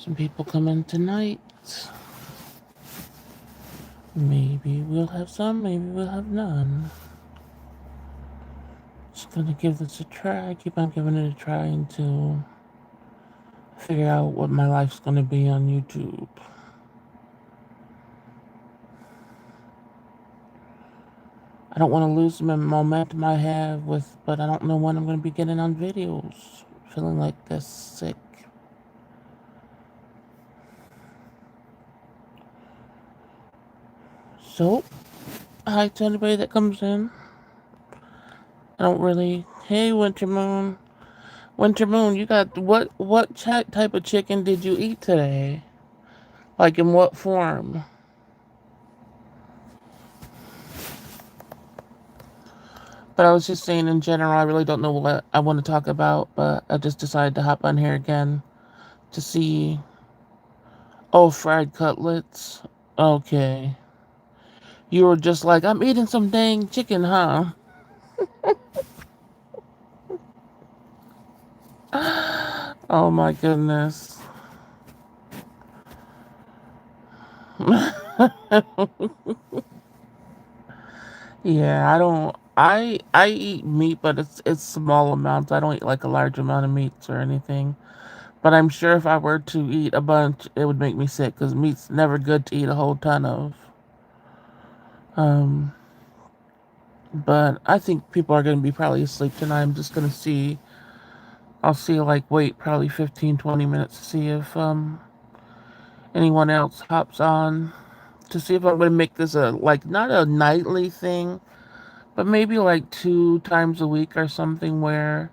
Some people come in tonight. Maybe we'll have some, maybe we'll have none. Just gonna give this a try. Keep on giving it a try until I figure out what my life's gonna be on YouTube. I don't want to lose the momentum I have with, but I don't know when I'm gonna be getting on videos. Feeling like this sick. So, hi to anybody that comes in. I don't really. Hey, Winter Moon. Winter Moon, you got what type of chicken did you eat today? Like in what form? But I was just saying in general, I really don't know what I want to talk about, but I just decided to hop on here again to see. Oh, fried cutlets. Okay. You were just like, I'm eating some dang chicken, huh? Oh my goodness. Yeah, I don't. I eat meat, but it's small amounts. I don't eat like a large amount of meats or anything. But I'm sure if I were to eat a bunch, it would make me sick because meat's never good to eat a whole ton of. Um, but I think people are going to be probably asleep tonight. I'm just going to see. I'll see, like, wait probably 15, 20 minutes to see if anyone else hops on to see if I'm going to make this a, like, not a nightly thing, but maybe like 2 times a week or something where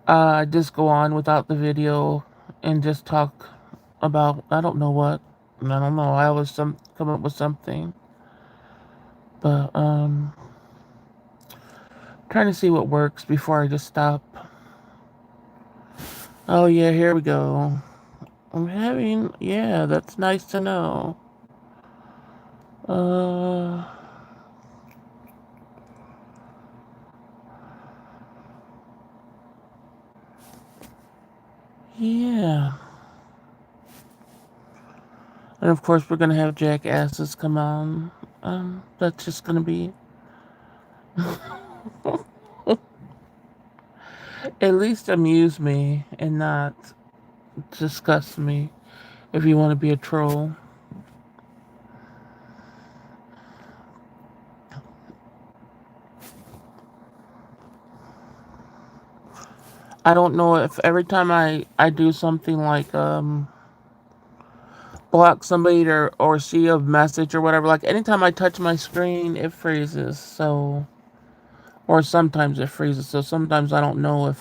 I just go on without the video and just talk about, I don't know what. I don't know. I always come up with something. But trying to see what works before I just stop. Oh yeah, here we go. I'm having, yeah, that's nice to know. Uh, yeah. And of course we're gonna have jackasses come on. That's just gonna be at least amuse me and not disgust me if you want to be a troll. I don't know if every time I do something like block somebody or see a message or whatever, like anytime I touch my screen it freezes. So or sometimes it freezes. So sometimes I don't know if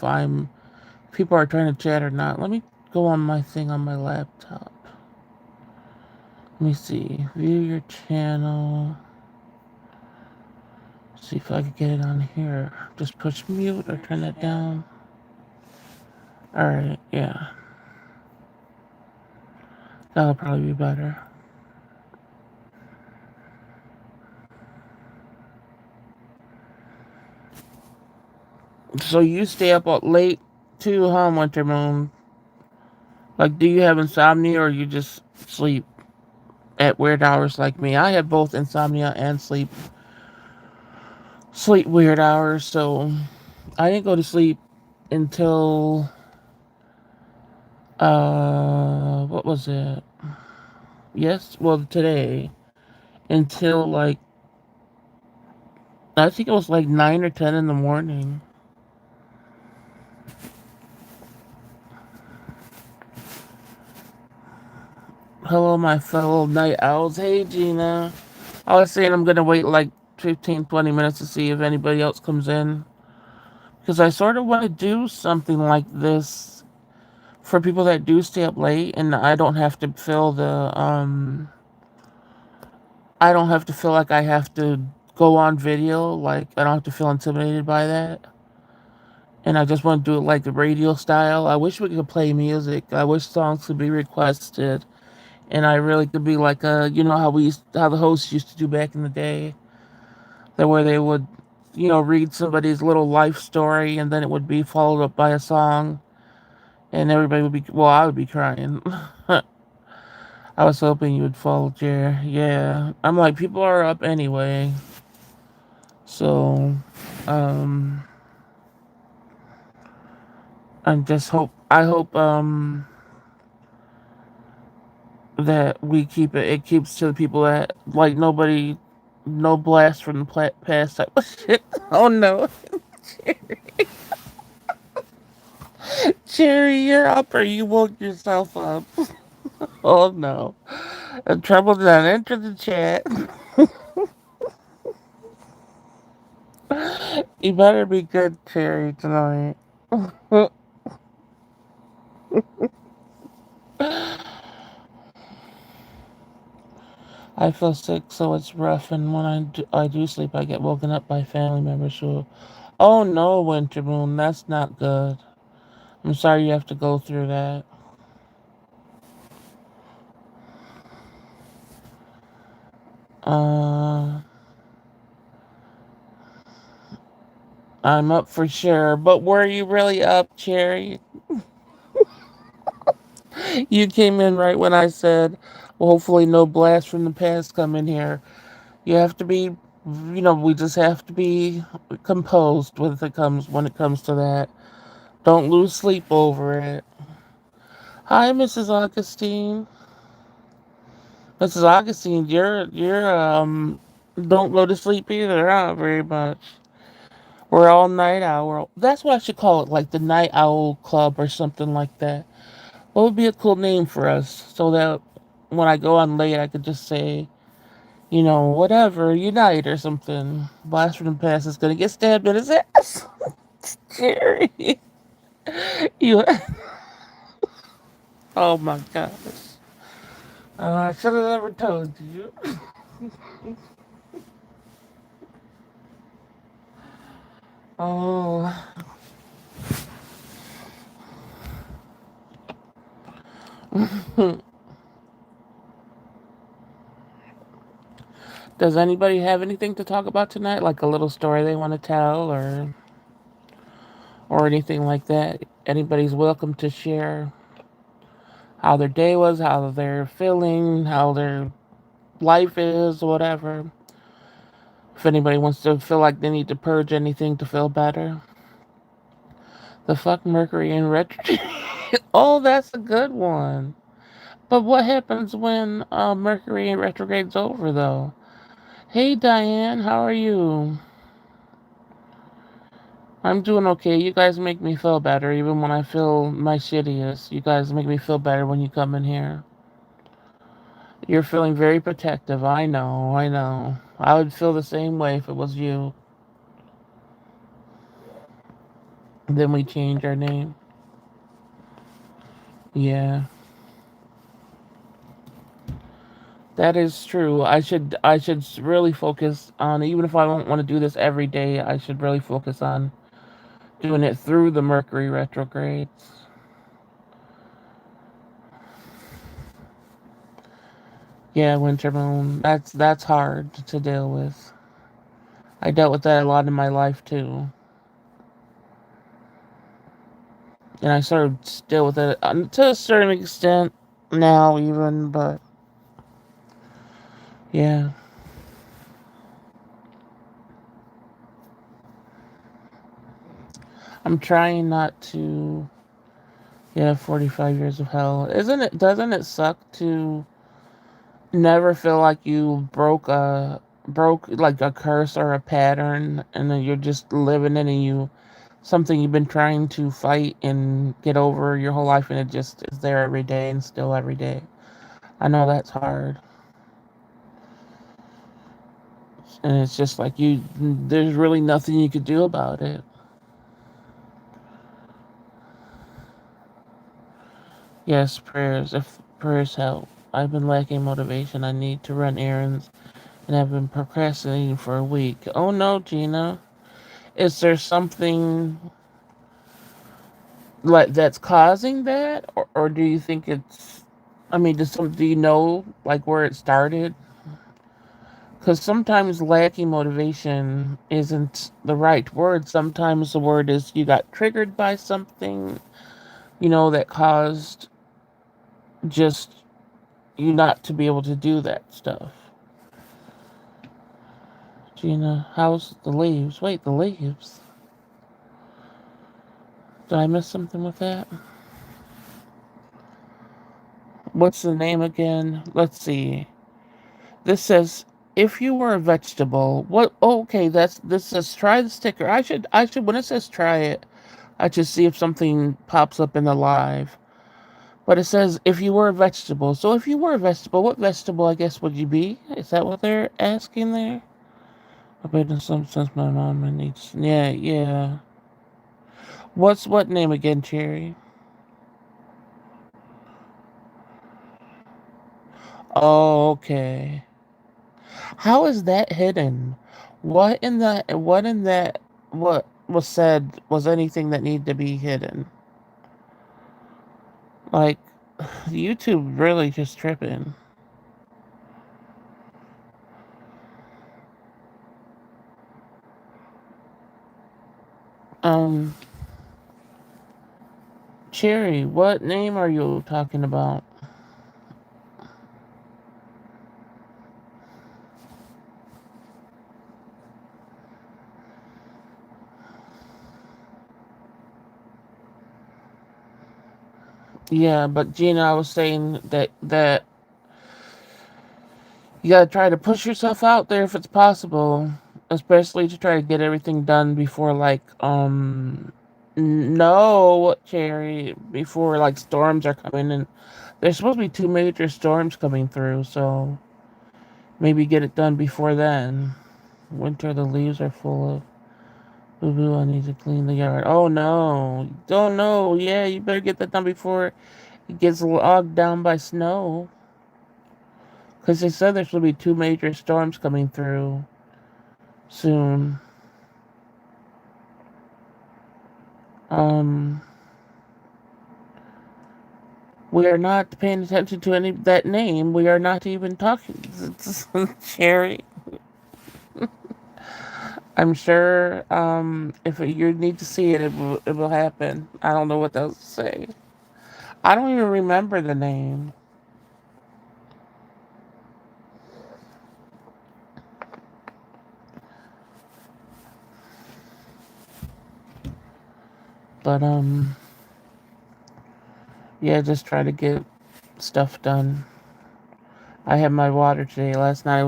people are trying to chat or not. Let me go on my thing on my laptop. Let me see. View your channel. See if I can get it on here. Just push mute or turn that down. Alright, yeah. That'll probably be better. So you stay up late too, huh, Winter Moon? Like, do you have insomnia or you just sleep at weird hours like me? I have both insomnia and sleep weird hours, so I didn't go to sleep until what was it? Yes, well today. Until like I think it was like 9 or 10 in the morning. Hello, my fellow night owls. Hey, Gina. I was saying I'm gonna wait like 15, 20 minutes to see if anybody else comes in. Because I sort of want to do something like this for people that do stay up late and I don't have to I don't have to feel like I have to go on video. Like, I don't have to feel intimidated by that. And I just want to do it like the radio style. I wish we could play music. I wish songs could be requested. And I really could be like how the hosts used to do back in the day, that where they would, read somebody's little life story and then it would be followed up by a song. and everybody would be, well, I would be crying. I was hoping you would follow Jer. Yeah. I'm like, people are up anyway. So, um, I hope, that we keep it, it keeps to the people that, like, nobody, no blast from the past type of shit. Oh no. Cherry, you're up or you woke yourself up. Oh no. Trouble done. Enter the chat. You better be good, Cherry, tonight. I feel sick, so it's rough, and when I do sleep, I get woken up by family members who. Oh no, Winter Moon, that's not good. I'm sorry you have to go through that. Uh, I'm up for sure, but were you really up, Cherry? You came in right when I said, well, hopefully no blast from the past come in here. You have to be, we just have to be composed when it comes to that. Don't lose sleep over it. Hi, Mrs. Augustine. Mrs. Augustine, you're don't go to sleep either, huh? Very much. We're all night owl. That's what I should call it, like the Night Owl Club or something like that. What would be a cool name for us so that when I go on late, I could just say, whatever, unite or something. Blast from the past is gonna get stabbed in his ass. Jerry, you. Oh my gosh. I should have never told you. Oh. Does anybody have anything to talk about tonight? Like a little story they want to tell or anything like that? Anybody's welcome to share how their day was, how they're feeling, how their life is, whatever. If anybody wants to feel like they need to purge anything to feel better. The fuck Mercury in retrograde. Oh, that's a good one. But what happens when Mercury in retrograde's over, though? Hey, Diane, how are you? I'm doing okay. You guys make me feel better, even when I feel my shittiest. You guys make me feel better when you come in here. You're feeling very protective. I know, I know. I would feel the same way if it was you. Then we change our name. Yeah. That is true. I should really focus on, even if I don't want to do this every day, I should really focus on doing it through the Mercury retrogrades. Yeah, winter moon. That's hard to deal with. I dealt with that a lot in my life too. And I sort of deal with it to a certain extent now even, but yeah. I'm trying not to. Yeah, 45 years of hell. Doesn't it suck to never feel like you broke like a curse or a pattern, and then you're just living in it, and something you've been trying to fight and get over your whole life, and it just is there every day and still every day. I know that's hard. And it's just like there's really nothing you could do about it. Yes, prayers. If prayers help. I've been lacking motivation. I need to run errands and have been procrastinating for a week. Oh no, Gina. Is there something like that's causing that, or do you think it's? I mean, do you know like where it started? Because sometimes lacking motivation isn't the right word. Sometimes the word is you got triggered by something. that caused just you not to be able to do that stuff. Gina, how's the leaves? Wait, the leaves. Did I miss something with that? What's the name again? Let's see. This says if you were a vegetable, what? Oh, okay, this says try the sticker. I should when it says try it, I should see if something pops up in the live. But it says if you were a vegetable. So if you were a vegetable, what vegetable I guess would you be? Is that what they're asking there? I've been in some sense my mom needs. Yeah, yeah. What name again, Cherry? Oh, okay. How is that hidden? What was said was anything that needed to be hidden? Like YouTube really just tripping. Um, Cherry, what name are you talking about? Yeah, but Gina, I was saying that you gotta try to push yourself out there if it's possible, especially to try to get everything done before no, Cherry, before like storms are coming in. There's supposed to be two major storms coming through, so maybe get it done before then. Winter, the leaves are full of boo boo. I need to clean the yard. Oh no, don't know. Yeah, you better get that done before it gets logged down by snow. Because they said there's going to be two major storms coming through soon. Um, we are not paying attention to any that name. We are not even talking. Cherry. I'm sure. If you need to see it, it will happen. I don't know what else to say. I don't even remember the name. But yeah, just try to get stuff done. I had my water today. Last night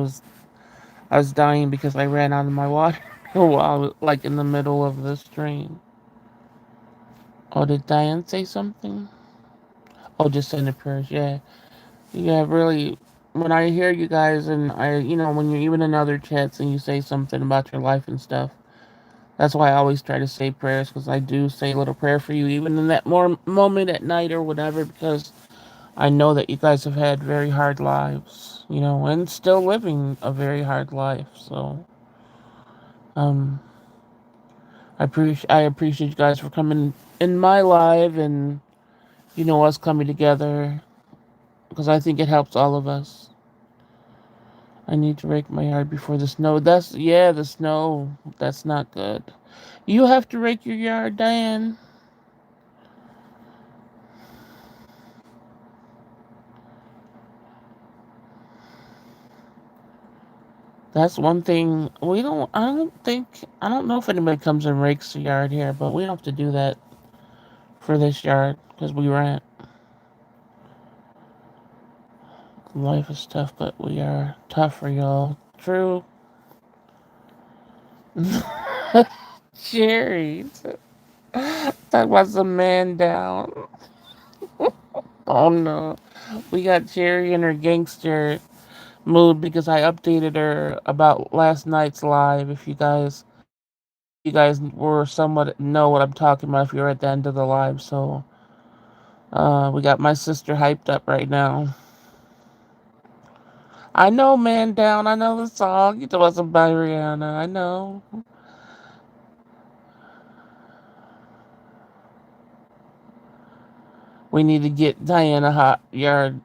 I was dying because I ran out of my water while like in the middle of the stream. Oh, did Diane say something? Oh, just send the prayers. Yeah, yeah. Really, when I hear you guys and when you're even in other chats and you say something about your life and stuff, that's why I always try to say prayers because I do say a little prayer for you, even in that more moment at night or whatever, because I know that you guys have had very hard lives, and still living a very hard life. So, um, I appreciate you guys for coming in my live and us coming together because I think it helps all of us. I need to rake my yard before the snow. The snow. That's not good. You have to rake your yard, Diane. That's one thing we don't. I don't know if anybody comes and rakes the yard here, but we don't have to do that for this yard because we rent. Life is tough, but we are tougher, y'all. True. Jerry, that was a man down. Oh no, we got Jerry in her gangster mood because I updated her about last night's live. If you guys were somewhat know what I'm talking about if you're at the end of the live, so we got my sister hyped up right now. I know Man Down, I know the song. It wasn't by Rihanna, I know. We need to get Diane a hot yard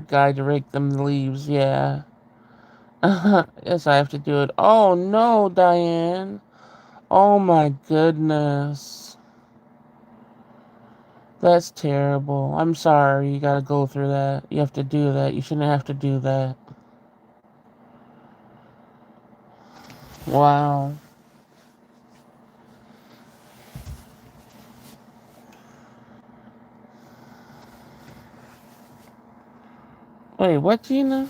guy to rake them leaves, yeah. Yes, I have to do it. Oh no, Diane. Oh my goodness. That's terrible. I'm sorry you gotta go through that. You have to do that. You shouldn't have to do that. Wow. Wait, what, Gina?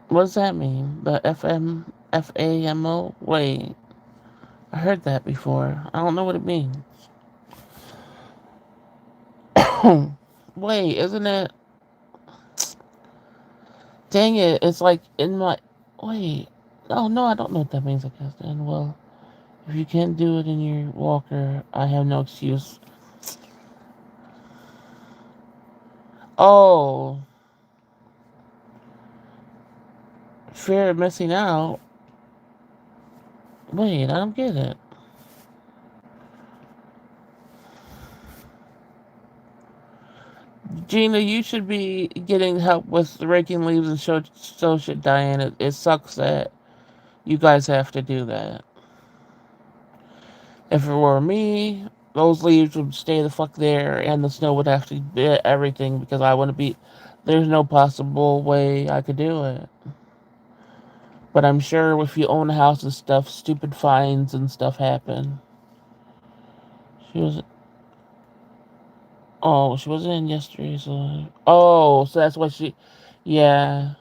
What does that mean? The FAMO? Wait, I heard that before. I don't know what it means. Wait, isn't it? Dang it, it's like in my. Wait. Oh, no, I don't know what that means, I guess. Then, well, if you can't do it in your walker, I have no excuse. Oh, fear of missing out. Wait, I don't get it. Gina, you should be getting help with raking leaves and so should Diane. It sucks that you guys have to do that. If it were me, those leaves would stay the fuck there and the snow would have to be everything because I wouldn't be. There's no possible way I could do it. But I'm sure if you own a house and stuff, stupid fines and stuff happen. She was. Oh, she wasn't in yesterday, so. Oh, so that's what she. Yeah.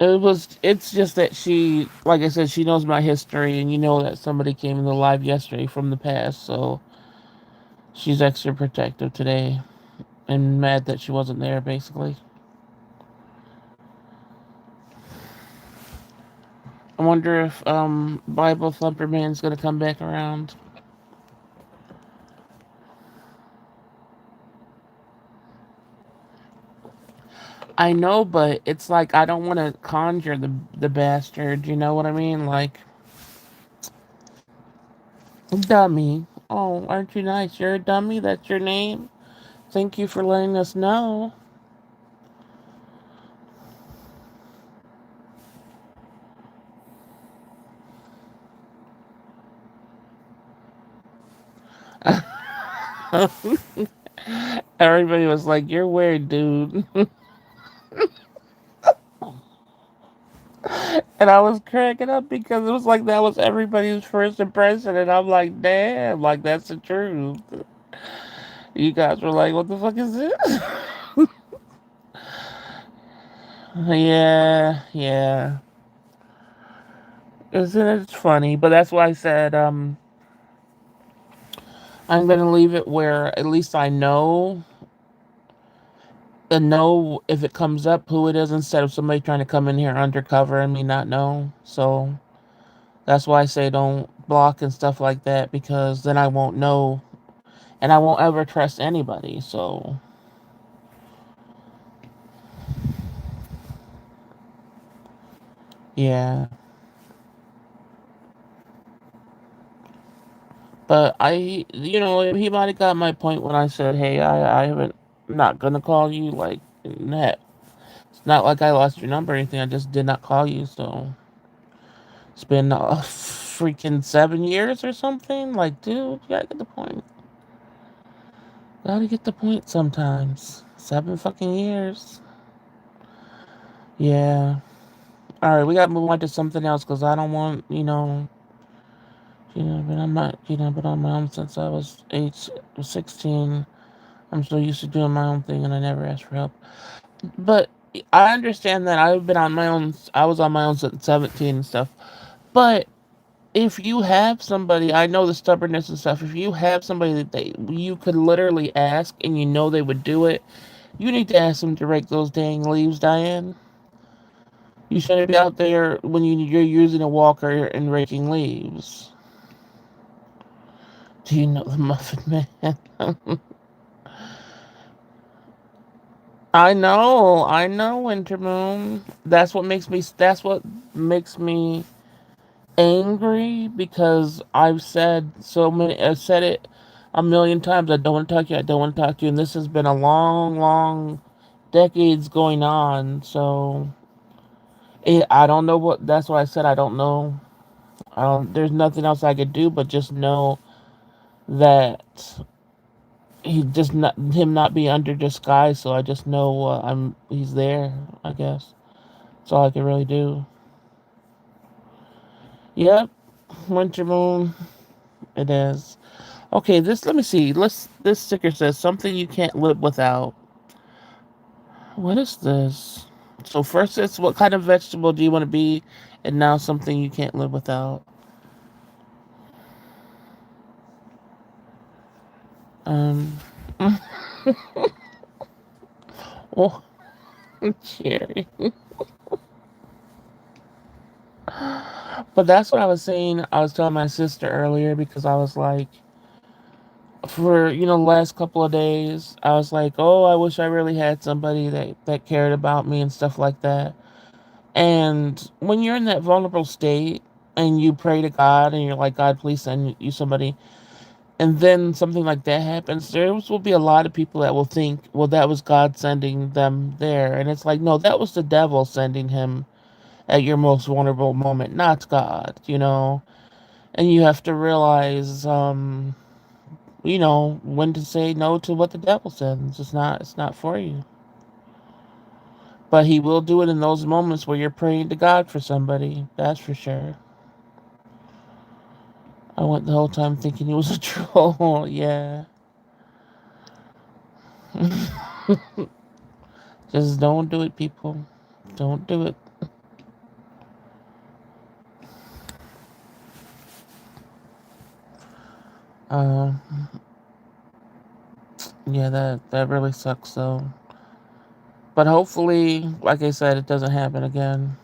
It was. It's just that she, like I said, she knows my history, and you know that somebody came in the live yesterday from the past, so she's extra protective today, and mad that she wasn't there, basically. I wonder if Bible Thumper Man's gonna come back around. I know, but it's like I don't want to conjure the bastard. You know what I mean? Like, dummy. Oh, aren't you nice? You're a dummy. That's your name. Thank you for letting us know. Everybody was like, "You're weird, dude," and I was cracking up because it was like that was everybody's first impression, and I'm like, "Damn, like that's the truth." You guys were like, "What the fuck is this?" Yeah, yeah. Isn't it funny? But that's why I said I'm gonna leave it where at least I know and know if it comes up who it is instead of somebody trying to come in here undercover and me not know. So that's why I say don't block and stuff like that because then I won't know and I won't ever trust anybody. So yeah. But he might have got my point when I said, "Hey, I haven't, not gonna call you." Like, that. It's not like I lost your number or anything. I just did not call you. So it's been freaking 7 years or something. Like, dude, you gotta get the point. Gotta get the point sometimes. 7 fucking years. Yeah. All right, we gotta move on to something else because I don't want, but I'm not, been on my own since I was 16. I'm so used to doing my own thing and I never asked for help. But I understand that I've been on my own. I was on my own since 17 and stuff. But if you have somebody, I know the stubbornness and stuff. If you have somebody that you could literally ask and you know they would do it, you need to ask them to rake those dang leaves, Diane. You shouldn't be out there when you're using a walker and raking leaves. Do you know the Muffin Man? I know, Wintermoon. That's what makes me angry because I've said it a million times. I don't want to talk to you. I don't want to talk to you. And this has been a long, long decades going on. So I don't know what. That's why I said I don't know. There's nothing else I could do but just know that he just not him not be under disguise, so I just know he's there. I guess that's all I can really do. Yep, winter moon. It is. Okay, this let me see. This sticker says something you can't live without. What is this? So first it's what kind of vegetable do you want to be, and now something you can't live without. Um, oh, cherry. But that's what I was saying. I was telling my sister earlier because I was like, for the last couple of days, I was like, oh, I wish I really had somebody that cared about me and stuff like that. And when you're in that vulnerable state and you pray to God and you're like, God, please send you somebody, and then something like that happens, there will be a lot of people that will think, well, that was God sending them there. And it's like, no, that was the devil sending him at your most vulnerable moment, not God. And you have to realize, when to say no to what the devil said. It's not for you. But he will do it in those moments where you're praying to God for somebody. That's for sure. I went the whole time thinking he was a troll. Yeah. Just don't do it, people. Don't do it. Um, yeah, that really sucks though. But hopefully, like I said, it doesn't happen again.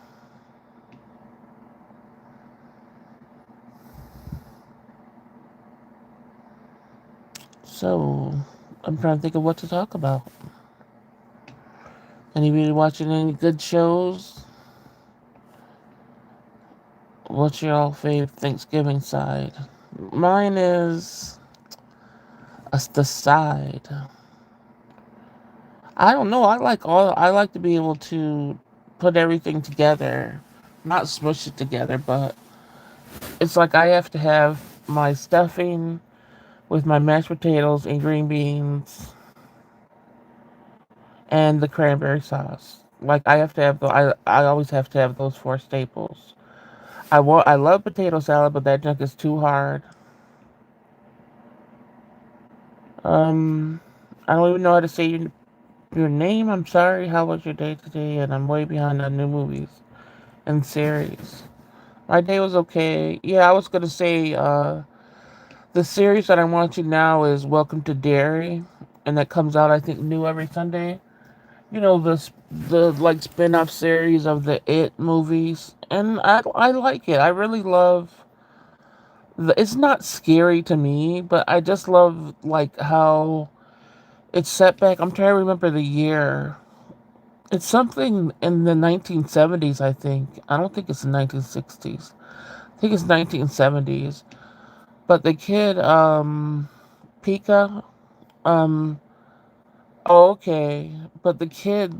So, I'm trying to think of what to talk about. Anybody watching any good shows? What's your all favorite Thanksgiving side? Mine is the side. I don't know. I like to be able to put everything together, not smush it together, but it's like I have to have my stuffing with my mashed potatoes and green beans and the cranberry sauce. Like I have to have I always have to have those four staples. I love potato salad, but that junk is too hard. Um, I don't even know how to say your name. I'm sorry. How was your day today? And I'm way behind on new movies and series. My day was okay. Yeah, I was gonna say the series that I'm watching now is Welcome to Derry, and that comes out I think new every Sunday. The like spin-off series of the It movies, and I like it. I really love. It's not scary to me, but I just love like how it's set back. I'm trying to remember the year. It's something in the 1970s, I think. I don't think it's the 1960s. I think it's 1970s. But the kid, Pika, um, oh, okay. But the kids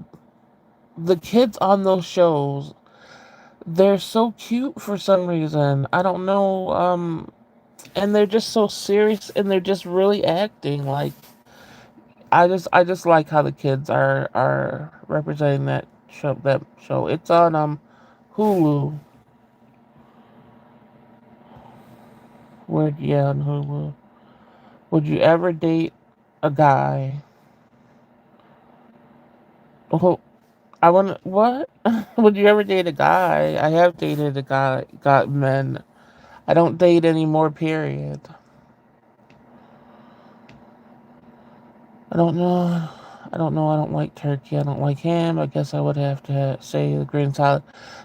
on those shows, they're so cute for some reason. I don't know. And they're just so serious, and they're just really acting like. I just like how the kids are representing that show. That show. It's on Hulu. Yeah, on Hulu. Would you ever date a guy? Oh, I want what? Would you ever date a guy? I have dated a guy, got men. I don't date anymore. Period. I don't know. I don't know. I don't like turkey. I don't like ham. I guess I would have to say the green salad.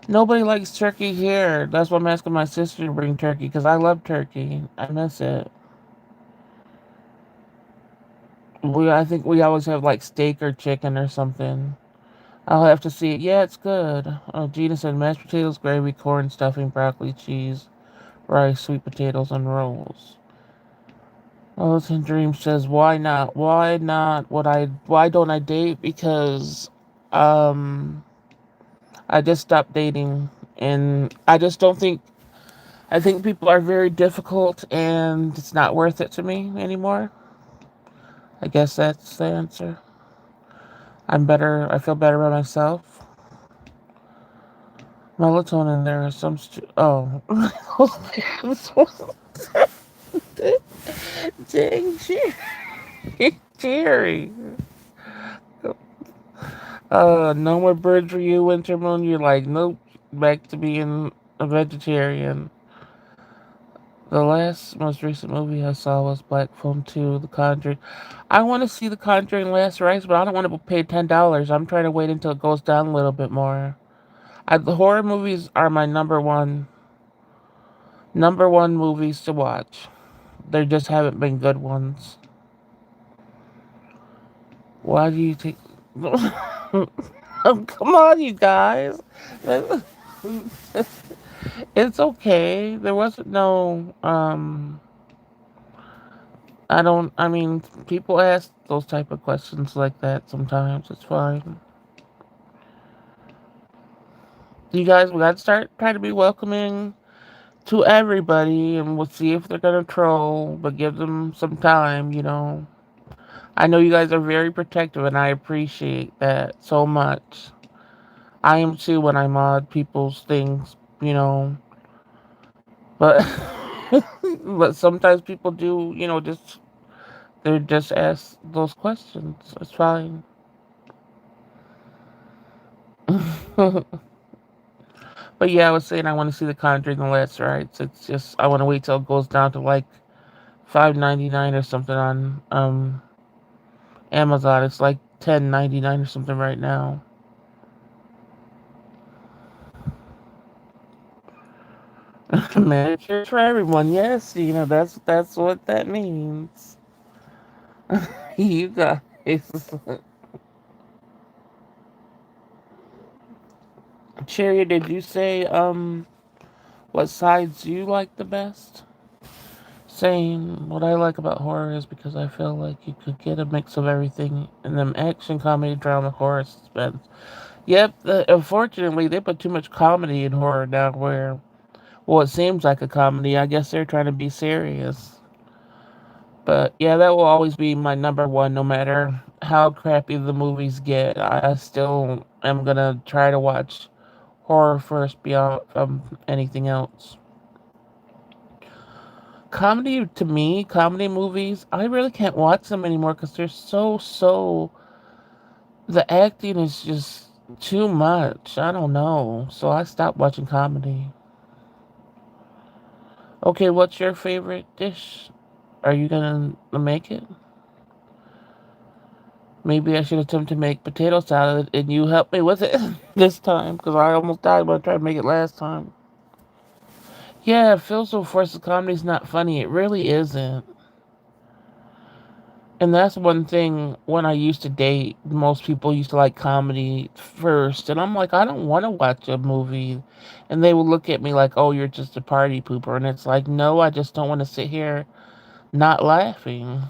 Nobody likes turkey here. That's why I'm asking my sister to bring turkey because I love turkey. I miss it. I think we always have like steak or chicken or something. I'll have to see it. Yeah, it's good. Oh, Gina said mashed potatoes, gravy, corn, stuffing, broccoli, cheese, rice, sweet potatoes, and rolls. Alton Dream says, "Why not? Why not? Why don't I date? Because, um, I just stopped dating, and I just don't think. I think people are very difficult and it's not worth it to me anymore. I guess that's the answer. I'm better. I feel better about myself. Melatonin, there are some. Oh. Dang, Jerry. No more birds for you, Winter Moon. You're like, nope, back to being a vegetarian. The last, most recent movie I saw was Black Phone 2, The Conjuring. I want to see The Conjuring Last Rites, but I don't want to pay $10. I'm trying to wait until it goes down a little bit more. The horror movies are my number one movies to watch. There just haven't been good ones. Why do you take? Oh, come on, you guys. It's okay. There wasn't no. I don't. I mean, people ask those type of questions like that sometimes. It's fine. You guys, we got to start trying to be welcoming to everybody, and we'll see if they're gonna troll, but give them some time. I know you guys are very protective, and I appreciate that so much. I am too when I mod people's things, but but sometimes people do, just they're just ask those questions. It's fine. But yeah, I was saying I want to see the Conjuring the Last Rites. It's just I want to wait till it goes down to like 5.99 or something on Amazon. It's like 10.99 or something right now. Miniatures for everyone. Yes, that's what that means. You guys. Cherry, did you say what sides you like the best? Same. What I like about horror is because I feel like you could get a mix of everything in them action, comedy, drama, horror, suspense. Yep, unfortunately, they put too much comedy in horror now where, well, it seems like a comedy. I guess they're trying to be serious. But yeah, that will always be my number one, no matter how crappy the movies get. I still am gonna try to watch horror first beyond anything else. Comedy to me, comedy movies, I really can't watch them anymore because they're so. The acting is just too much. I don't know. So I stopped watching comedy. Okay, what's your favorite dish? Are you gonna make it? Maybe I should attempt to make potato salad and you help me with it this time because I almost died when I tried to make it last time. Yeah, it feels so forced. The comedy's not funny. It really isn't. And that's one thing when I used to date, most people used to like comedy first. And I'm like, I don't want to watch a movie. And they would look at me like, oh, you're just a party pooper. And it's like, no, I just don't want to sit here not laughing.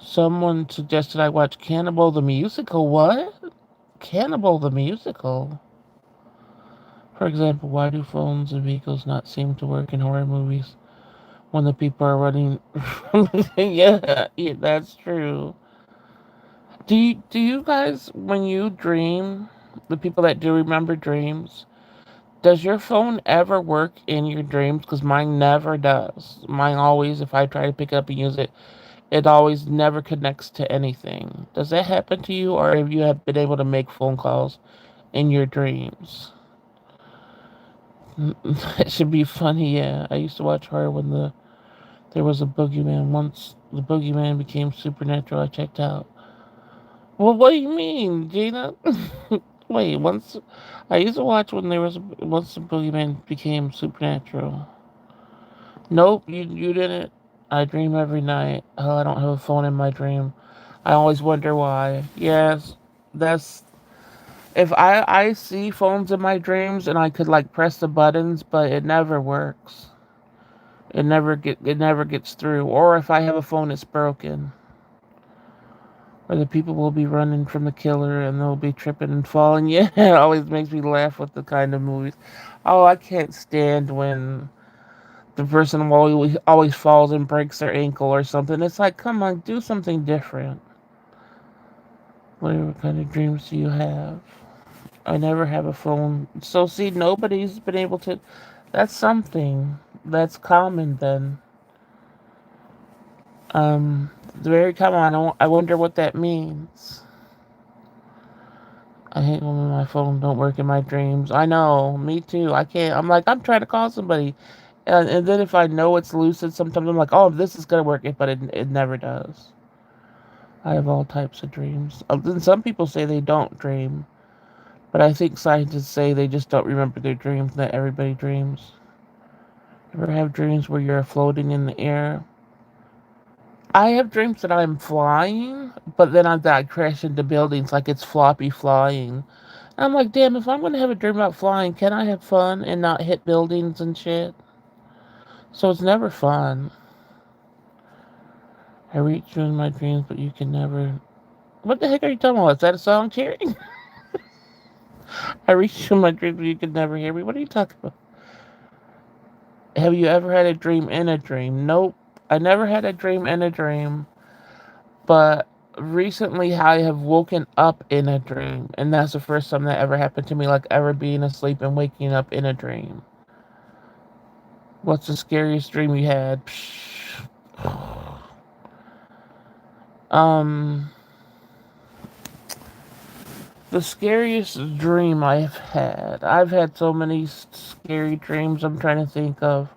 Someone suggested I watch Cannibal the Musical. What? Cannibal the Musical? For example, why do phones and vehicles not seem to work in horror movies when the people are running? Yeah, that's true. Do you guys, when you dream, the people that do remember dreams, does your phone ever work in your dreams? Because mine never does. Mine always, if I try to pick it up and use it, it always never connects to anything. Does that happen to you, or have you have been able to make phone calls in your dreams? It should be funny, yeah. I used to watch horror when there was a boogeyman. Once the boogeyman became supernatural, I checked out. Well, what do you mean, Gina? Wait, once I used to watch when there was once the boogeyman became supernatural. Nope, you didn't. I dream every night. Hell, I don't have a phone in my dream. I always wonder why. Yes, that's if I see phones in my dreams and I could like press the buttons, but it never works. It never gets through. Or if I have a phone, it's broken. Or the people will be running from the killer and they'll be tripping and falling. Yeah, it always makes me laugh with the kind of movies. Oh, I can't stand when the person always falls and breaks their ankle or something. It's like, come on, do something different. What kind of dreams do you have? I never have a phone. So, see, nobody's been able to. That's something. That's common then. Very common. I wonder what that means. I hate when my phone don't work in my dreams. I know, me too. I can't. I'm like, I'm trying to call somebody. And then if I know it's lucid, sometimes I'm like, oh, this is going to work, but it never does. I have all types of dreams. Then some people say they don't dream, but I think scientists say they just don't remember their dreams, that everybody dreams. Ever have dreams where you're floating in the air? I have dreams that I'm flying, but then I crash into buildings like it's floppy flying. And I'm like, damn, if I'm going to have a dream about flying, can I have fun and not hit buildings and shit? So it's never fun. I reach you in my dreams, but you can never. What the heck are you talking about? Is that a song, Cherry? I reach you in my dreams, but you can never hear me. What are you talking about? Have you ever had a dream in a dream? Nope. I never had a dream in a dream, but recently I have woken up in a dream, and that's the first time that ever happened to me, like ever being asleep and waking up in a dream. What's the scariest dream you had? Um, the scariest dream I've had so many scary dreams I'm trying to think of.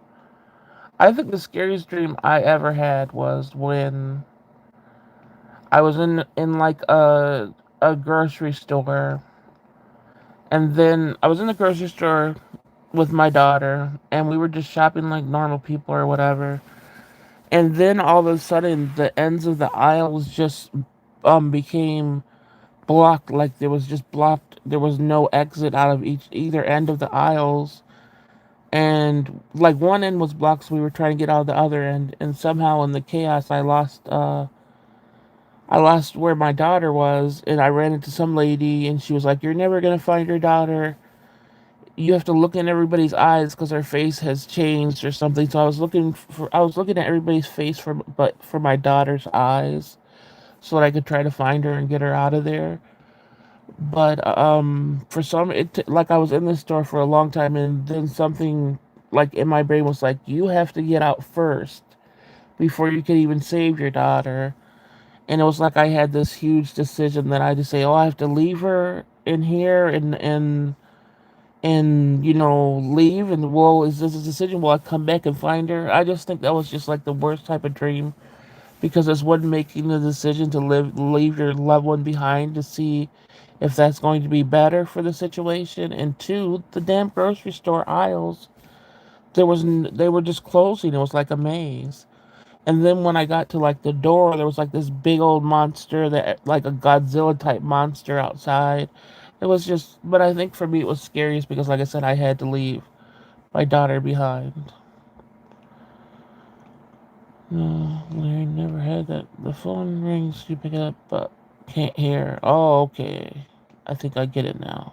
I think the scariest dream I ever had was when I was in like a grocery store, and then I was in the grocery store with my daughter, and we were just shopping like normal people or whatever. And then all of a sudden, the ends of the aisles just became blocked. Like there was just blocked. There was no exit out of either end of the aisles, and like one end was blocked, so we were trying to get out of the other end. And somehow in the chaos, I lost where my daughter was, and I ran into some lady, and she was like, "You're never gonna find your daughter. You have to look in everybody's eyes because her face has changed or something." So I was looking at everybody's face but for my daughter's eyes, so that I could try to find her and get her out of there. But for some, like I was in the store for a long time, and then something like in my brain was like, "You have to get out first before you can even save your daughter." And it was like I had this huge decision that I had to say, "Oh, I have to leave her in here and leave, and well, is this a decision? Will I come back and find her?" I just think that was just like the worst type of dream, because it's one, making the decision to leave your loved one behind to see if that's going to be better for the situation, and two, the damn grocery store aisles, they were just closing. It was like a maze. And then when I got to like the door, there was like this big old monster, that like a Godzilla type monster outside. It was just, but I think for me it was scariest because, like I said, I had to leave my daughter behind. No, Larry never had that. The phone rings, you pick it up, but can't hear. Oh, okay. I think I get it now.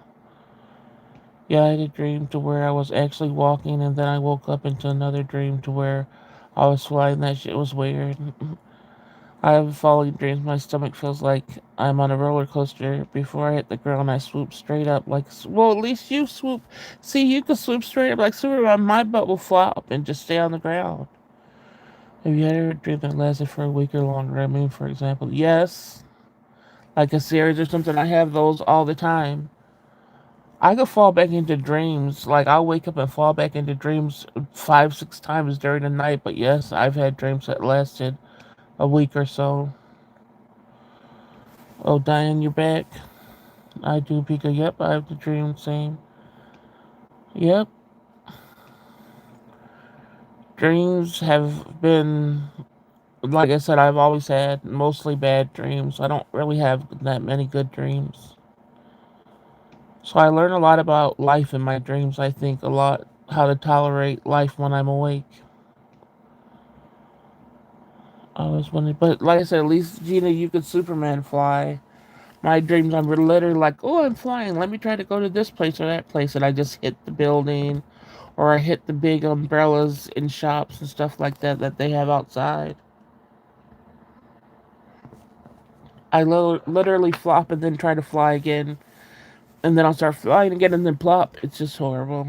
Yeah, I had a dream to where I was actually walking, and then I woke up into another dream to where I was flying. That shit was weird. I have falling dreams. My stomach feels like I'm on a roller coaster. Before I hit the ground, I swoop straight up like, well, at least you swoop. See, you can swoop straight up like Superman. My butt will flop and just stay on the ground. Have you ever dreamed that lasted for a week or longer? I mean, for example, yes, like a series or something. I have those all the time. I could fall back into dreams. Like I'll wake up and fall back into dreams 5, 6 times during the night. But yes, I've had dreams that lasted a week or so. Oh, Diane, you're back. I do, Pika. Yep, I have the dream. Same. Yep. Dreams have been, like I said, I've always had mostly bad dreams. I don't really have that many good dreams. So I learn a lot about life in my dreams. I think a lot how to tolerate life when I'm awake. I was wondering, but like I said, at least Gina, you could Superman fly. My dreams, I'm literally like, oh, I'm flying. Let me try to go to this place or that place. And I just hit the building or I hit the big umbrellas in shops and stuff like that that they have outside. I literally flop and then try to fly again. And then I'll start flying again and then plop. It's just horrible.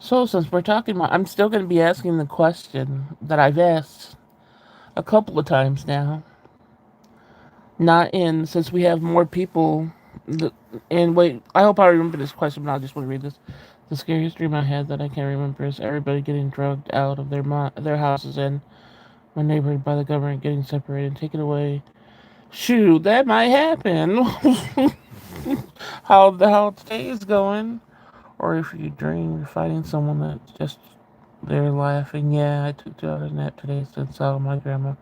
So, since we're talking about, I'm still going to be asking the question that I've asked a couple of times now. Not in, since we have more people. And wait, I hope I remember this question, but I just want to read this. The scariest dream I had that I can remember is everybody getting drugged out of their houses and my neighborhood by the government getting separated and taken away. Shoot, that might happen. How today is going. Or if you dream you're fighting someone that's just they're laughing. Yeah, I took 2 hours nap today since I saw my grandma.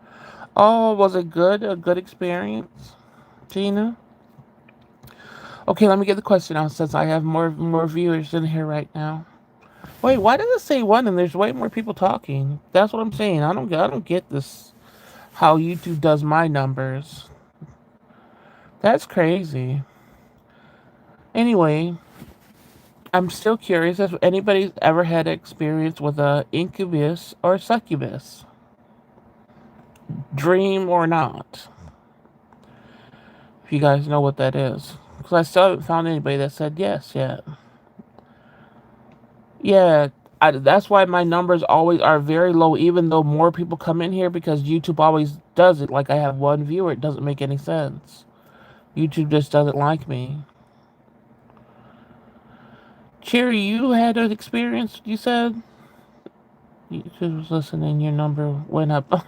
Oh, was it good? A good experience, Gina? Okay, let me get the question out since I have more viewers in here right now. Wait, why does it say one and there's way more people talking? That's what I'm saying. I don't get this. How YouTube does my numbers. That's crazy. Anyway, I'm still curious if anybody's ever had experience with a incubus or succubus, dream or not. If you guys know what that is, because I still haven't found anybody that said yes yet. Yeah, that's why my numbers always are very low, even though more people come in here because YouTube always does it. Like I have one viewer, it doesn't make any sense. YouTube just doesn't like me. Cherry, you had an experience, you said? You was listening, your number went up.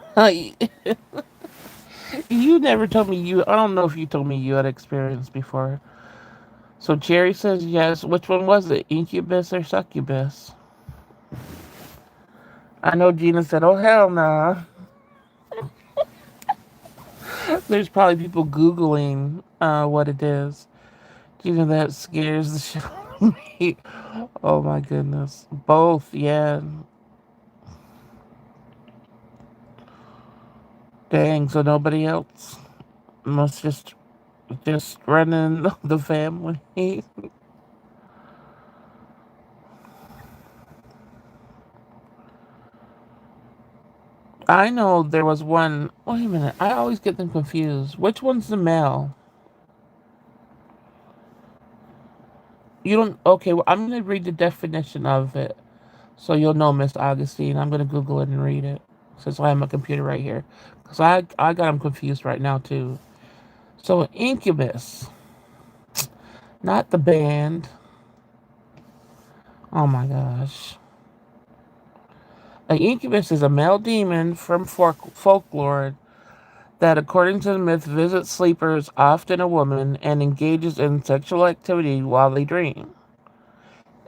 You never told me you. I don't know if you told me you had experience before. So Cherry says yes. Which one was it? Incubus or succubus? I know Gina said, oh, hell nah. There's probably people Googling what it is. Gina, that scares the shit out of me. Oh my goodness. Both, yeah. Dang, so nobody else must just running the family. I know there was one. Wait a minute. I always get them confused. Which one's the male? You don't. Okay, well, I'm going to read the definition of it so you'll know, Miss Augustine. I'm going to Google it and read it since I have my computer right here. Because I got them confused right now, too. So, incubus, not the band. Oh my gosh. An incubus is a male demon from folklore that, according to the myth, visits sleepers, often a woman, and engages in sexual activity while they dream.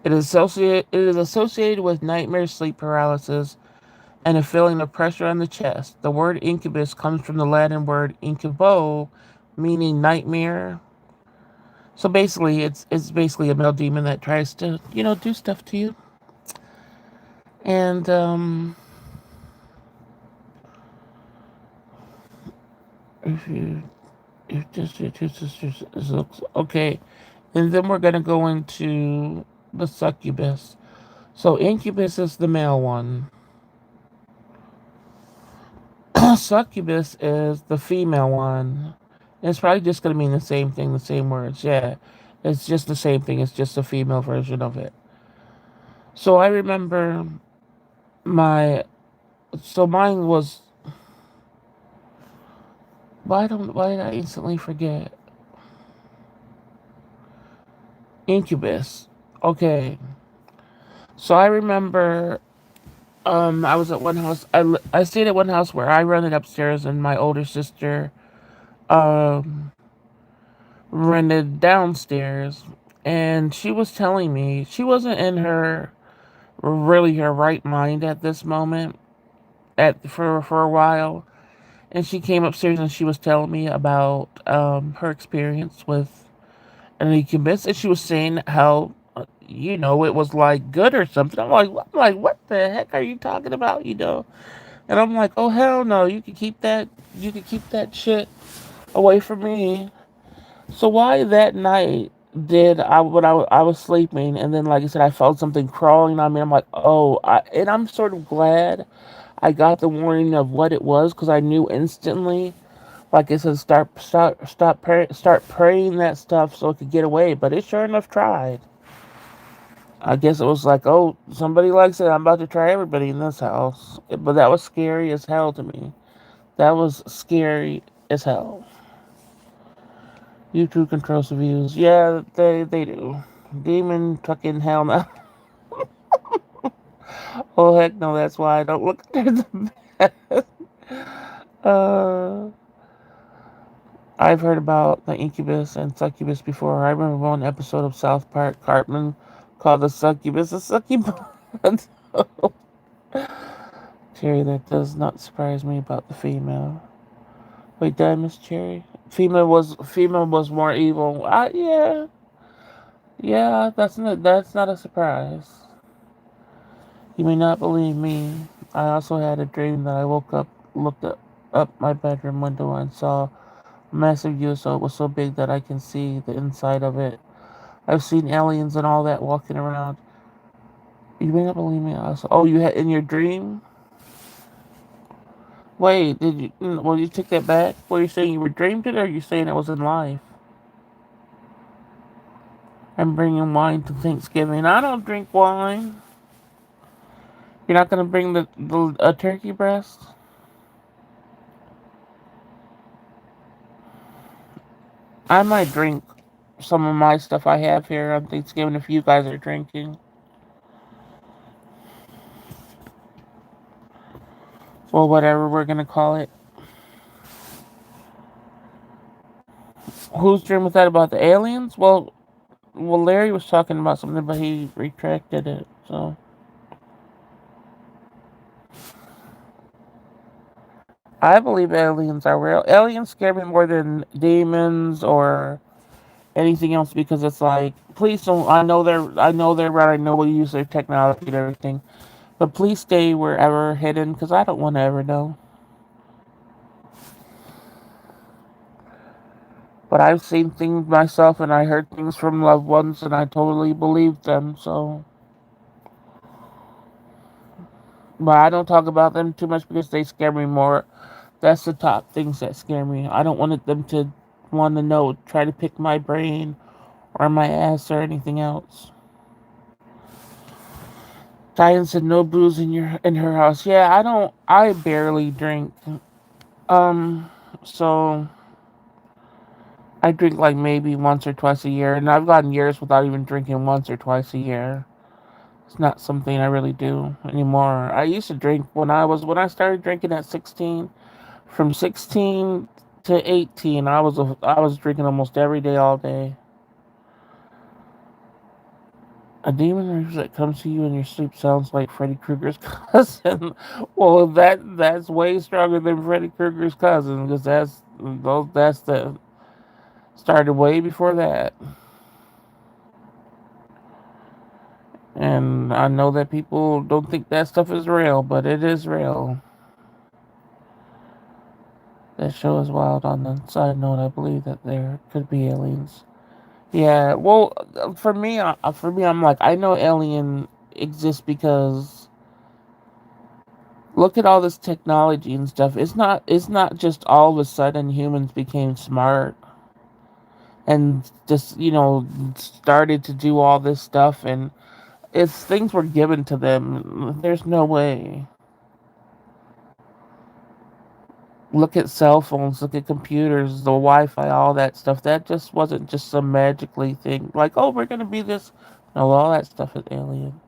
It is associated with nightmare, sleep paralysis, and a feeling of pressure on the chest. The word incubus comes from the Latin word incubo, meaning nightmare. So basically, it's basically a male demon that tries to do stuff to you. And if you if just your two sisters looks okay, and then we're gonna go into the succubus. So incubus is the male one. Succubus is the female one. It's probably just gonna mean the same thing, the same words. Yeah, it's just the same thing. It's just a female version of it. So I remember my. So mine was. Why did I instantly forget? Incubus. Okay. So I remember I was at one house. I stayed at one house where I rented upstairs, and my older sister um rented downstairs. And she was telling me she wasn't in her right mind at this moment at for a while. And she came upstairs and she was telling me about her experience with an incubus, and she was saying how it was like good or something. I'm like, what the heck are you talking about? And I'm like, oh hell no, you can keep that shit away from me. So why that night did I when I was sleeping and then like I said I felt something crawling on me. I'm like, and I'm sort of glad I got the warning of what it was because I knew instantly. Like I said, start praying that stuff so it could get away. But it sure enough tried. I guess it was like, oh, somebody likes it. I'm about to try everybody in this house. But that was scary as hell to me. That was scary as hell. YouTube controls the views. Yeah, they do. Demon fucking hell no. Oh heck no, that's why I don't look under the bed. Uh, I've heard about the incubus and succubus before. I remember one episode of South Park Cartman called the succubus a succubus. Cherry, that does not surprise me about the female. Wait, did I miss Cherry? Female was more evil. Yeah, yeah, that's not a surprise. You may not believe me. I also had a dream that I woke up, looked up my bedroom window and saw a massive USO. It was so big that I can see the inside of it. I've seen aliens and all that walking around. You may not believe me. Also, oh, you had in your dream. Wait, did you? Well, you take that back. Were you saying you were dreamed it, or are you saying it was in life? I'm bringing wine to Thanksgiving. I don't drink wine. You're not gonna bring the a turkey breast? I might drink some of my stuff I have here on Thanksgiving if you guys are drinking. Well, whatever we're gonna call it. Whose dream was that about the aliens? Well, Larry was talking about something, but he retracted it. So I believe aliens are real. Aliens scare me more than demons or anything else because it's like, please don't. I know they're right. I know we use their technology and everything, but please stay wherever hidden because I don't want to ever know. But I've seen things myself and I heard things from loved ones and I totally believed them. So, but I don't talk about them too much because they scare me more. That's the top things that scare me. I don't want them to want to know, try to pick my brain or my ass or anything else. Diane said no booze in her house. Yeah, I don't. I barely drink. Um, so I drink like maybe once or twice a year, and I've gotten years without even drinking once or twice a year. It's not something I really do anymore. I used to drink when I started drinking at 16. From 16 to 18, I was drinking almost every day, all day. A demon that comes to you in your sleep sounds like Freddy Krueger's cousin. Well, that's way stronger than Freddy Krueger's cousin because that's the started way before that. And I know that people don't think that stuff is real, but it is real. That show is wild. On the side note, I believe that there could be aliens. Yeah, well, for me, I'm like, I know alien exists because look at all this technology and stuff. It's not just all of a sudden humans became smart and just started to do all this stuff, and it's things were given to them. There's no way. Look at cell phones, look at computers, the Wi-Fi, all that stuff. That just wasn't just some magically thing. Like, oh, we're gonna be this. No, all that stuff is alien.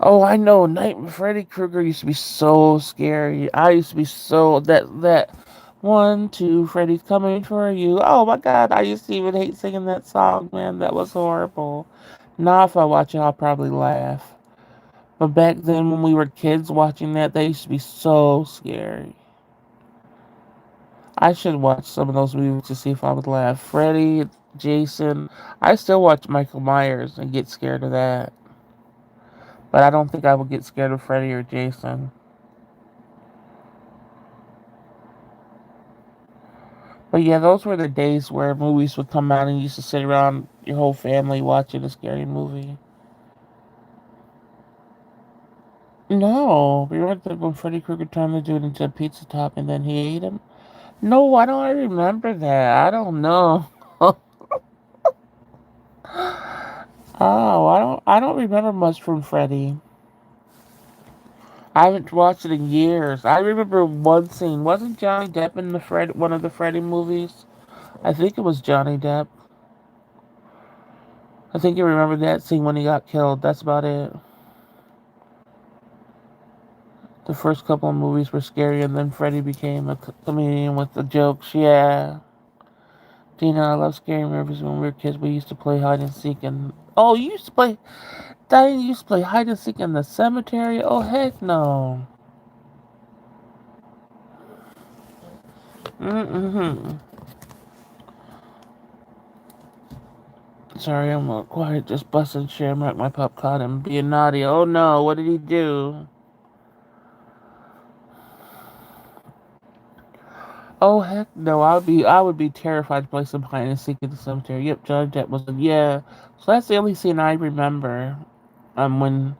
Oh, I know. Night Freddy Krueger used to be so scary. I used to be so that 1, 2, Freddy's coming for you. Oh my God, I used to even hate singing that song, man. That was horrible. Now if I watch it, I'll probably laugh. But back then, when we were kids watching that, they used to be so scary. I should watch some of those movies to see if I would laugh. Freddy. Jason. I still watch Michael Myers and get scared of that. But I don't think I would get scared of Freddy or Jason. But yeah, those were the days where movies would come out and you used to sit around your whole family watching a scary movie. No, remember when Freddy Krueger turned the dude into a pizza top and then he ate him? No, why don't I remember that? I don't know. Oh, I don't remember much from Freddy. I haven't watched it in years. I remember one scene. Wasn't Johnny Depp in the one of the Freddy movies? I think it was Johnny Depp. I think you remember that scene when he got killed. That's about it. The first couple of movies were scary, and then Freddy became a comedian with the jokes. Yeah. Tina, I love scary movies. When we were kids, we used to play hide and seek. And oh, you used to play. Diane used to play hide and seek in the cemetery. Oh heck no. Mm-hmm. Sorry, I'm quiet. Just busting Shamrock, my pup caught him being naughty. Oh no, what did he do? Oh heck no, I would be terrified to play some hide and seek in the cemetery. Yep, Johnny Depp was in. Yeah. So that's the only scene I remember. When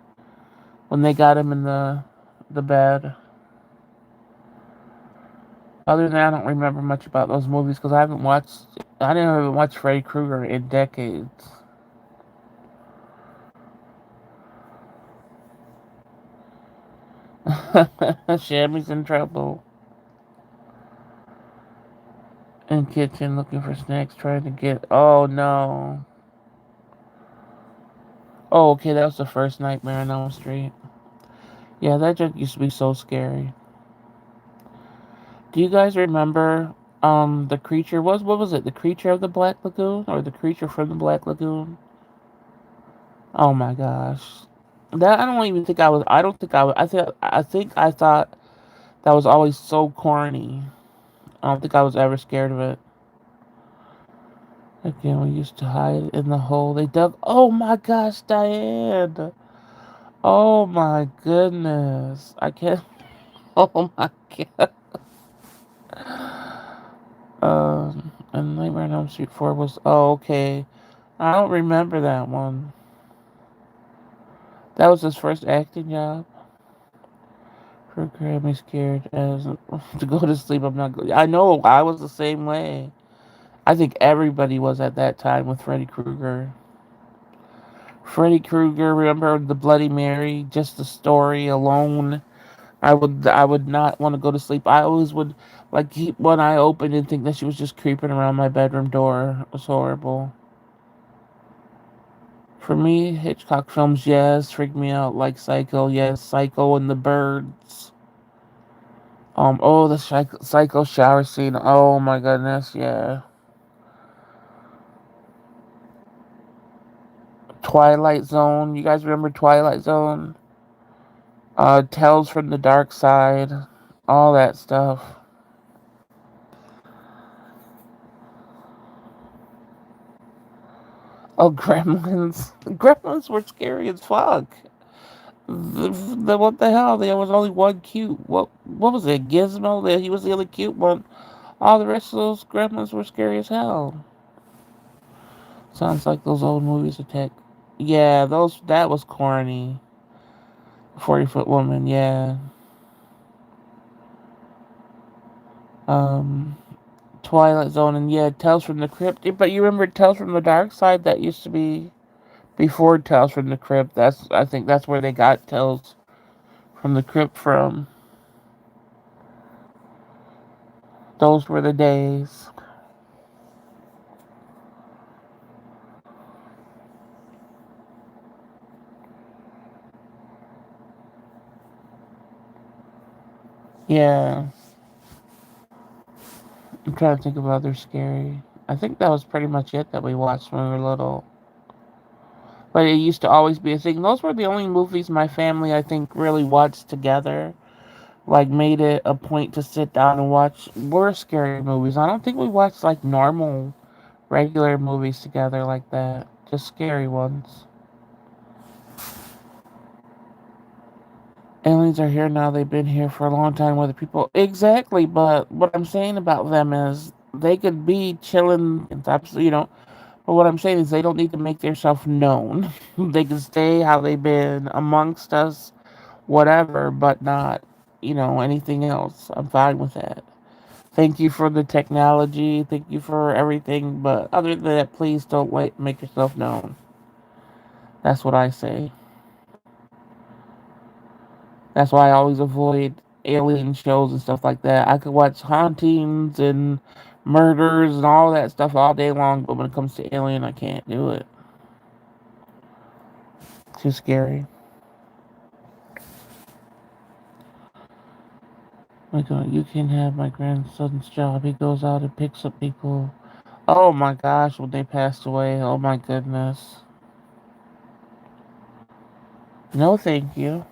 they got him in the bed. Other than that, I don't remember much about those movies because I didn't even watch Freddy Krueger in decades. Shammy's in trouble. In kitchen looking for snacks, trying to get. Oh no. Oh, okay, that was the first Nightmare on Elm Street. Yeah, that joke used to be so scary. Do you guys remember the creature was what was it? The creature of the Black Lagoon or the creature from the Black Lagoon? Oh my gosh. That I don't even think I was I don't think I was I think I thought that was always so corny. I don't think I was ever scared of it. Again, we used to hide in the hole they dug. Oh my gosh, Diane. Oh my goodness. I can't. Oh my god. And Nightmare on Elm Street 4 was. Oh, okay. I don't remember that one. That was his first acting job. Program me scared as to go to sleep. I'm not. I know. I was the same way. I think everybody was at that time with Freddy Krueger. Freddy Krueger, remember the Bloody Mary? Just the story alone. I would not want to go to sleep. I always would like keep one eye open and think that she was just creeping around my bedroom door. It was horrible. For me, Hitchcock films, yes, freak me out like Psycho, yes, Psycho and the Birds. Oh, the Psycho shower scene. Oh my goodness, yeah. Twilight Zone. You guys remember Twilight Zone? Tales from the Dark Side. All that stuff. Oh, Gremlins. Gremlins were scary as fuck. What the hell? There was only one cute. What was it? Gizmo. There he was the only cute one. All the rest of those gremlins were scary as hell. Sounds like those old movies attack. Yeah, those that was corny. 40-foot woman. Yeah. Um, Twilight Zone and yeah, Tales from the Crypt. But you remember Tales from the Dark Side? That used to be before Tales from the Crypt. I think that's where they got Tales from the Crypt from. Those were the days. Yeah. I'm trying to think of other scary. I think that was pretty much it that we watched when we were little. But it used to always be a thing. Those were the only movies my family, I think, really watched together. Like, made it a point to sit down and watch were scary movies. I don't think we watched, like, normal, regular movies together like that. Just scary ones. Aliens are here now. They've been here for a long time with the people. Exactly, but what I'm saying about them is they could be chilling and absolutely. But what I'm saying is they don't need to make themselves known. They can stay how they've been amongst us, whatever, but not anything else. I'm fine with that. Thank you for the technology. Thank you for everything. But other than that, please don't make yourself known. That's what I say. That's why I always avoid alien shows and stuff like that. I could watch hauntings and murders and all that stuff all day long, but when it comes to alien, I can't do it. Too scary. Like, you can have my grandson's job. He goes out and picks up people. Oh my gosh, when they passed away. Oh my goodness. No, thank you.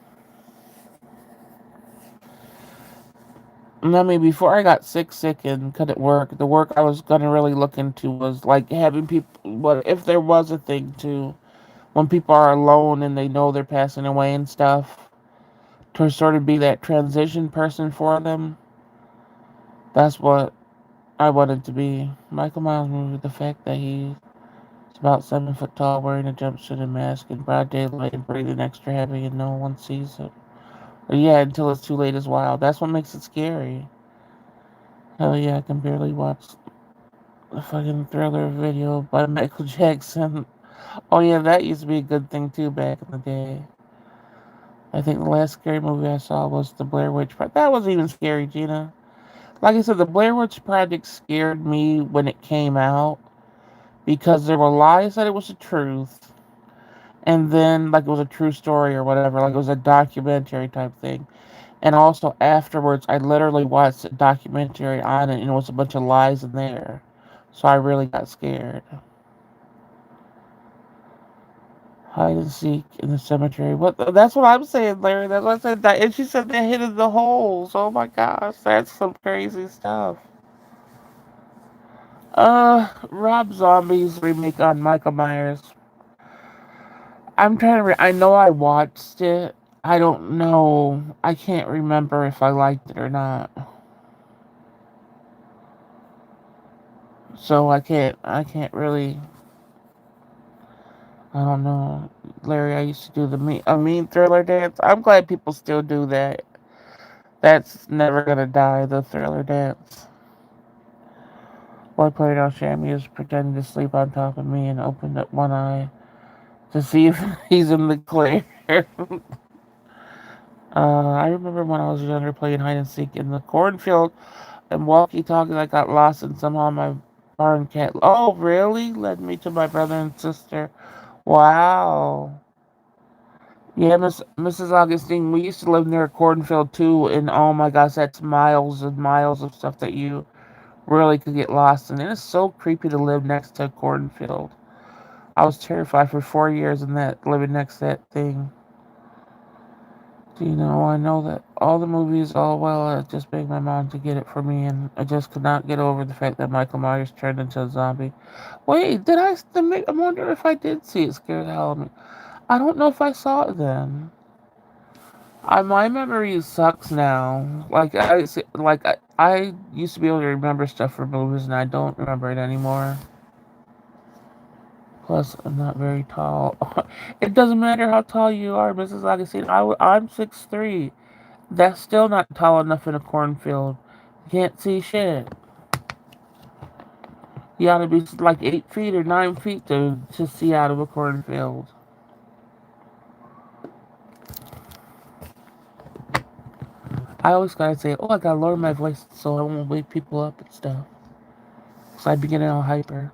And I mean, before I got sick and couldn't work, the work I was gonna really look into was like having people. What if there was a thing to when people are alone and they know they're passing away and stuff, to sort of be that transition person for them. That's what I wanted to be. Michael Myers movie, the fact that he's about 7 foot tall, wearing a jumpsuit and mask in broad daylight and breathing extra heavy and no one sees it. But yeah, until it's too late is wild. That's what makes it scary. Hell yeah, I can barely watch the fucking Thriller video by Michael Jackson. Oh yeah, that used to be a good thing too back in the day. I think the last scary movie I saw was the Blair Witch Project. That wasn't even scary, Gina. Like I said, the Blair Witch Project scared me when it came out because there were lies that it was the truth, and then like it was a true story or whatever, like it was a documentary type thing. And also afterwards, I literally watched a documentary on it, and it was a bunch of lies in there. So I really got scared. Hide and seek in the cemetery. What? That's what I'm saying, Larry. That's what I said. That, and she said they hid in the holes. Oh my gosh, that's some crazy stuff. Rob Zombie's remake on Michael Myers. I'm trying to. I know I watched it. I don't know. I can't remember if I liked it or not. So I can't. I can't really. I don't know. Larry, I used to do a mean Thriller dance. I'm glad people still do that. That's never gonna die. The Thriller dance. Boy playing on chamois is pretending to sleep on top of me and opened up one eye to see if he's in the clear. I remember when I was younger playing hide and seek in the cornfield and walkie-talkies. I got lost and somehow my barn cat. Oh, really? Led me to my brother and sister. Wow. Yeah, Mrs. Augustine, we used to live near a cornfield too, and oh my gosh, that's miles and miles of stuff that you really could get lost in. And it's so creepy to live next to a cornfield. I was terrified for 4 years in that living next to that thing. I know that all the movies, all well, it just begged my mom to get it for me, and I just could not get over the fact that Michael Myers turned into a zombie. Wait, did I? I wonder if I did see it scare the hell out of me. I don't know if I saw it then. My memory sucks now. I used to be able to remember stuff from movies, and I don't remember it anymore. Plus, I'm not very tall. It doesn't matter how tall you are, Mrs. Augustine. I'm 6'3". That's still not tall enough in a cornfield. You can't see shit. You gotta be like 8 feet or 9 feet to see out of a cornfield. I always gotta say, oh, I gotta lower my voice so I won't wake people up and stuff. So I be getting all hyper.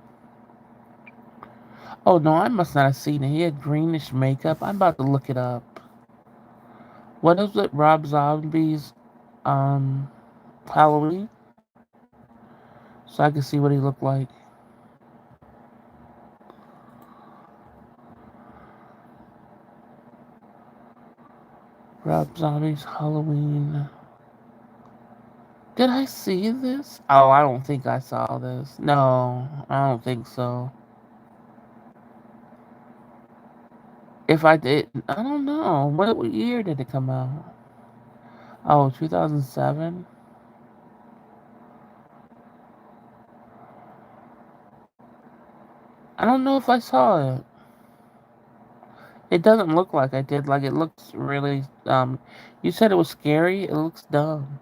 Oh no, I must not have seen it. He had greenish makeup. I'm about to look it up. What is it? Rob Zombie's um Halloween? So I can see what he looked like. Rob Zombie's Halloween Did I see this? Oh, I don't think I saw this. No, I don't think so. If I did, I don't know. What year did it come out? Oh, 2007? I don't know if I saw it. It doesn't look like I did. Like, it looks really, you said it was scary? It looks dumb.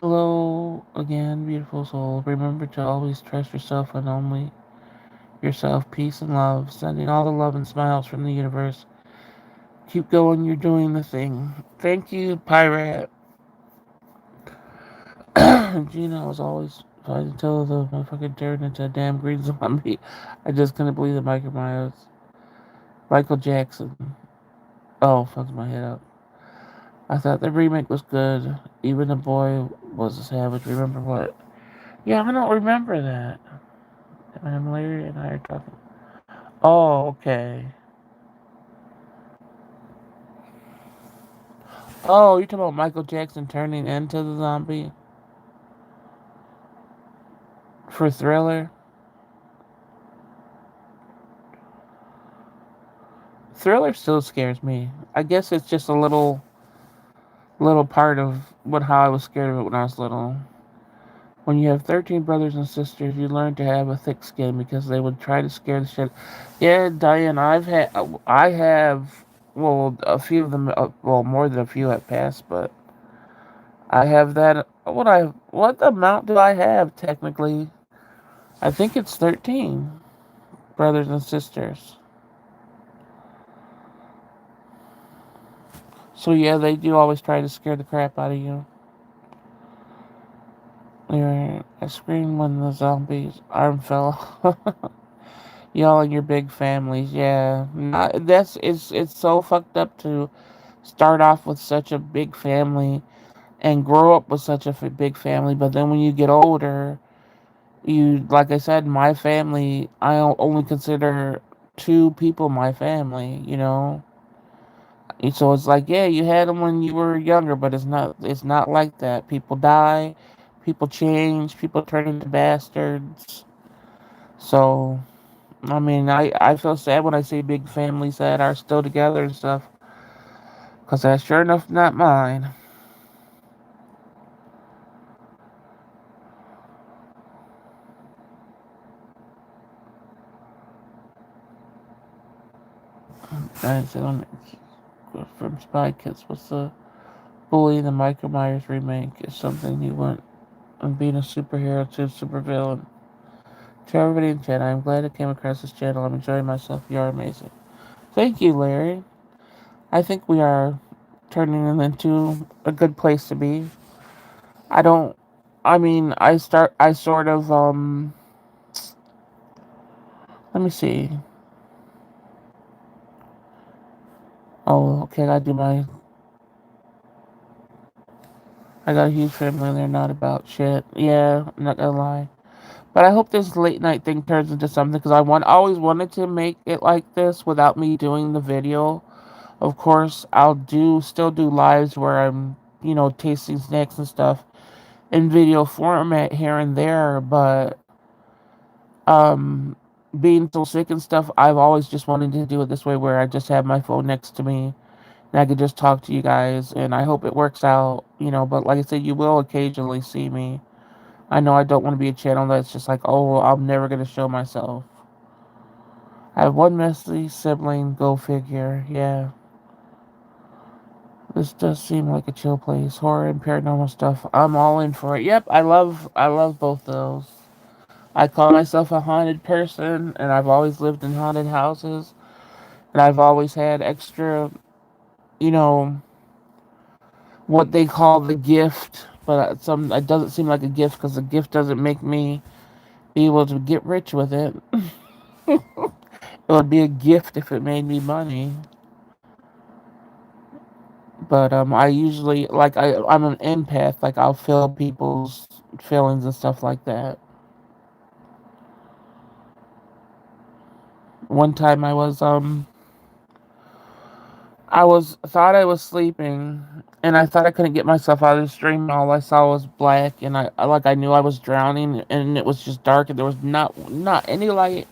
Hello again, beautiful soul. Remember to always trust yourself and only yourself. Peace and love. Sending all the love and smiles from the universe. Keep going, you're doing the thing. Thank you, Pirate. Gina was always fighting until the motherfucker turned into a damn green zombie. I just couldn't believe the Michael Myers. Michael Jackson. Oh, fucks my head up. I thought the remake was good. Even the boy was a savage. Remember what? Yeah, I don't remember that. And Larry and I are talking. Oh, okay. Oh, you're talking about Michael Jackson turning into the zombie for Thriller? Thriller still scares me. I guess it's just a little part of what how I was scared of it when I was little. When you have 13 brothers and sisters, you learn to have a thick skin because they would try to scare the shit. Yeah, Diane, I have, well, a few of them, well, more than a few have passed, but I have that. What amount do I have technically? I think it's 13 brothers and sisters. So yeah, they do always try to scare the crap out of you. I screamed when the zombies arm fell. Y'all and your big families, yeah. That's it's so fucked up to start off with such a big family and grow up with such a big family, but then when you get older, you like I said, my family, I only consider two people my family, you know. And so it's like, yeah, you had them when you were younger, but it's not like that. People die, people change, people turn into bastards. So I mean, I feel sad when I see big families that are still together and stuff, because that's sure enough not mine. And so, from Spy Kids, what's the Bully the Michael Myers remake is something you want on being a superhero to supervillain. To everybody in chat, I'm glad I came across this channel. I'm enjoying myself. You are amazing. Thank you, Larry. I think we are turning it into a good place to be. I don't. I mean, I sort of. Let me see. Oh, okay. I got a huge family and they're not about shit. Yeah, I'm not gonna lie. But I hope this late night thing turns into something because always wanted to make it like this without me doing the video. Of course, still do lives where I'm, tasting snacks and stuff in video format here and there, but um being so sick and stuff, I've always just wanted to do it this way where I just have my phone next to me and I could just talk to you guys and I hope it works out, but like I said, you will occasionally see me. I know I don't want to be a channel that's just like, oh, I'm never gonna show myself. I have one messy sibling, go figure, yeah. This does seem like a chill place. Horror and paranormal stuff. I'm all in for it. Yep, I love both those. I call myself a haunted person, and I've always lived in haunted houses, and I've always had extra, you know, what they call the gift, but it doesn't seem like a gift because the gift doesn't make me be able to get rich with it. It would be a gift if it made me money. But I usually I'm an empath. Like I'll feel people's feelings and stuff like that. One time thought I was sleeping, and I thought I couldn't get myself out of this dream. And all I saw was black, and I knew I was drowning, and it was just dark, and there was not any light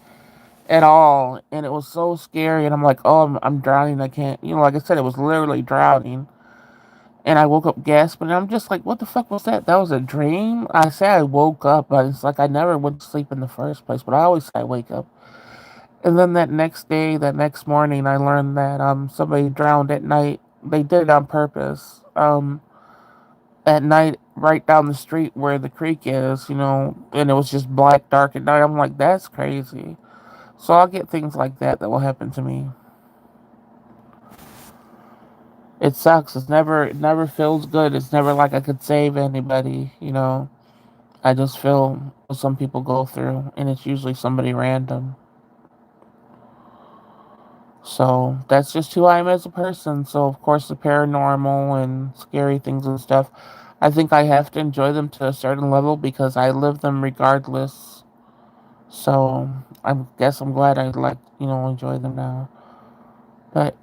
at all, and it was so scary. And I'm like, oh, I'm drowning. I can't, like I said, it was literally drowning. And I woke up gasping, and I'm just like, what the fuck was that? That was a dream? I say I woke up, but it's like I never went to sleep in the first place, but I always say I wake up. And then that next day, that next morning, I learned that somebody drowned at night. They did it on purpose. At night, right down the street where the creek is, and it was just black, dark at night. I'm like, that's crazy. So I'll get things like that will happen to me. It sucks. It never feels good. It's never like I could save anybody. I just feel what some people go through, and it's usually somebody random. So that's just who I am as a person. So of course the paranormal and scary things and stuff, I think I have to enjoy them to a certain level because I live them regardless. So I guess I'm glad I enjoy them now. But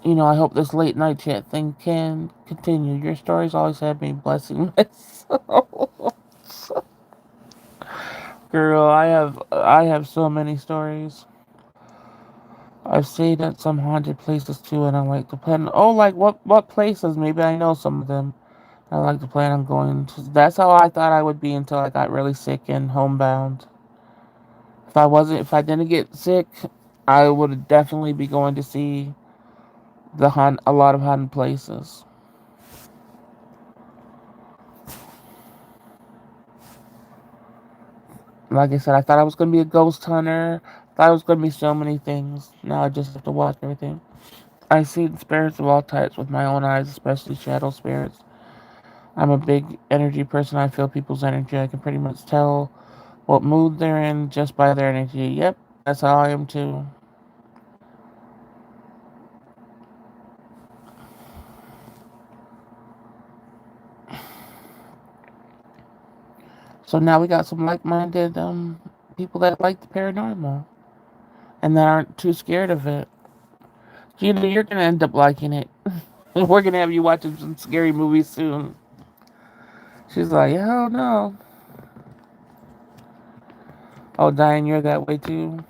I hope this late night chat thing can continue. Your stories always have me blessing my soul. Girl, I have so many stories. I've stayed at some haunted places too, and I like to plan. Oh, like what places? Maybe I know some of them. I like to plan on going to. That's how I thought I would be until I got really sick and homebound. If I didn't get sick, I would definitely be going to see a lot of haunted places. Like I said, I thought I was gonna be a ghost hunter. Thought I was gonna be so many things. Now I just have to watch everything. I see spirits of all types with my own eyes, especially shadow spirits. I'm a big energy person. I feel people's energy. I can pretty much tell what mood they're in just by their energy. Yep, that's how I am too. So now we got some like-minded people that like the paranormal and that aren't too scared of it. You're gonna end up liking it. We're gonna have you watching some scary movies soon. She's like, hell no. Oh, Diane, you're that way too.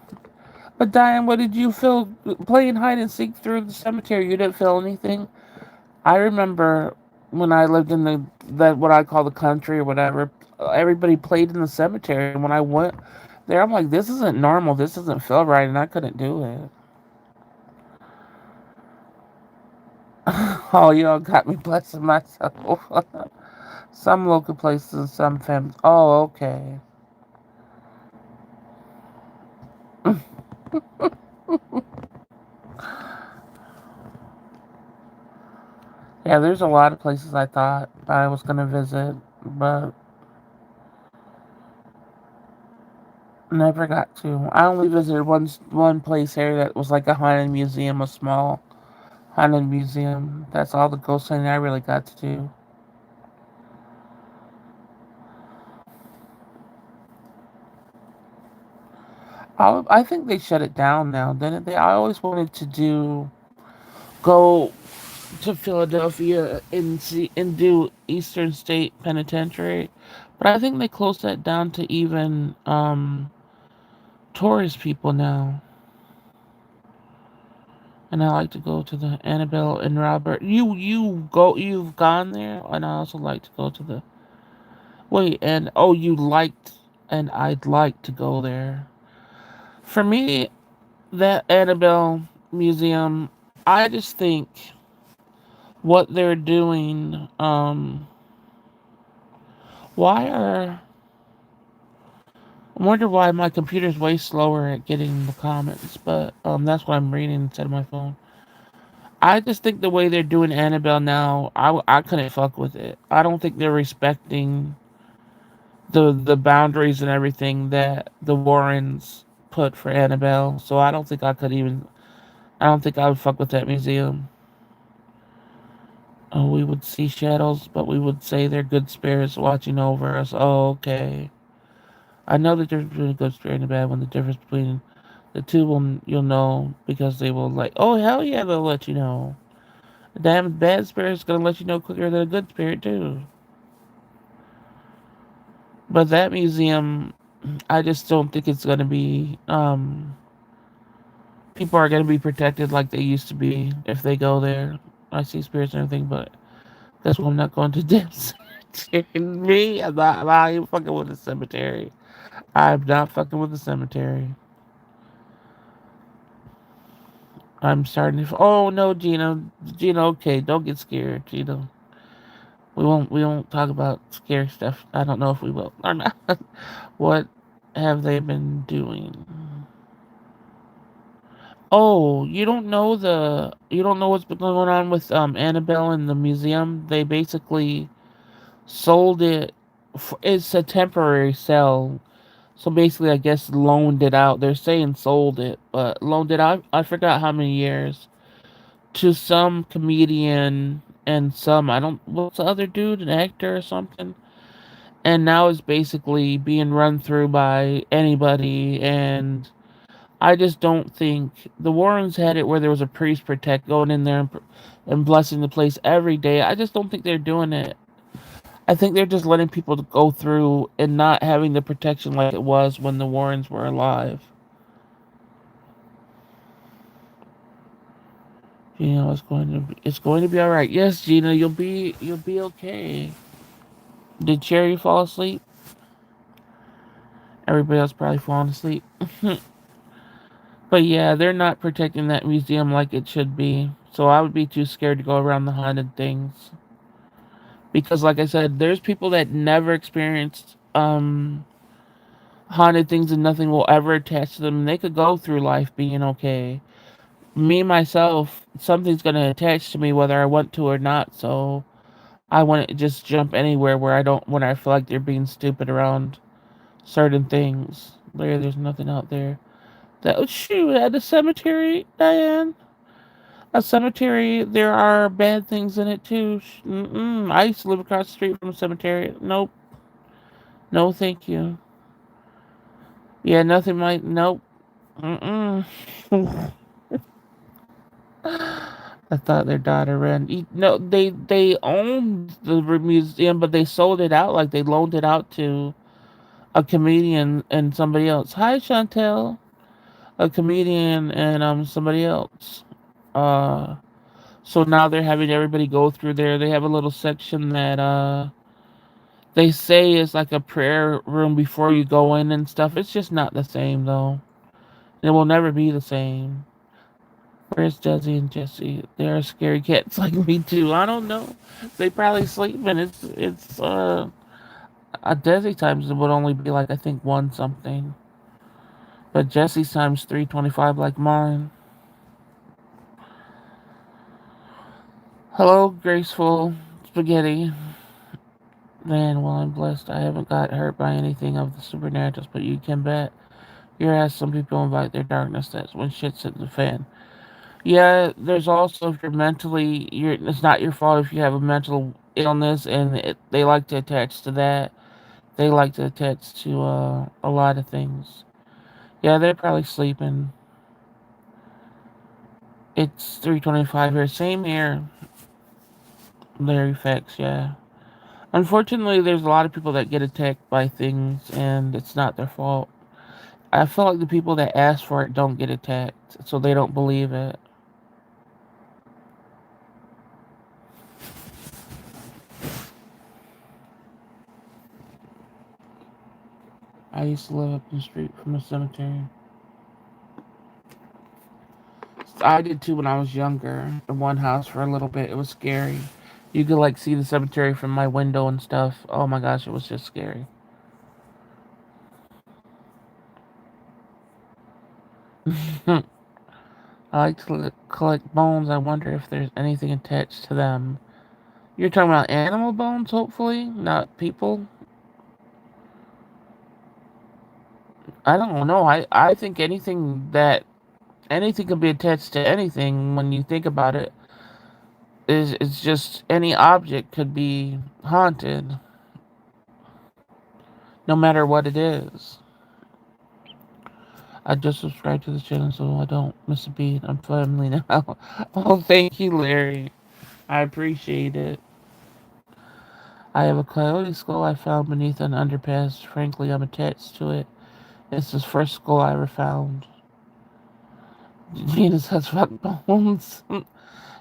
But Diane, what did you feel playing hide and seek through the cemetery? You didn't feel anything. I remember when I lived in that what I call the country or whatever. Everybody played in the cemetery, and when I went there, I'm like, this isn't normal. This doesn't feel right, and I couldn't do it. Oh, y'all got me blessing myself. Some local places, some families. Oh, okay. Yeah, there's a lot of places I thought I was gonna visit, but never got to. I only visited one place here that was like a haunted museum, a small haunted museum. That's all the ghost hunting I really got to do. I think they shut it down now, didn't they? I always wanted to go to Philadelphia and do Eastern State Penitentiary, but I think they closed that down to even tourist people now. And I like to go to the Annabelle and Robert. You've gone there, and I also like to go to the wait. And oh, you liked, and I'd like to go there. For me, that Annabelle Museum, I just think what they're doing. Why are I wonder why my computer's way slower at getting the comments, but that's what I'm reading instead of my phone. I just think the way they're doing Annabelle now, I couldn't fuck with it. I don't think they're respecting the boundaries and everything that the Warrens put for Annabelle. So I don't think I could even. I don't think I would fuck with that museum. Oh, we would see shadows, but we would say they're good spirits watching over us. Oh, okay. I know that there's between a good spirit and a bad one. The difference between The two will you'll know because they will like. Oh hell yeah, they'll let you know. A damn bad spirit's gonna let you know quicker than a good spirit too. But that museum, I just don't think it's gonna be. People are gonna be protected like they used to be if they go there. I see spirits and everything, but that's why I'm not going to Dip's. Me, I'm not even fucking with the cemetery. I'm not fucking with the cemetery. I'm starting to. Oh no, Gino. Gino, okay, don't get scared, Gino. We won't talk about scary stuff. I don't know if we will or not. What have they been doing? Oh, you don't know what's been going on with Annabelle in the museum? They basically sold it. It's a temporary sale. So basically, I guess loaned it out. They're saying sold it, but loaned it out. I forgot how many years to some comedian and some I don't what's the other dude, an actor or something. And now it's basically being run through by anybody. And I just don't think the Warrens had it where there was a priest protect going in there and blessing the place every day. I just don't think they're doing it. I think they're just letting people go through and not having the protection like it was when the Warrens were alive. Gina, it's going to be all right. Yes, Gina, you'll be okay. Did Cherry fall asleep? Everybody else probably falling asleep. But yeah, they're not protecting that museum like it should be. So I would be too scared to go around the haunted things. Because like I said, there's people that never experienced haunted things and nothing will ever attach to them. And they could go through life being okay. Me myself, something's gonna attach to me whether I want to or not, so I wouldn't just jump anywhere where I don't when I feel like they're being stupid around certain things. There's nothing out there. That oh, shoot at the cemetery, Diane. A cemetery, there are bad things in it too. Mm-mm. I used to live across the street from a cemetery. Nope. No, thank you. Yeah, nothing might. Nope. Mm-mm. I thought their daughter ran. No, they owned the museum, but they sold it out. Like they loaned it out to a comedian and somebody else. Hi, Chantel. A comedian and somebody else. Uh, so now they're having everybody go through there. They have a little section that they say is like a prayer room before you go in and stuff. It's just not the same though. It will never be the same. Where's Desi and Jesse? They are scary cats like me too. I don't know. They probably sleep and it's at Desi times it would only be like I think one something. But Jesse's times 325 like mine. Hello, graceful spaghetti. Man, well I'm blessed. I haven't got hurt by anything of the supernaturals, but you can bet your ass some people invite their darkness. That's when shit's hit the fan. Yeah, there's also if you're mentally, it's not your fault if you have a mental illness, and they like to attach to that. They like to attach to a lot of things. Yeah, they're probably sleeping. It's 3:25 here. Same here. Their effects, yeah. Unfortunately, there's a lot of people that get attacked by things, and it's not their fault. I feel like the people that ask for it don't get attacked, so they don't believe it. I used to live up the street from a cemetery. I did too when I was younger. In one house for a little bit. It was scary. You could like see the cemetery from my window and stuff. Oh my gosh, it was just scary. I like to collect bones. I wonder if there's anything attached to them. You're talking about animal bones, hopefully, not people. I don't know. I think anything can be attached to anything when you think about it. It's just any object could be haunted, no matter what it is. I just subscribed to the channel so I don't miss a beat. I'm family now. Oh, thank you, Larry. I appreciate it. I have a coyote skull I found beneath an underpass. Frankly, I'm attached to it. It's the first skull I ever found. Gina says, fuck bones.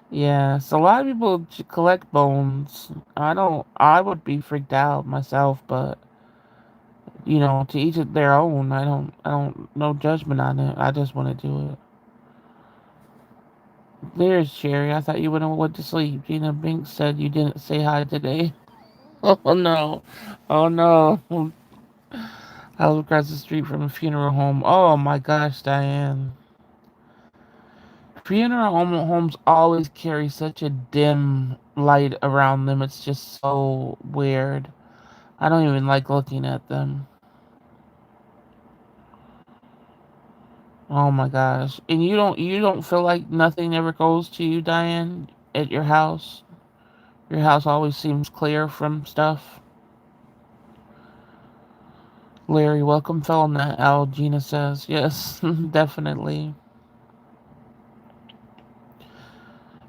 Yes, a lot of people collect bones. I would be freaked out myself, but, to each their own. No judgment on it. I just want to do it. There's Sherry. I thought you would have went to sleep. Gina Binks said you didn't say hi today. Oh no. Oh no. I live across the street from a funeral home. Oh my gosh, Diane. Homes always carry such a dim light around them. It's just so weird. I don't even like looking at them. Oh my gosh. And you don't feel like nothing ever goes to you, Diane, at your house? Your house always seems clear from stuff. Larry, welcome fell in that owl, Gina says. Yes, definitely.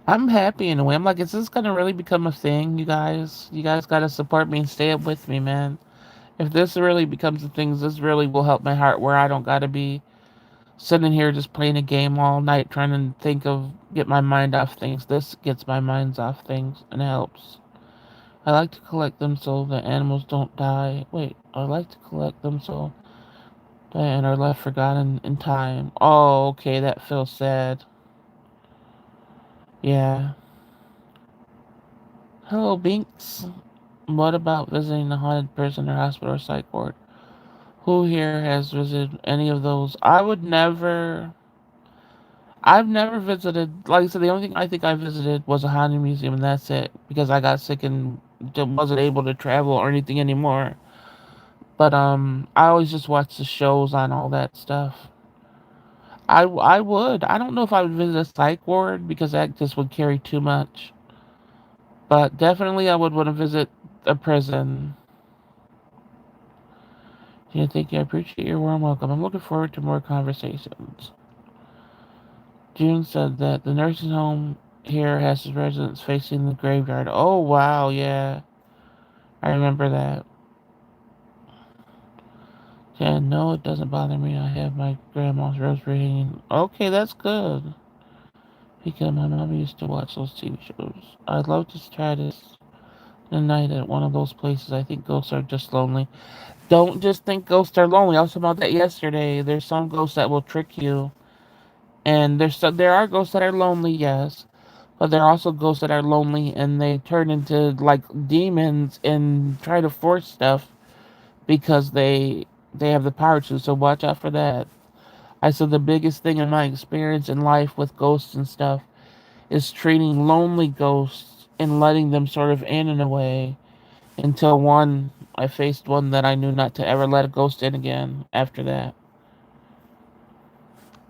I'm happy in a way. I'm like, is this gonna really become a thing, you guys? You guys gotta support me and stay up with me, man. If this really becomes a thing, this really will help my heart where I don't gotta be sitting here just playing a game all night trying to get my mind off things. This gets my mind off things and helps. I like to collect them so the animals don't die. Wait, I like to collect them so die and are left forgotten in time. Oh, okay, that feels sad. Yeah. Hello, Binks. What about visiting the haunted prison or hospital or psych ward? Who here has visited any of those? I've never visited, like I said, the only thing I think I visited was a haunted museum, and that's it, because I got sick and wasn't able to travel or anything anymore. But, I always just watch the shows on all that stuff. I would. I don't know if I would visit a psych ward, because that just would carry too much. But definitely I would want to visit a prison. Yeah, thank you. I appreciate your warm welcome. I'm looking forward to more conversations. June said that the nursing home here has its residents facing the graveyard. Oh, wow, yeah. I remember that. Yeah, no, it doesn't bother me. I have my grandma's rosary hanging. Okay, that's good. Because my mom used to watch those TV shows. I'd love to try this tonight at one of those places. I think ghosts are just lonely. Don't just think ghosts are lonely. I was talking about that yesterday. There's some ghosts that will trick you. And there are ghosts that are lonely, yes. But there are also ghosts that are lonely and they turn into like demons and try to force stuff because they have the power to. So watch out for that. I said the biggest thing in my experience in life with ghosts and stuff is treating lonely ghosts and letting them sort of in a way until I faced one that I knew not to ever let a ghost in again after that.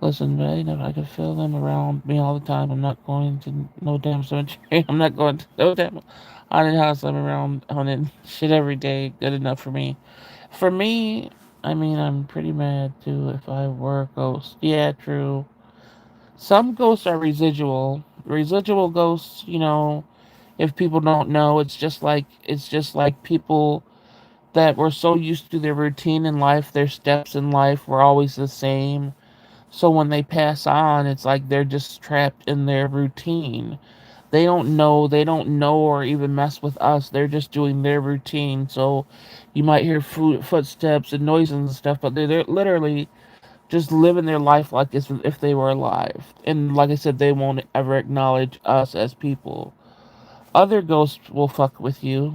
Listen, man, I can feel them around me all the time. I'm not going to no damn cemetery. I'm not going to no damn haunted house. I'm around haunted shit every day. Good enough for me. For me, I mean, I'm pretty mad too if I were a ghost. Yeah, true. Some ghosts are residual. Residual ghosts, if people don't know, it's just like people that were so used to their routine in life, their steps in life were always the same. So when they pass on, it's like they're just trapped in their routine. They don't know or even mess with us. They're just doing their routine. So you might hear footsteps and noises and stuff, but they're literally just living their life like as if they were alive. And like I said, they won't ever acknowledge us as people. Other ghosts will fuck with you,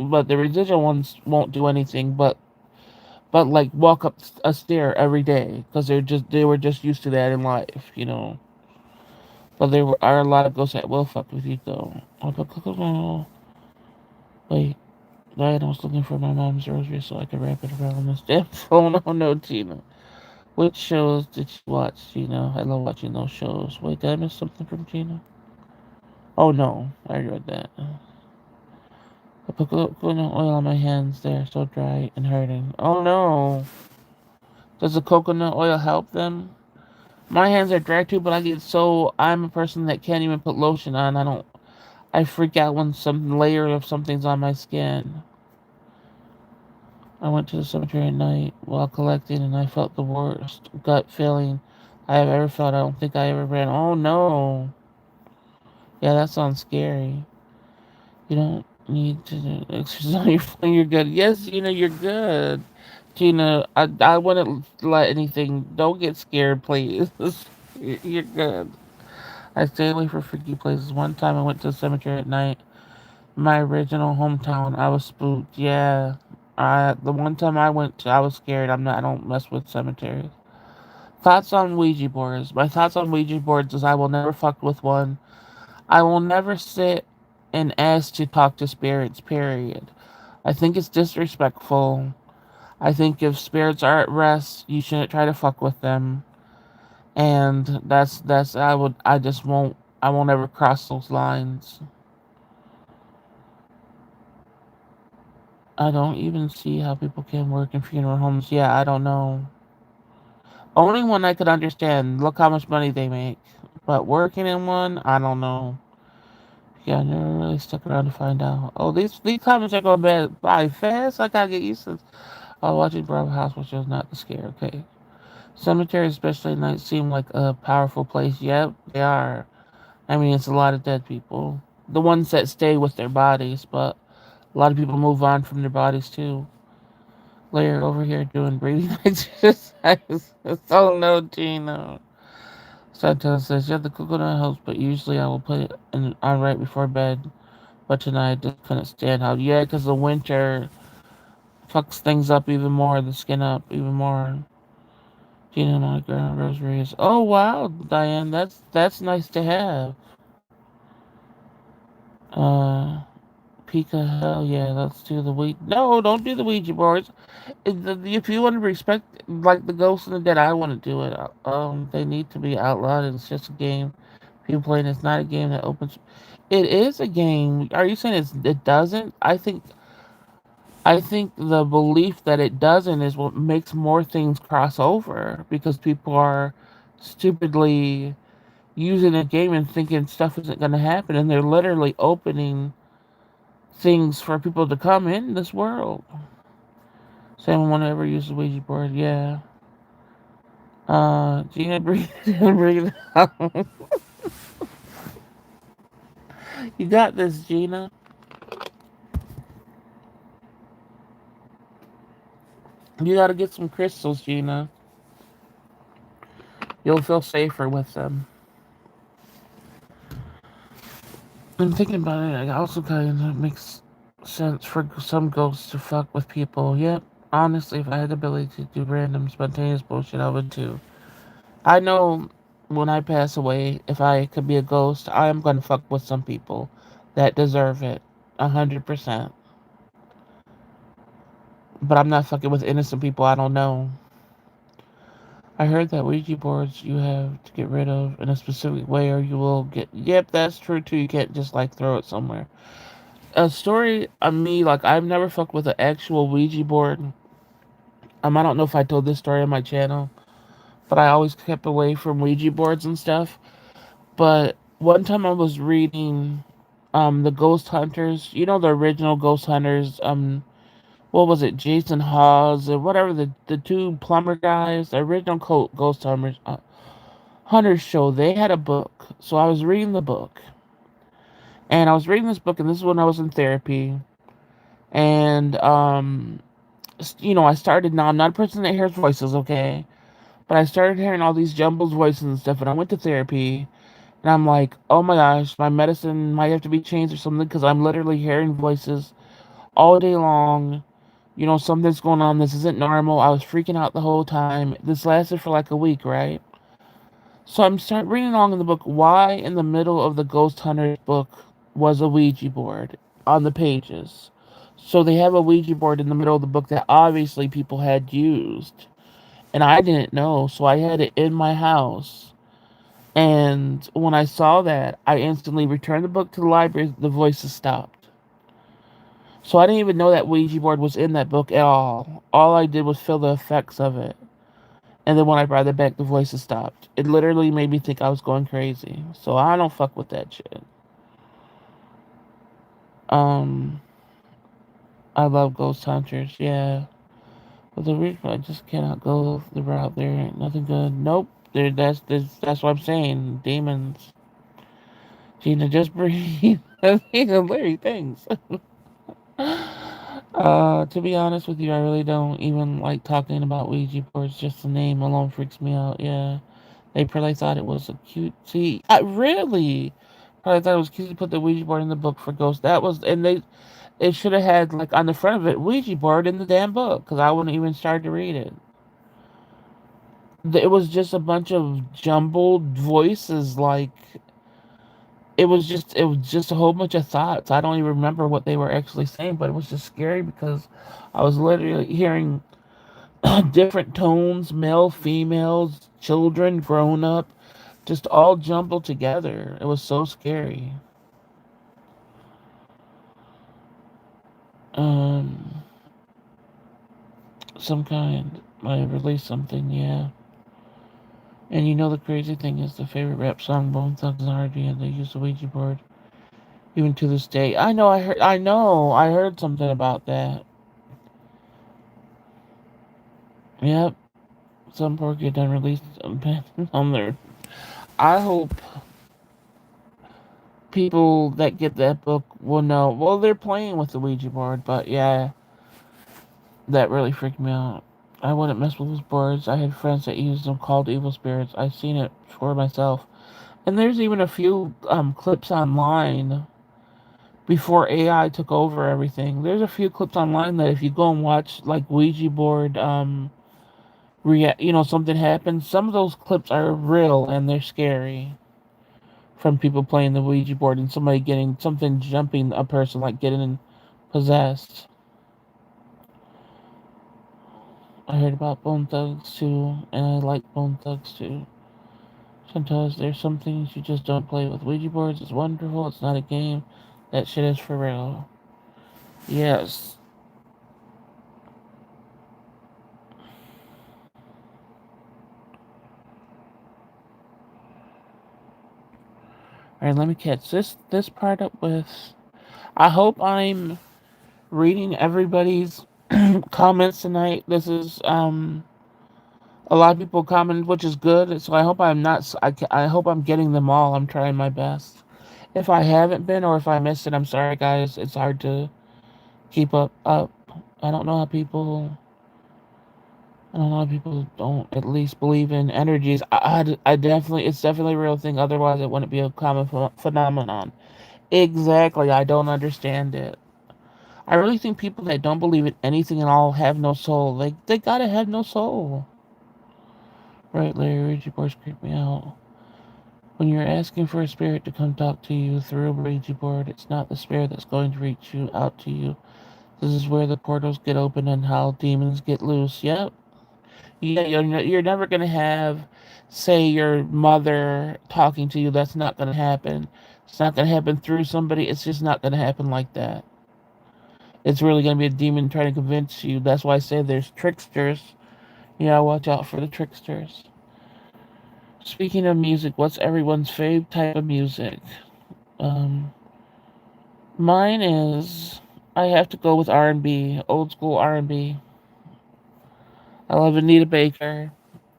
but the residual ones won't do anything but like walk up a stair every day because they were just used to that in life. But are a lot of ghosts that will fuck with you though. Wait, Diana was looking for my mom's rosary so I could wrap it around this damn phone. Oh no, Tina. Which shows did you watch, Gina? I love watching those shows. Wait, did I miss something from Gina? Oh no, I read that. I put coconut oil on my hands. They're so dry and hurting. Oh no. Does the coconut oil help them? My hands are dry too, but I'm a person that can't even put lotion on. I freak out when some layer of something's on my skin. I went to the cemetery at night while collecting and I felt the worst gut feeling I have ever felt. I don't think I ever ran. Oh no. Yeah, that sounds scary. You don't need to do exercise on your phone. You're good. Yes, Gina, you're good. Gina, I wouldn't let anything. Don't get scared, please. You're good. I stay away from freaky places. One time I went to the cemetery at night. My original hometown. I was spooked. Yeah. The one time I went to, I was scared. I don't mess with cemeteries. Thoughts on Ouija boards. My thoughts on Ouija boards is I will never fuck with one. I will never sit and ask to talk to spirits, period. I think it's disrespectful. I think if spirits are at rest, you shouldn't try to fuck with them. And I won't ever cross those lines. I don't even see how people can work in funeral homes. Yeah, I don't know. Only one I could understand. Look how much money they make. But working in one, I don't know. Yeah, I never really stuck around to find out. Oh, these comments are going by fast. I gotta get used to this. Oh, watching Bravo House, which was not the scare. Okay. Cemeteries, especially at night, seem like a powerful place. Yep, they are. I mean, it's a lot of dead people. The ones that stay with their bodies, but a lot of people move on from their bodies too. Layer over here doing breathing exercises. Oh no, Gino. Santana says, yeah, the coconut helps, but usually I will put it on right before bed. But tonight I just couldn't stand how. Yeah, because the winter fucks things up even more, the skin up even more. Gina, my grandma rosary is. Oh wow, Diane, that's nice to have. Uh, Pika, hell yeah, let's do the Ouija. No, don't do the Ouija boards. If you want to respect like the Ghost and the Dead, I want to do it. They need to be outlawed. It's just a game. People playing. It's not a game that opens. It is a game. Are you saying it doesn't? I think the belief that it doesn't is what makes more things cross over because people are stupidly using a game and thinking stuff isn't going to happen, and they're literally opening things for people to come in this world. Same one ever used the Ouija board, yeah. Gina, breathe in, breathe out. You got this, Gina. You gotta get some crystals, Gina. You'll feel safer with them. I'm thinking about it. It also kind of makes sense for some ghosts to fuck with people. Yep. Honestly, if I had the ability to do random, spontaneous bullshit, I would too. I know when I pass away, if I could be a ghost, I am gonna fuck with some people that deserve it. 100%. But I'm not fucking with innocent people I don't know. I heard that Ouija boards you have to get rid of in a specific way or you will get. Yep, that's true too. You can't just like throw it somewhere. A story on me, like I've never fucked with an actual Ouija board. I don't know if I told this story on my channel, but I always kept away from Ouija boards and stuff. But one time I was reading the Ghost Hunters, you know the original Ghost Hunters, what was it, Jason Hawes or whatever, the two plumber guys, the original Ghost Hunters show, they had a book. So I was reading the book. And I was reading this book and this is when I was in therapy. And I started, now I'm not a person that hears voices, okay? But I started hearing all these jumbled voices and stuff, and I went to therapy, and I'm like, oh my gosh, my medicine might have to be changed or something, because I'm literally hearing voices all day long. Something's going on, this isn't normal. I was freaking out the whole time. This lasted for like a week, right? So I'm start reading along in the book, why in the middle of the Ghost Hunters book was a Ouija board on the pages. So they have a Ouija board in the middle of the book that obviously people had used and I didn't know, so I had it in my house. And when I saw that, I instantly returned the book to the library. The voices stopped. So I didn't even know that Ouija board was in that book at all. All I did was feel the effects of it. And then when I brought it back, the voices stopped. It literally made me think I was going crazy. So I don't fuck with that shit. Um, I love Ghost Hunters, yeah. But the reason I just cannot go the route there. Ain't nothing good. Nope. That's what I'm saying. Demons. Gina, just breathe. These are Larry things. To be honest with you, I really don't even like talking about Ouija boards. Just the name alone freaks me out. Yeah, they probably thought it was a cute. See, I really probably thought it was cute to put the Ouija board in the book for ghosts. That was, and it should have had like on the front of it Ouija board in the damn book because I wouldn't even start to read it. It was just a bunch of jumbled voices. Like it was just a whole bunch of thoughts. I don't even remember what they were actually saying, but it was just scary because I was literally hearing different tones, male, females, children, grown up, just all jumbled together. It was so scary. Um, some kind. I released something, yeah. And you know the crazy thing is the favorite rap song Bone Thugs and Hardy and they use the Ouija board. Even to this day. I heard something about that. Yep. Some poor kid done released on there. I hope people that get that book will know. Well, they're playing with the Ouija board, but yeah, that really freaked me out. I wouldn't mess with those boards. I had friends that used them called evil spirits. I've seen it for myself. And there's even a few clips online before AI took over everything. There's a few clips online that if you go and watch like Ouija board something happens, some of those clips are real and they're scary from people playing the Ouija board and somebody getting something jumping a person like getting possessed. I heard about Bone Thugs too, and I like Bone Thugs too. Sometimes there's some things you just don't play with. Ouija boards is wonderful. It's not a game. That shit is for real. Yes. All right, let me catch this part up with. I hope I'm reading everybody's comments tonight. This is a lot of people comment, which is good. So I hope I'm not. I hope I'm getting them all. I'm trying my best. If I haven't been, or if I missed it, I'm sorry, guys. It's hard to keep up. I don't know how people. I don't know how people don't at least believe in energies. I definitely, it's definitely a real thing. Otherwise, it wouldn't be a common phenomenon. Exactly. I don't understand it. I really think people that don't believe in anything at all have no soul. They gotta have no soul. Right, Larry, Ouija boards creep me out. When you're asking for a spirit to come talk to you through a Ouija board, it's not the spirit that's going to reach you out to you. This is where the portals get open and how demons get loose. Yep. Yeah, you're never gonna have, say, your mother talking to you. That's not gonna happen. It's not gonna happen through somebody. It's just not gonna happen like that. It's really gonna be a demon trying to convince you. That's why I say there's tricksters. Yeah, watch out for the tricksters. Speaking of music, what's everyone's fave type of music? Um, Mine is I have to go with R&B, old school R&B. I love Anita Baker,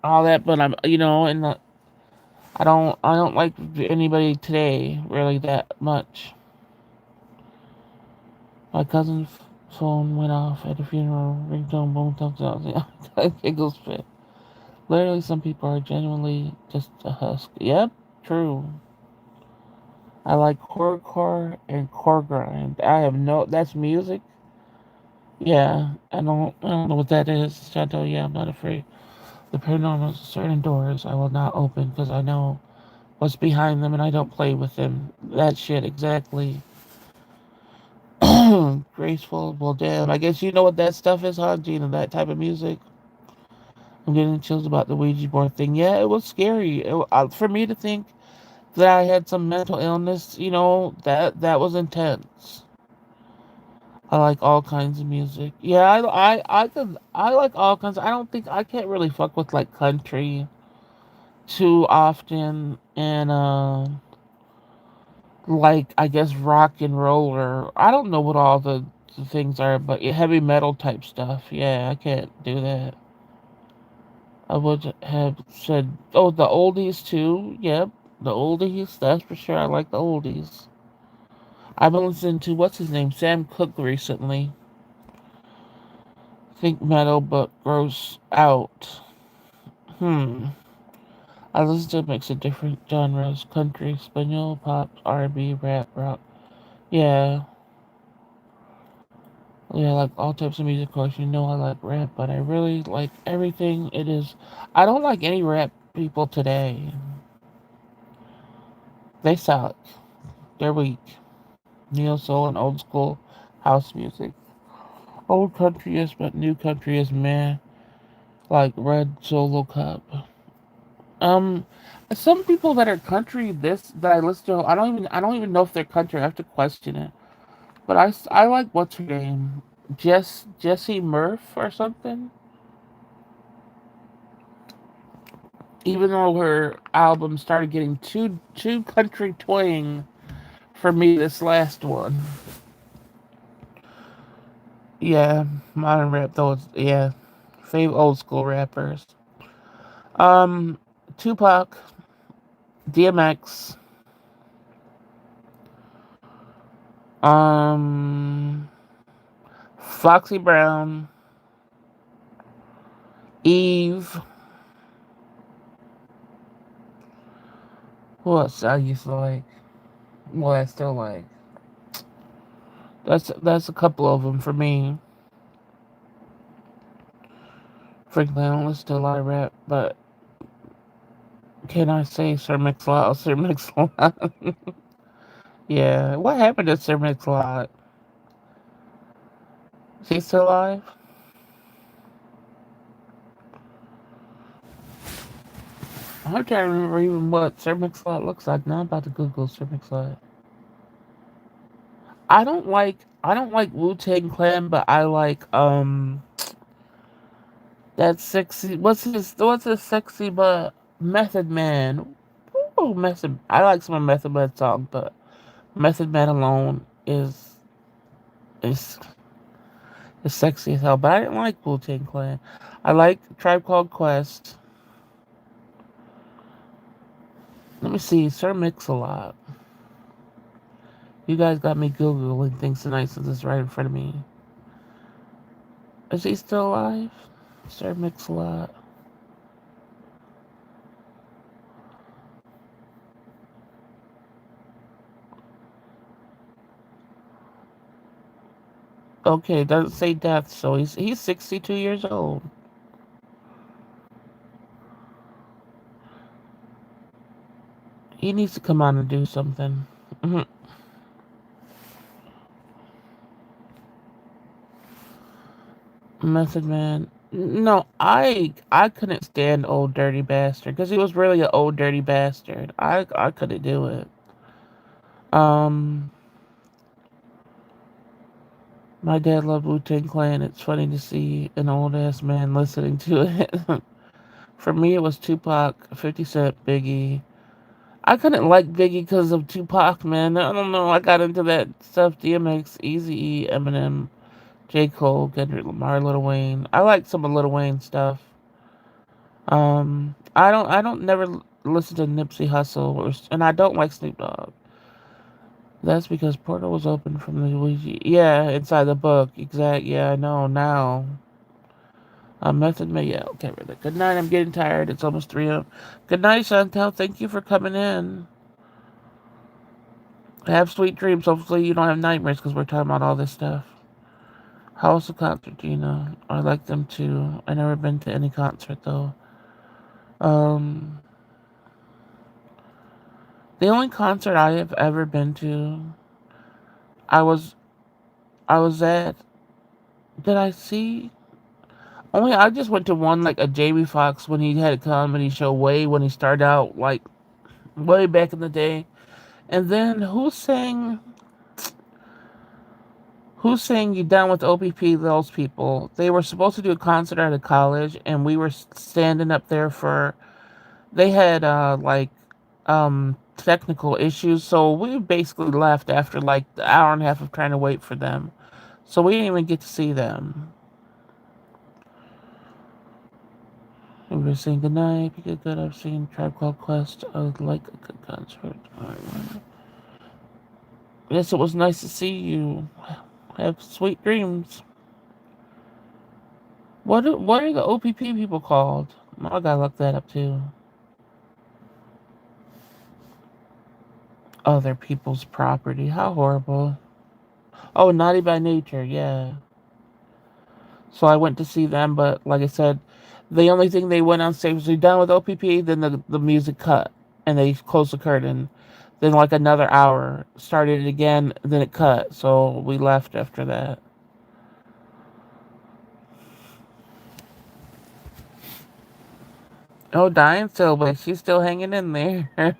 all that, but I don't like anybody today really that much. My cousin's phone went off at a funeral. Ringtone boom thumbs out. Giggles fit. Literally, some people are genuinely just a husk. Yep, true. I like horrorcore and core grind. I have no. That's music. Yeah, I don't know what that is. Shadow. Yeah, I'm not afraid. The paranormal certain doors I will not open because I know what's behind them and I don't play with them. That shit exactly. Graceful. Well, damn. I guess you know what that stuff is, huh, Gina? That type of music. I'm getting chills about the Ouija board thing. Yeah, it was scary. For me to think that I had some mental illness, that was intense. I like all kinds of music. Yeah, I like all kinds. I don't think I can't really fuck with like country too often, and like I guess rock and roll, or I don't know what all the things are, but yeah, heavy metal type stuff. Yeah, I can't do that. I would have said, oh, the oldies too. Yep, the oldies. That's for sure. I like the oldies. I've been listening to what's his name, Sam Cooke recently. Think metal, but gross out. Hmm. I listen to a mix of different genres: country, Espanol, pop, R&B, rap, rock. Yeah, yeah, like all types of music. Of course, you know I like rap, but I really like everything. It is. I don't like any rap people today. They suck. They're weak. Neo soul and old school house music. Old country is, but new country is meh. Like Red Solo Cup. Um, some people that are country this that I listen to, I don't even know if they're country. I have to question it. But I like what's her name, Jessie Murph or something. Even though her album started getting too country twang for me, this last one. Yeah, modern rap though. Yeah, fave old school rappers. Um, Tupac, DMX, um, Foxy Brown, Eve. Who else I used to like? Well, I still like. That's a couple of them for me. Frankly, I don't listen to a lot of rap, but can I say Sir Mix-a-Lot? Sir Mix-a-Lot. Yeah, what happened to Sir Mix-a-Lot? Is he still alive? I'm trying to remember even what Sir Mix-a-Lot looks like. Now I'm about to Google Sir Mix-a-Lot. I don't like Wu-Tang Clan, but I like that sexy. What's his sexy but Method Man? Ooh, Method. I like some of Method Man songs, but Method Man alone is is sexy as hell. But I didn't like Wu Tang Clan. I like Tribe Called Quest. Let me see, Sir Mix-a-Lot. You guys got me googling things tonight since it's right in front of me. Is he still alive? Sir Mix-a-Lot. Okay, doesn't say death, so he's 62 years old. He needs to come on and do something. Mhm. Method Man. No, I couldn't stand Old Dirty Bastard because he was really an old dirty bastard. I couldn't do it. Um, my dad loved Wu Tang Clan. It's funny to see an old ass man listening to it. For me, it was Tupac, 50 Cent, Biggie. I couldn't like Biggie because of Tupac, man. I don't know. I got into that stuff. DMX, Eazy-E, Eminem, J. Cole, Kendrick Lamar, Lil Wayne. I like some of Lil Wayne stuff. I don't never listen to Nipsey Hussle, and I don't like Snoop Dogg. That's because Portal was open from the Ouija. Yeah, inside the book. Exact. Yeah, I know now. Method Man. Yeah, okay, really. Good night. I'm getting tired. It's almost 3 a.m. Good night, Chantel. Thank you for coming in. Have sweet dreams. Hopefully, you don't have nightmares because we're talking about all this stuff. How was the concert, Gina? I like them too. I never been to any concert though. Um, the only concert I have ever been to, I was I was at. Did I see? Only I just went to one like a Jamie Foxx when he had a comedy show way when he started out like way back in the day. And then Who's saying you done with OPP? Those people. They were supposed to do a concert at a college, and we were standing up there for. They had technical issues, so we basically left after like the hour and a half of trying to wait for them. So we didn't even get to see them. We were saying goodnight. Be good. I've seen Tribe Called Quest. I would like a good concert. Yes, it was nice to see you. Have sweet dreams. What are the OPP people called? I gotta look that up too. Other people's property. How horrible. Oh, Naughty by Nature. Yeah. So I went to see them, but like I said, the only thing they went on stage was, "You're done with OPP." Then the music cut and they closed the curtain. Then like another hour started it again. Then it cut. So we left after that. Oh, Diane still, but she's still hanging in there.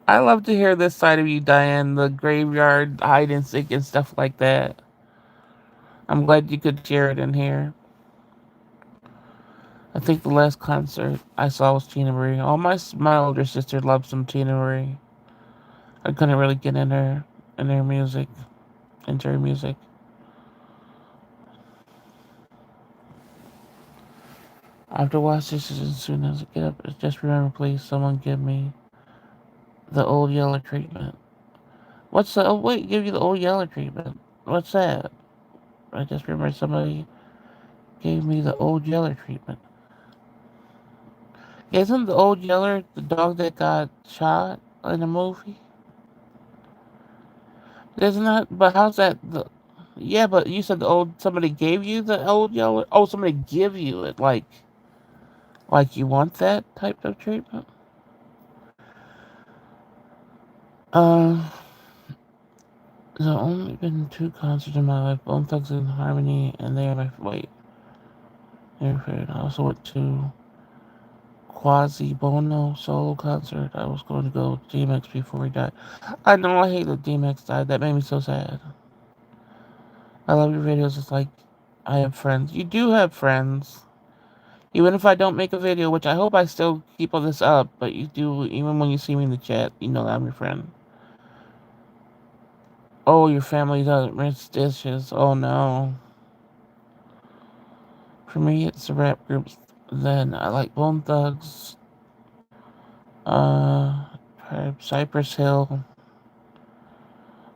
I love to hear this side of you, Diane. The graveyard hide and seek and stuff like that. I'm glad you could share it in here. I think the last concert I saw was Tina Marie. Oh, my older sister loves some Tina Marie. I couldn't really get in her music, into her music. I have to watch this as soon as I get up. Just remember, please, someone give me the old yellow treatment. What's the? Oh wait, give you the old yellow treatment. What's that? I just remember somebody gave me the old yeller treatment. Isn't the old yeller the dog that got shot in the movie? Isn't that? But how's that? Yeah, but you said the old somebody gave you the old yeller. Oh, somebody give you it like you want that type of treatment. Uh, there's only been two concerts in my life: Bone Thugs and Harmony, and they are my wait. They're favorite. I also went to Quasi Bono solo concert. I was going to go to DMX before he died. I know I hate that DMX died. That made me so sad. I love your videos. It's like I have friends. You do have friends. Even if I don't make a video, which I hope I still keep all this up, but you do, even when you see me in the chat, you know that I'm your friend. Oh, your family doesn't rinse dishes. Oh no. For me, it's the rap groups. Then I like Bone Thugs, uh, Cypress Hill,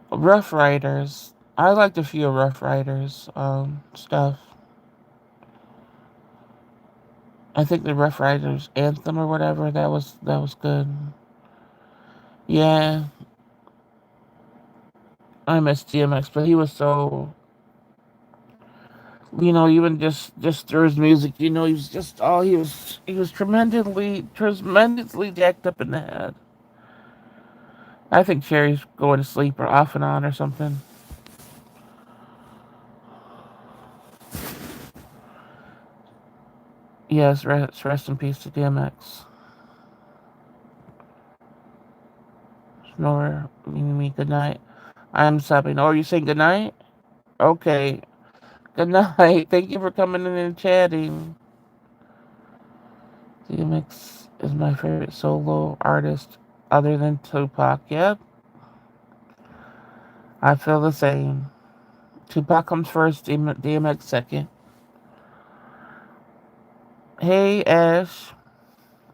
Rough Riders. I liked a few Rough Riders stuff. I think the Rough Riders anthem or whatever that was good. Yeah, I miss DMX, but he was so even just through his music, he was just he was tremendously jacked up in the head. I think Cherry's going to sleep or off and on or something. Yes, rest in peace to DMX. Snore, me, good night. I am subbing. Oh, are you saying good night? Okay. Good night. Thank you for coming in and chatting. DMX is my favorite solo artist other than Tupac. Yep, I feel the same. Tupac comes first, DMX second. Hey, Ash.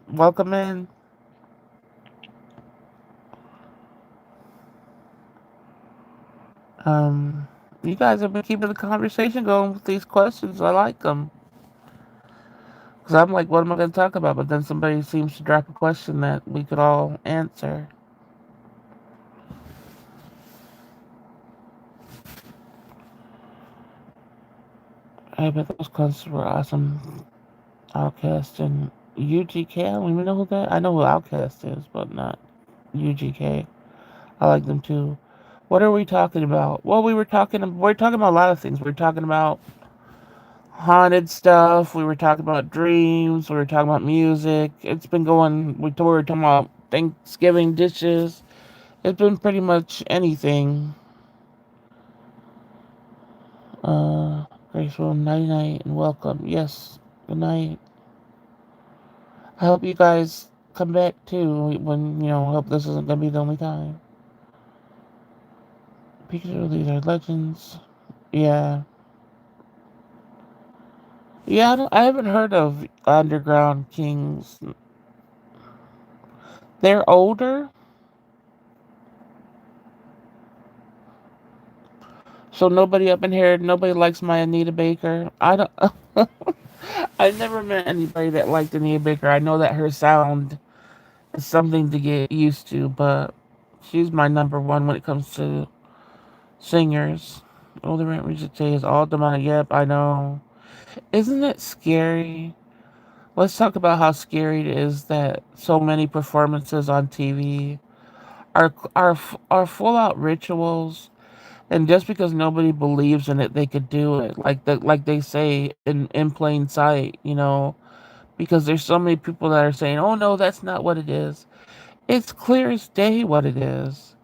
Welcome in. You guys have been keeping the conversation going with these questions. I like them. Because I'm like, what am I going to talk about? But then somebody seems to drop a question that we could all answer. I bet those concerts were awesome. Outcast and UGK. I don't even know who that. I know who Outcast is, but not UGK. I like them too. What are we talking about? Well, we're talking about a lot of things. We're talking about haunted stuff. We were talking about dreams. We were talking about music. It's been going. We were talking about Thanksgiving dishes. It's been pretty much anything. Graceful night night and welcome. Yes, good night. I hope you guys come back too when, I hope this isn't gonna be the only time. Pikachu, these are legends. Yeah. Yeah, I haven't heard of Underground Kings. They're older, so nobody up in here, nobody likes my Anita Baker. I don't. I never met anybody that liked Anita Baker. I know that her sound is something to get used to, but she's my number one when it comes to singers. Oh, the rent music today is all demonic. Yep, I know. Isn't it scary? Let's talk about how scary it is that so many performances on TV are full out rituals, and just because nobody believes in it, they could do it. Like they say in plain sight, because there's so many people that are saying, "Oh no, that's not what it is." It's clear as day what it is.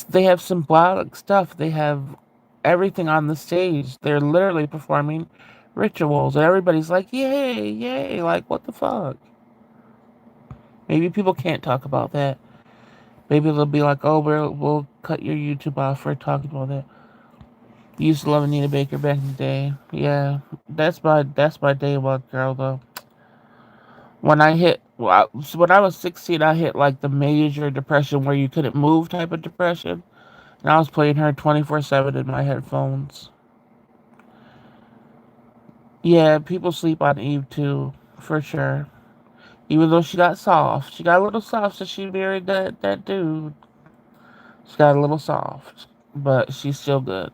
They have symbolic stuff. They have everything on the stage. They're literally performing rituals, and everybody's like, "Yay, yay!" Like, what the fuck? Maybe people can't talk about that. Maybe they'll be like, "Oh, we'll cut your YouTube off for talking about that." Used to love Anita Baker back in the day. Yeah, that's my day one girl though. So when I was 16, I hit like the major depression where you couldn't move type of depression, and I was playing her 24/7 in my headphones. Yeah, people sleep on Eve too, for sure. Even though she got a little soft since she married that dude. She got a little soft, but she's still good.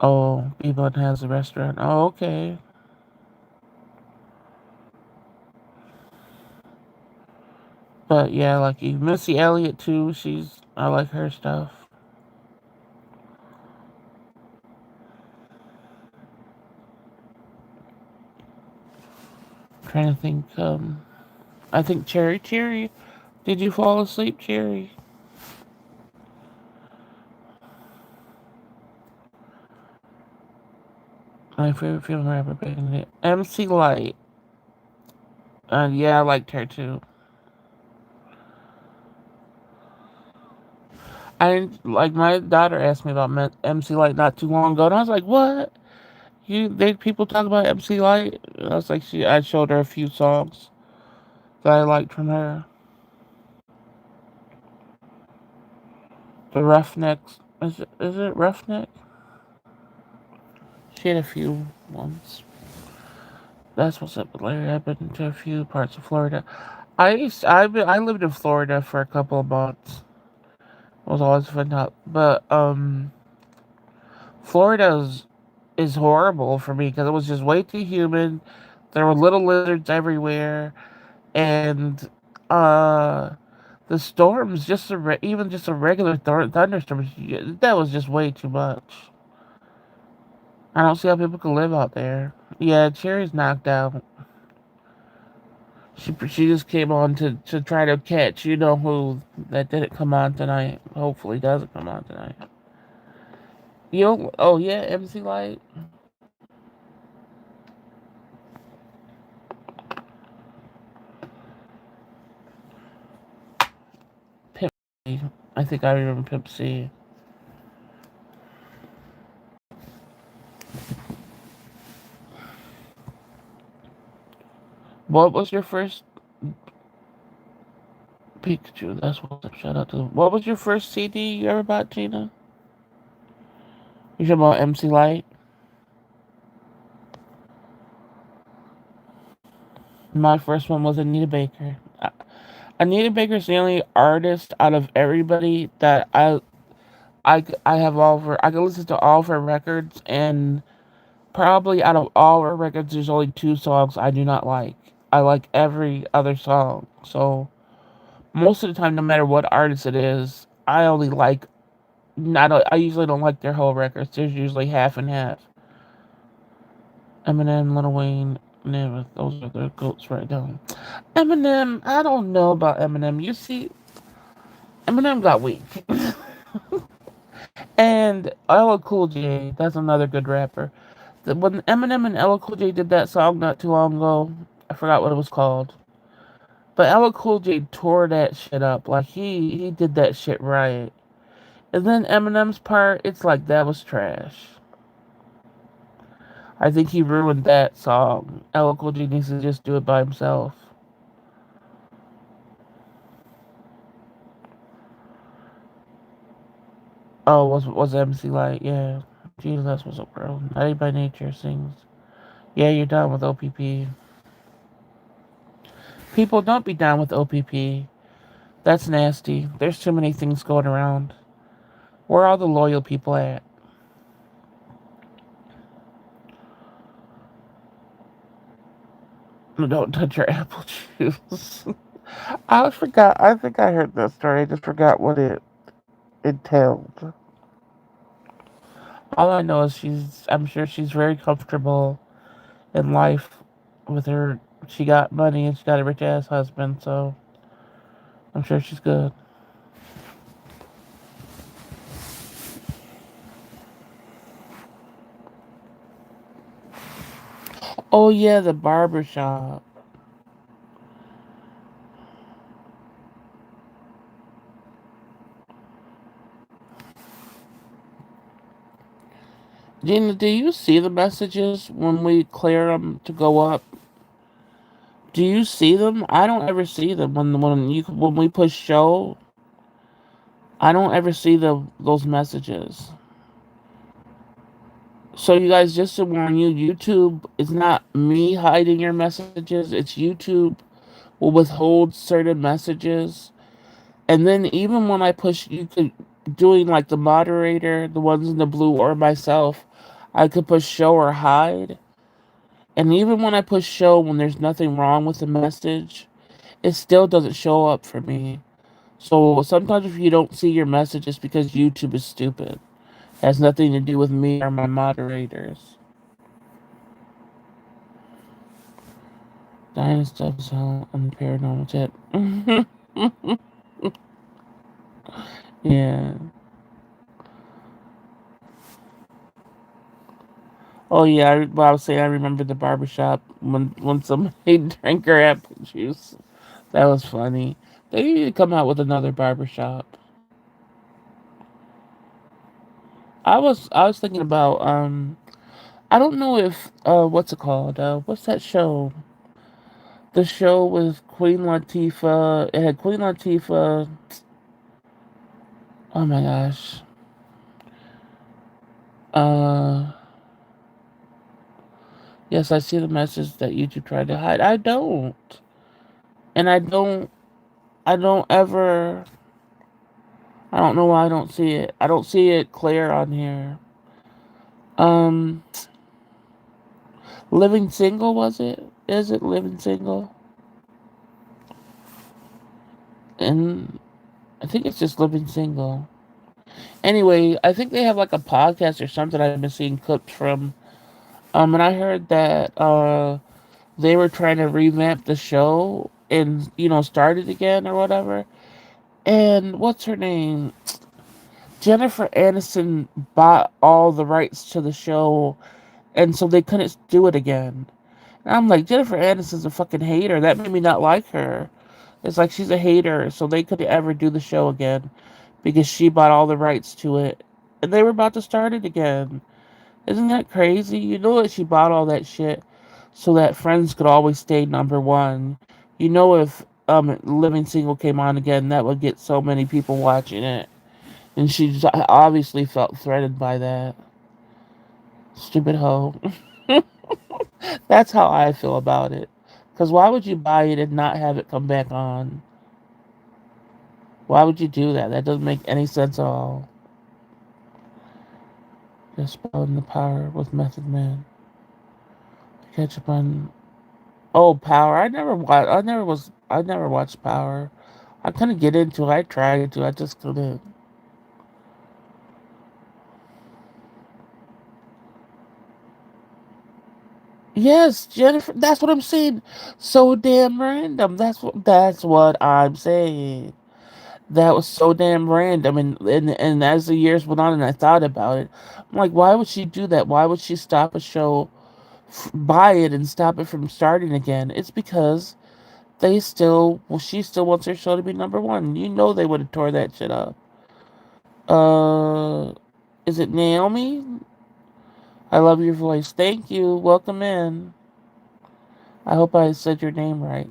Oh, Bebon has a restaurant. Oh, okay. But yeah, like Missy Elliott too. I like her stuff. Trying to think. I think Cherry. Did you fall asleep, Cherry? My favorite female rapper back in the day. MC Light. Yeah, I liked her too. Like my daughter asked me about MC Light not too long ago, and I was like, "What? People talk about MC Light?" And I was like, I showed her a few songs that I liked from her. The Roughnecks. Is it Roughneck? She had a few ones. That's what's up with Larry. I've been to a few parts of Florida. I lived in Florida for a couple of months. It was always fun time. But Florida is horrible for me because it was just way too humid. There were little lizards everywhere, and uh, the storms, even just a regular thunderstorm, that was just way too much. I don't see how people can live out there. Yeah, Cherry's knocked out. She just came on to try to catch who that didn't come on tonight. Hopefully doesn't come on tonight. Oh yeah, MC Light. Pimp C. I think I remember Pimp C. What was your first Pikachu? That's what's up. Shout out to them. What was your first CD you ever bought, Gina? You talking about MC Light? My first one was Anita Baker. Anita Baker's the only artist out of everybody that I have all of her. I can listen to all of her records, and probably out of all her records, there's only two songs I do not like. I like every other song. So most of the time, no matter what artist it is, I only like. I usually don't like their whole records. There's usually half and half. Eminem, Lil Wayne, never. Those are the goats right now. Eminem, I don't know about Eminem. You see, Eminem got weak. And LL Cool J, that's another good rapper. When Eminem and LL Cool J did that song not too long ago, I forgot what it was called. But LL Cool J tore that shit up. Like he did that shit right. And then Eminem's part, it's like that was trash. I think he ruined that song. LL Cool J needs to just do it by himself. Oh, was MC Light? Yeah. Jesus was a bro. Naughty by Nature sings. Yeah, you're done with OPP. People, don't be down with OPP. That's nasty. There's too many things going around. Where are all the loyal people at? Don't touch your apple juice. I forgot. I think I heard that story. I just forgot what it entailed. All I know is I'm sure she's very comfortable in life with her. She got money and she got a rich ass husband, so I'm sure she's good. Oh yeah, the barber shop. Gina, do you see the messages when we clear them to go up? Do you see them? I don't ever see them when we push show. I don't ever see those messages. So you guys, just to warn you, YouTube is not me hiding your messages. It's YouTube will withhold certain messages. And then even when I push, you could doing like the moderator, the ones in the blue, or myself, I could push show or hide. And even when I push show when there's nothing wrong with the message, it still doesn't show up for me. So sometimes if you don't see your message, it's because YouTube is stupid. It has nothing to do with me or my moderators. Dying stuff's on the paranormal tip. Yeah. Oh yeah, I was saying I remember the barbershop when somebody drank her apple juice. That was funny. They need to come out with another barbershop. I was thinking about I don't know if what's it called? What's that show? The show with Queen Latifah. It had Queen Latifah. Oh my gosh. Uh yes, I see the message that YouTube tried to hide. I don't. And I don't ever I don't know why I don't see it. I don't see it clear on here. Um Living Single, was it? Is it Living Single? And I think it's just Living Single. Anyway, I think they have like a podcast or something I've been seeing clips from. And I heard that they were trying to revamp the show and start it again or whatever. And what's her name? Jennifer Aniston bought all the rights to the show, and so they couldn't do it again. And I'm like, Jennifer Aniston's a fucking hater. That made me not like her. It's like she's a hater, so they couldn't ever do the show again because she bought all the rights to it, and they were about to start it again. Isn't that crazy? You know that she bought all that shit so that Friends could always stay number one. You know if Living Single came on again, that would get so many people watching it. And she obviously felt threatened by that. Stupid hoe. That's how I feel about it. Because why would you buy it and not have it come back on? Why would you do that? That doesn't make any sense at all. Just spelling the power with Method Man. Catch up on. Oh, Power. I never watched. I never watched Power. I couldn't get into it. I tried to. I just couldn't. Yes, Jennifer. That's what I'm saying. So damn random. That's what I'm saying. That was so damn random. And as the years went on, and I thought about it, I'm like, why would she do that? Why would she stop a show, buy it, and stop it from starting again? It's because she still wants her show to be number one. You know they would have tore that shit up. Uh, is it Naomi? I love your voice. Thank you. Welcome in. I hope I said your name right.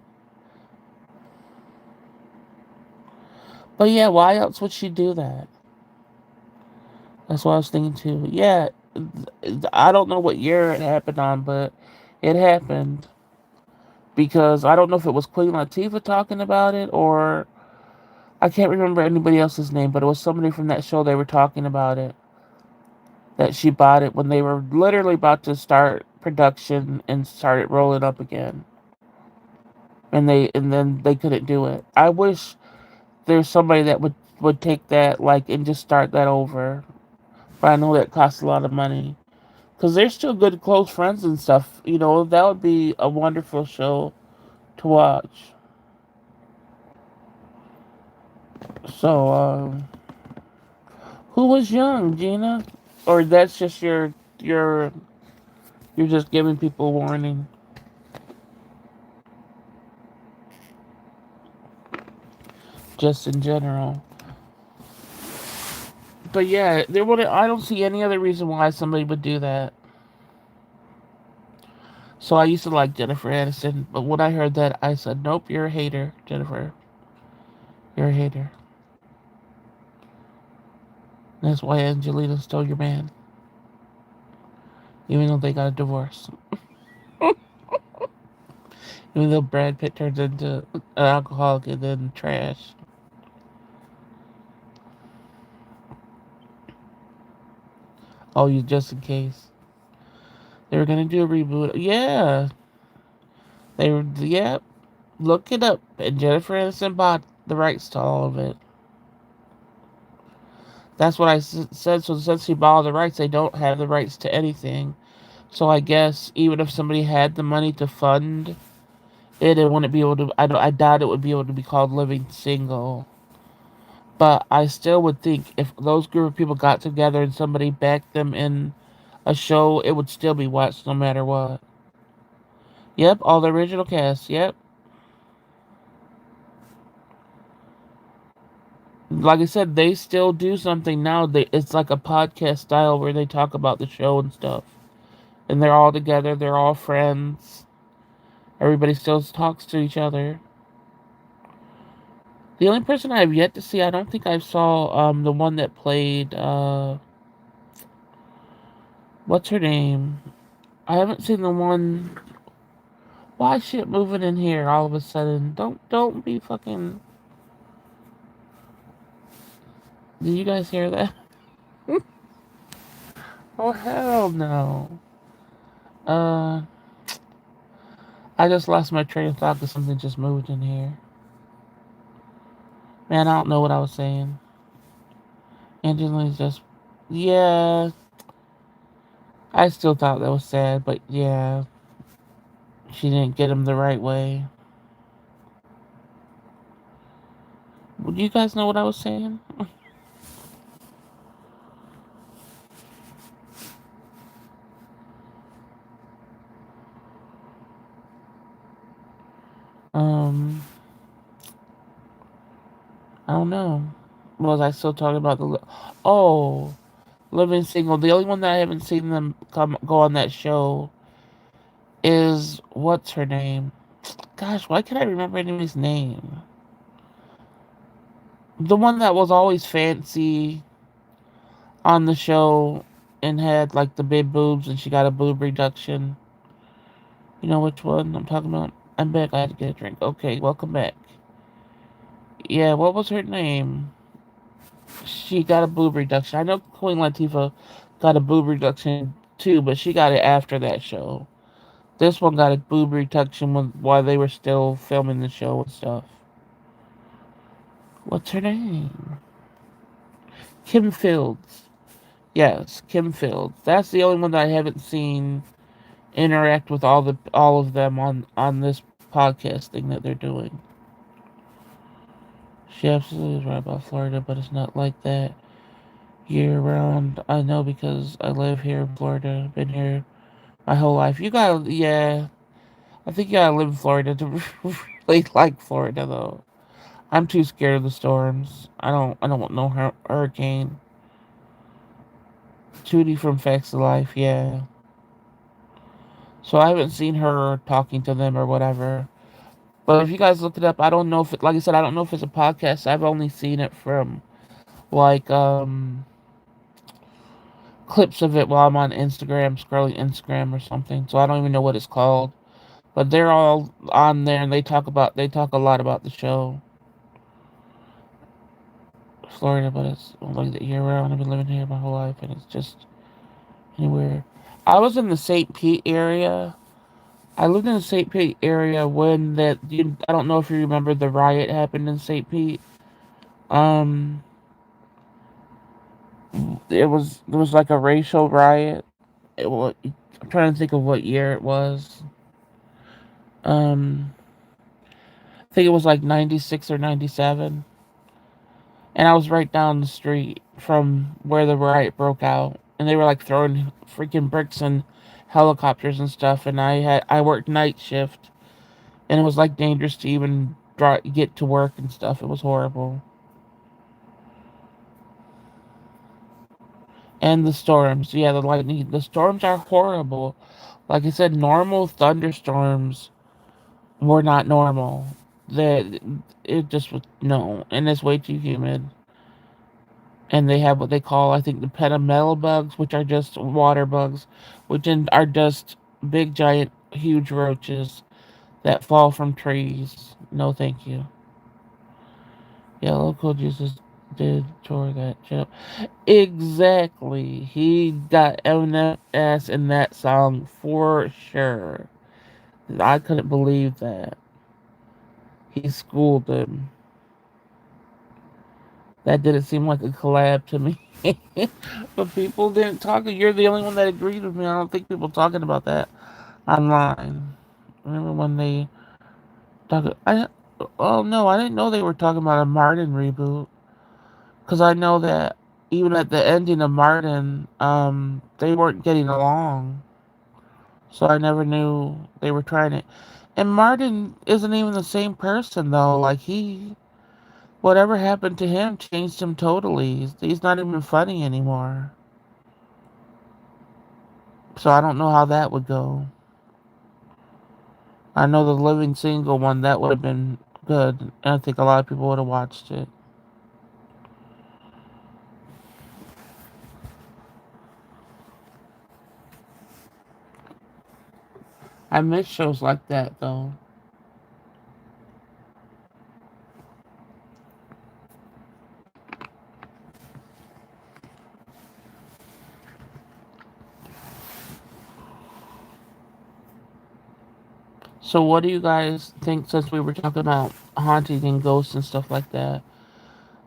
But yeah, why else would she do that? That's what I was thinking too. Yeah, I don't know what year it happened on, but it happened because I don't know if it was Queen Latifah talking about it or I can't remember anybody else's name, but it was somebody from that show they were talking about it. That she bought it when they were literally about to start production and start it rolling up again. And then they couldn't do it. I wish there's somebody that would take that like and just start that over. But I know that costs a lot of money. Because they're still good close friends and stuff. You know, that would be a wonderful show to watch. So, who was young, Gina? Or that's just your you're just giving people warning, just in general. But yeah, there would I don't see any other reason why somebody would do that. So I used to like Jennifer Aniston, but when I heard that, I said, "Nope, you're a hater, Jennifer. You're a hater." That's why Angelina stole your man, even though they got a divorce. Even though Brad Pitt turns into an alcoholic and then trash. Oh, you just in case. They were gonna do a reboot. Yeah. Yeah. Look it up. And Jennifer Aniston bought the rights to all of it. That's what I said. So since she bought all the rights, they don't have the rights to anything. So I guess even if somebody had the money to fund it, it wouldn't be able to. I doubt it would be able to be called Living Single. But I still would think if those group of people got together and somebody backed them in a show, it would still be watched no matter what. Yep, all the original cast. Yep. Like I said, they still do something now. It's like a podcast style where they talk about the show and stuff. And they're all together, they're all friends. Everybody still talks to each other. The only person I've yet to see, I don't think I saw the one that played what's her name? I haven't seen the one. Why shit moving in here all of a sudden? Don't be fucking. Did you guys hear that? Oh hell no. Uh, I just lost my train of thought because something just moved in here. Man, I don't know what I was saying. Angelina's just, yeah. I still thought that was sad, but yeah, she didn't get him the right way. Would you guys know what I was saying? Um, I don't know. Was I still talking about Oh, Living Single? The only one that I haven't seen them come go on that show is what's her name? Gosh, why can't I remember anybody's name? The one that was always fancy on the show and had like the big boobs and she got a boob reduction. You know which one I'm talking about? I'm back. I had to get a drink. Okay, welcome back. Yeah, what was her name? She got a boob reduction. I know Queen Latifah got a boob reduction too, but she got it after that show. This one got a boob reduction while they were still filming the show and stuff. What's her name? Kim Fields. Yes, Kim Fields. That's the only one that I haven't seen interact with all of them on this podcast thing that they're doing. She absolutely is right about Florida, but it's not like that year round. I know because I live here in Florida. Been here my whole life. You gotta, yeah. I think you gotta live in Florida to really like Florida, though. I'm too scared of the storms. I don't want no hurricane. Tootie from Facts of Life, yeah. So I haven't seen her talking to them or whatever. But if you guys look it up, I don't know if it, like I said, I don't know if it's a podcast. I've only seen it from like clips of it while I'm on Instagram, scrolling Instagram or something. So I don't even know what it's called. But they're all on there and they talk a lot about the show. Florida, but it's like the year round. I've been living here my whole life and it's just anywhere. I was in the St. Pete area. I lived in the St. Pete area when I don't know if you remember the riot happened in St. Pete. Um there was like a racial riot. I'm trying to think of what year it was. Um I think it was like 96 or 97. And I was right down the street from where the riot broke out. And they were like throwing freaking bricks and helicopters and stuff. And I worked night shift. And it was like dangerous to even get to work and stuff. It was horrible. And the storms. Yeah, the lightning. The storms are horrible. Like I said, normal thunderstorms were not normal. The it just was no. And it's way too humid. And they have what they call, I think, the petamel bugs, which are just water bugs, are just big, giant, huge roaches that fall from trees. No, thank you. Yeah, local Jesus did tour that chip. Exactly. He got Eminem ass in that song for sure. I couldn't believe that. He schooled them. That didn't seem like a collab to me. But people didn't talk. You're the only one that agreed with me. I don't think people talking about that online. Remember when they talk? Oh no, I didn't know they were talking about a Martin reboot. Because I know that even at the ending of Martin, they weren't getting along. So I never knew they were trying it. And Martin isn't even the same person though. Like whatever happened to him changed him totally. He's not even funny anymore. So I don't know how that would go. I know the Living Single one, that would have been good. And I think a lot of people would have watched it. I miss shows like that though. So what do you guys think, since we were talking about haunting and ghosts and stuff like that?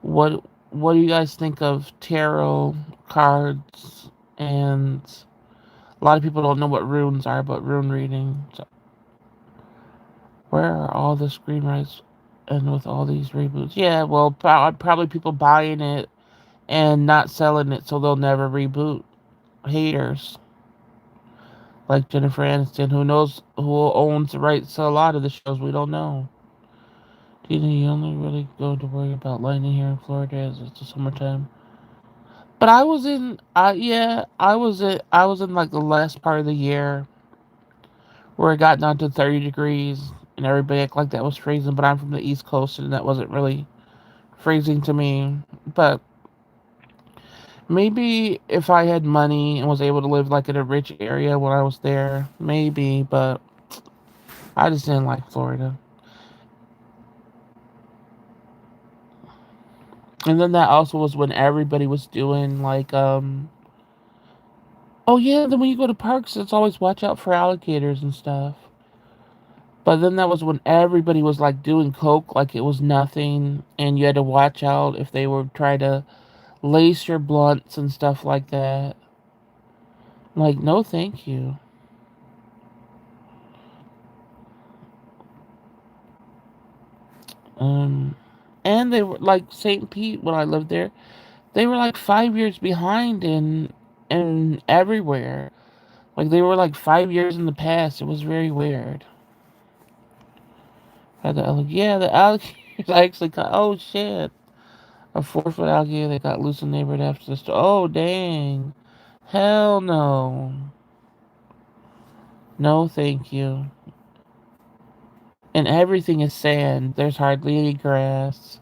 What do you guys think of tarot cards? And a lot of people don't know what runes are, but rune reading. So where are all the screenwriters and with all these reboots? Yeah, well, probably people buying it and not selling it so they'll never reboot. Haters like Jennifer Aniston, who knows who owns the rights to a lot of the shows, we don't know. You only really go to worry about lightning here in Florida as it's the summertime. But I was in, yeah, I was in like the last part of the year where it got down to 30 degrees and everybody acted like that was freezing. But I'm from the East Coast and that wasn't really freezing to me. But maybe if I had money and was able to live like in a rich area when I was there, maybe. But I just didn't like Florida. And then that also was when everybody was doing like oh yeah, then when you go to parks it's always watch out for alligators and stuff. But then that was when everybody was like doing coke like it was nothing and you had to watch out if they were trying to lace your blunts and stuff like that. Like, no thank you. Um, and they were like St. Pete when I lived there. They were like 5 years behind in everywhere. Like they were like 5 years in the past. It was very weird. Yeah, the alligators actually got. Oh shit! A 4 foot alligator that got loose in the neighborhood after the storm. Oh dang! Hell no! No, thank you. And everything is sand. There's hardly any grass.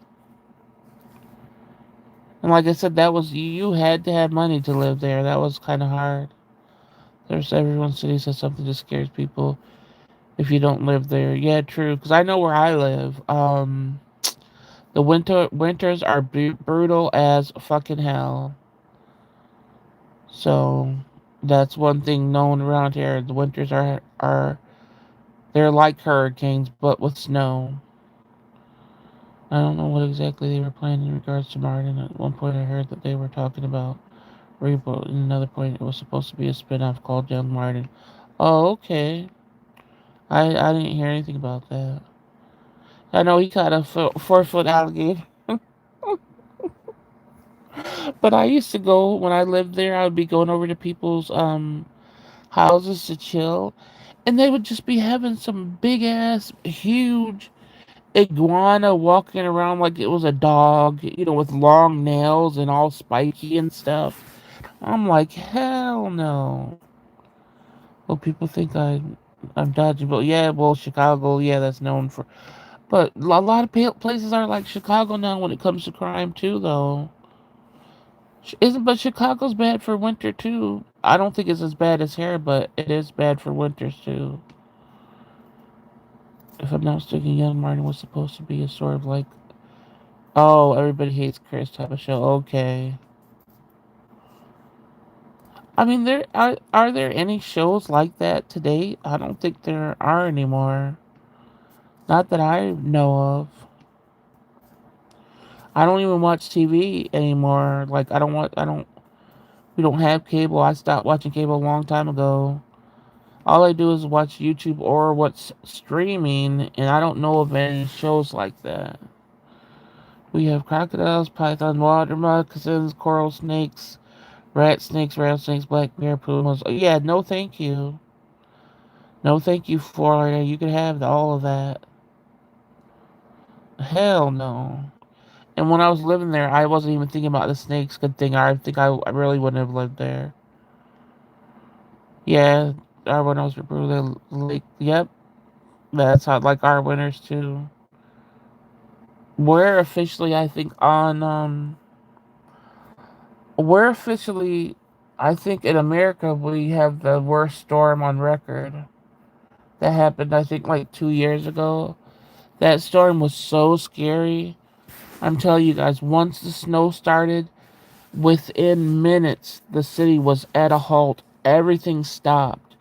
And like I said, that was you had to have money to live there. That was kind of hard. There's everyone city says something that scares people if you don't live there. Yeah, true. Because I know where I live. The winters are brutal as fucking hell. So that's one thing known around here. The winters are they're like hurricanes, but with snow. I don't know what exactly they were planning in regards to Martin. At one point, I heard that they were talking about Reboot. And another point, it was supposed to be a spin-off called Young Martin. Oh, okay. I didn't hear anything about that. I know he caught a 4 foot alligator. But I used to go when I lived there. I would be going over to people's houses to chill, and they would just be having some big ass, huge iguana walking around like it was a dog, with long nails and all spiky and stuff. I'm like, hell no. Well, people think I'm dodgy, but yeah, well, Chicago, yeah, that's known for. But a lot of places are like Chicago now when it comes to crime too, though. Isn't but Chicago's bad for winter too. I don't think it's as bad as here, but it is bad for winters too. If I'm not mistaken, Young Martin was supposed to be a sort of like, oh, everybody hates Chris type of show. Okay. I mean, are there any shows like that today? I don't think there are anymore. Not that I know of. I don't even watch TV anymore. Like I don't. We don't have cable. I stopped watching cable a long time ago. All I do is watch YouTube or what's streaming, and I don't know of any shows like that. We have crocodiles, pythons, water moccasins, coral snakes, rat snakes, rattlesnakes, black bear, pumas. Oh, yeah, no thank you. No thank you, Florida. You can have all of that. Hell no. And when I was living there, I wasn't even thinking about the snakes. Good thing I think I really wouldn't have lived there. Yeah, our winters were brutal. Like, yep, that's how like our winters too. We're officially, I think, we're officially, I think, in America we have the worst storm on record. That happened, I think, like 2 years ago. That storm was so scary. I'm telling you guys, once the snow started, within minutes, the city was at a halt. Everything stopped.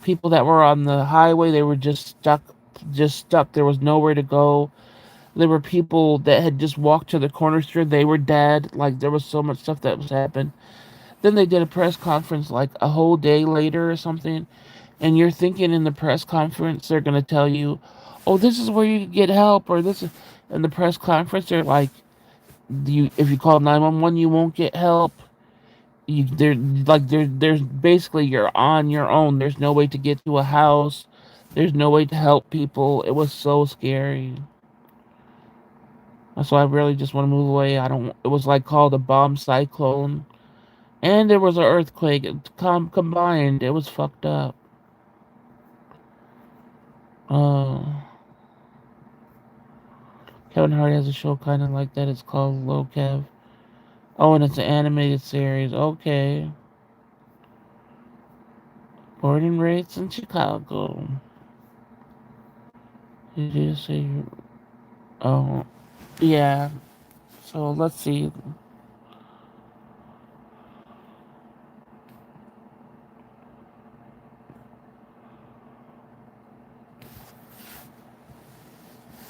People that were on the highway, they were just stuck, just stuck. There was nowhere to go. There were people that had just walked to the corner store. They were dead. Like, there was so much stuff that was happening. Then they did a press conference like a whole day later or something. And you're thinking in the press conference, they're going to tell you, oh, this is where you can get help, or this is. In the press conference, they're like, if you call 911, you won't get help. There's basically you're on your own. There's no way to get to a house. There's no way to help people. It was so scary. So I really just want to move away. I don't. It was like called a bomb cyclone, and there was an earthquake. Combined, it was fucked up. Uh, Kevin Hart has a show kind of like that. It's called Low Kev. Oh, and it's an animated series. Okay. Born and raised in Chicago. Did you say? Oh, yeah. So let's see.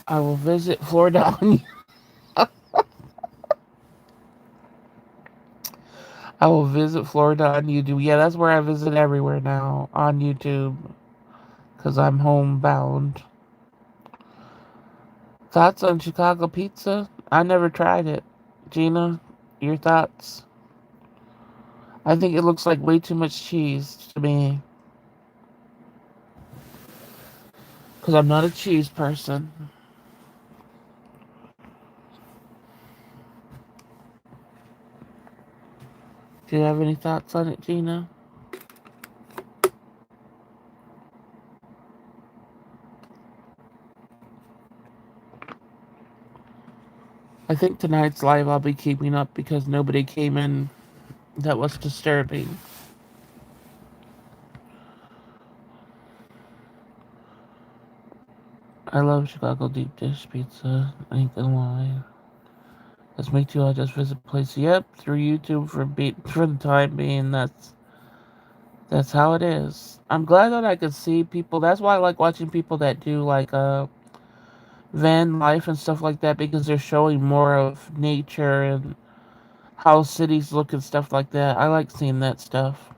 I will visit Florida on. I will visit Florida on YouTube. Yeah, that's where I visit everywhere now on YouTube because I'm homebound. Thoughts on Chicago pizza? I never tried it. Gina, your thoughts? I think it looks like way too much cheese to me. Because I'm not a cheese person. Do you have any thoughts on it, Gina? I think tonight's live I'll be keeping up because nobody came in that was disturbing. I love Chicago deep dish pizza. I ain't gonna lie. Let's make sure I just visit place. Yep, through YouTube for the time being. That's how it is. I'm glad that I could see people. That's why I like watching people that do like van life and stuff like that because they're showing more of nature and how cities look and stuff like that. I like seeing that stuff.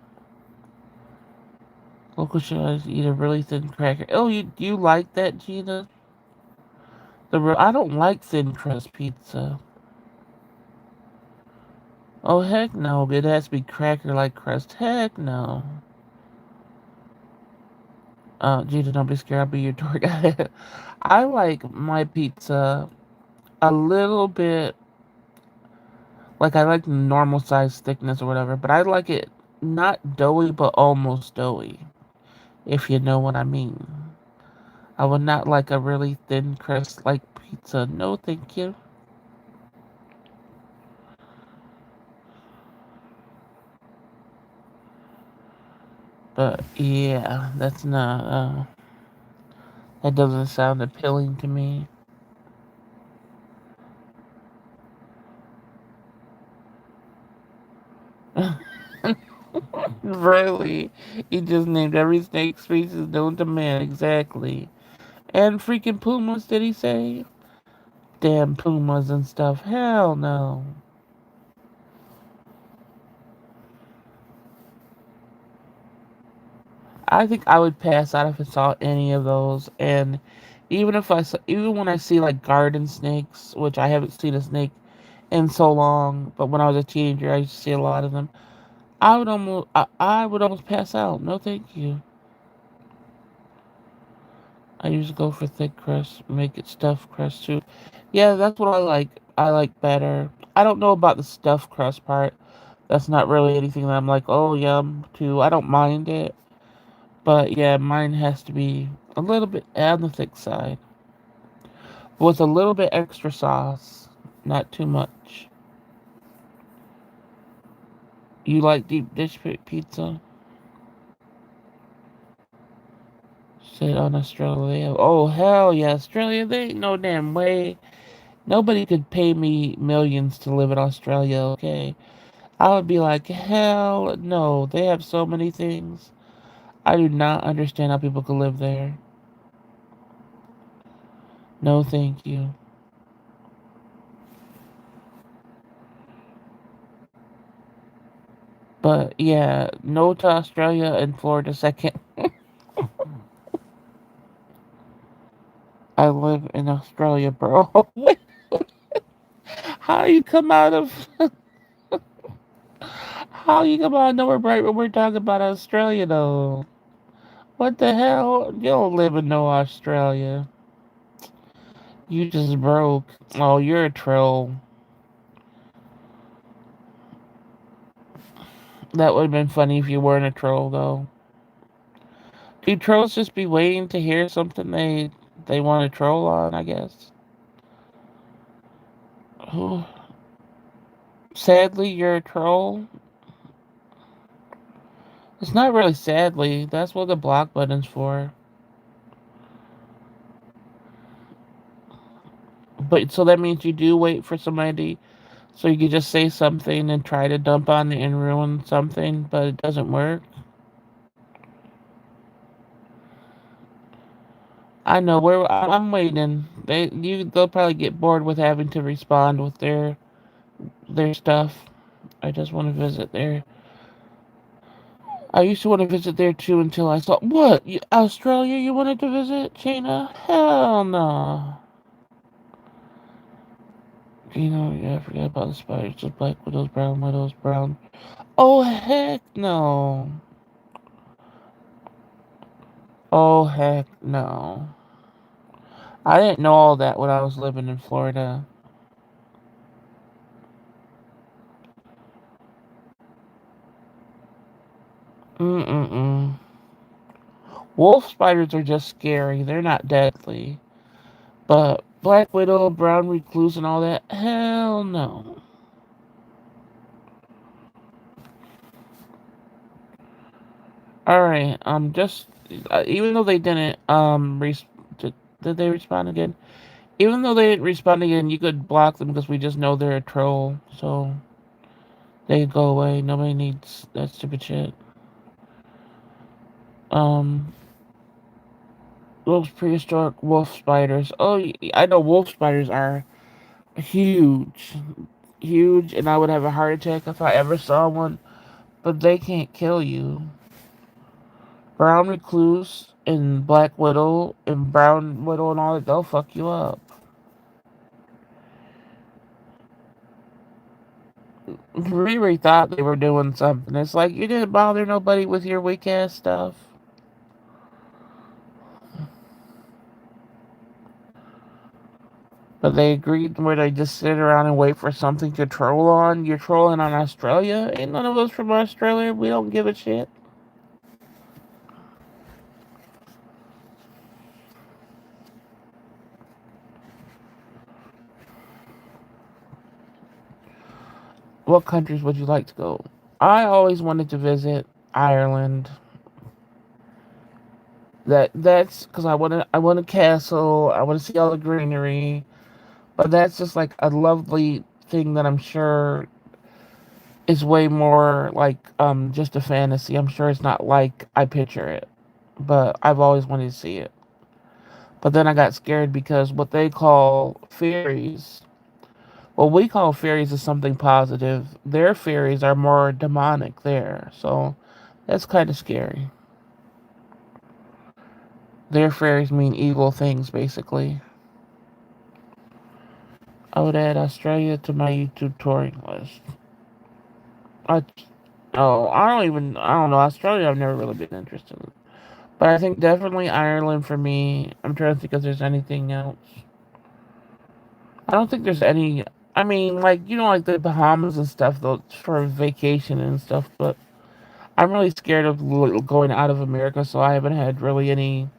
Local shows eat a really thin cracker. Oh, you like that, Gina? I don't like thin crust pizza. Oh heck no! It has to be cracker like crust. Heck no. Gina, don't be scared. I'll be your tour guide. I like my pizza a little bit like I like normal size thickness or whatever, but I like it not doughy but almost doughy, if you know what I mean. I would not like a really thin crust like pizza. No, thank you. But yeah, that's not. That doesn't sound appealing to me. Really, he just named every snake species known to man exactly. And freaking pumas, did he say? Damn pumas and stuff. Hell no. I think I would pass out if I saw any of those. And even when I see like garden snakes, which I haven't seen a snake in so long, but when I was a teenager, I used to see a lot of them. I would almost pass out. No, thank you. I usually go for thick crust, make it stuffed crust too. Yeah, that's what I like. I like better. I don't know about the stuffed crust part. That's not really anything that I'm like, oh yum, too. I don't mind it. But yeah, mine has to be a little bit on the thick side. With a little bit extra sauce. Not too much. You like deep dish pizza? Said on Australia. Oh hell yeah, Australia, they ain't no damn way. Nobody could pay me millions to live in Australia, okay? I would be like, hell no, they have so many things. I do not understand how people could live there. No, thank you. But yeah, no to Australia and Florida second. I live in Australia, bro. How you come out of how you come out of nowhere right when we're talking about Australia though? What the hell? You don't live in no Australia. You just broke. Oh, you're a troll. That would have been funny if you weren't a troll though. Do trolls just be waiting to hear something they want to troll on, I guess? Oh, sadly, you're a troll. It's not really sadly. That's what the block button's for. But so that means you do wait for somebody, so you can just say something and try to dump on it and ruin something, but it doesn't work. I know where I'm waiting. They'll probably get bored with having to respond with their stuff. I just want to visit there. I used to want to visit there too until I saw what Australia. You wanted to visit China? Hell no. Yeah, I forgot about the spiders. Just black widows, brown widows, brown. Oh, heck no. Oh, heck no. I didn't know all that when I was living in Florida. Mm-mm-mm. Wolf spiders are just scary. They're not deadly. But Black Widow, Brown Recluse, and all that, hell no. Alright, just, even though they didn't, did they respond again? Even though they didn't respond again, you could block them because we just know they're a troll, so they go away. Nobody needs that stupid shit. Um, those prehistoric wolf spiders. Oh, I know wolf spiders are huge. Huge, and I would have a heart attack if I ever saw one, but they can't kill you. Brown Recluse and Black Widow and Brown Widow and all that, they'll fuck you up. Riri thought they were doing something. It's like, you didn't bother nobody with your weak ass stuff. But they agreed where they just sit around and wait for something to troll on. You're trolling on Australia? Ain't none of us from Australia. We don't give a shit. What countries would you like to go? I always wanted to visit Ireland. That's because I want a castle. I want to see all the greenery. But that's just like a lovely thing that I'm sure is way more like just a fantasy. I'm sure it's not like I picture it. But I've always wanted to see it. But then I got scared because what they call fairies, what we call fairies is something positive. Their fairies are more demonic there. So that's kind of scary. Their fairies mean evil things, basically. I would add Australia to my YouTube touring list. I, I don't know. Australia, I've never really been interested in. But I think definitely Ireland for me. I'm trying to think if there's anything else. I don't think there's any. I mean, like, like the Bahamas and stuff, though, for vacation and stuff. But I'm really scared of going out of America, so I haven't had really any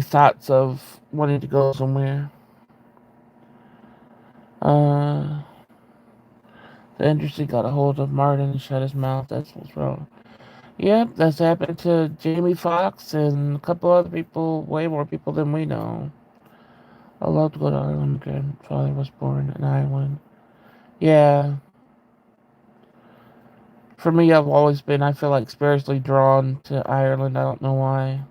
thoughts of wanting to go somewhere. Uh, the industry got a hold of Martin and shut his mouth. That's what's wrong. Yep, that's happened to Jamie Foxx and a couple other people, way more people than we know. I love to go to Ireland. My grandfather was born in Ireland. Yeah, for me, I've always been, I feel like, spiritually drawn to Ireland. I don't know why.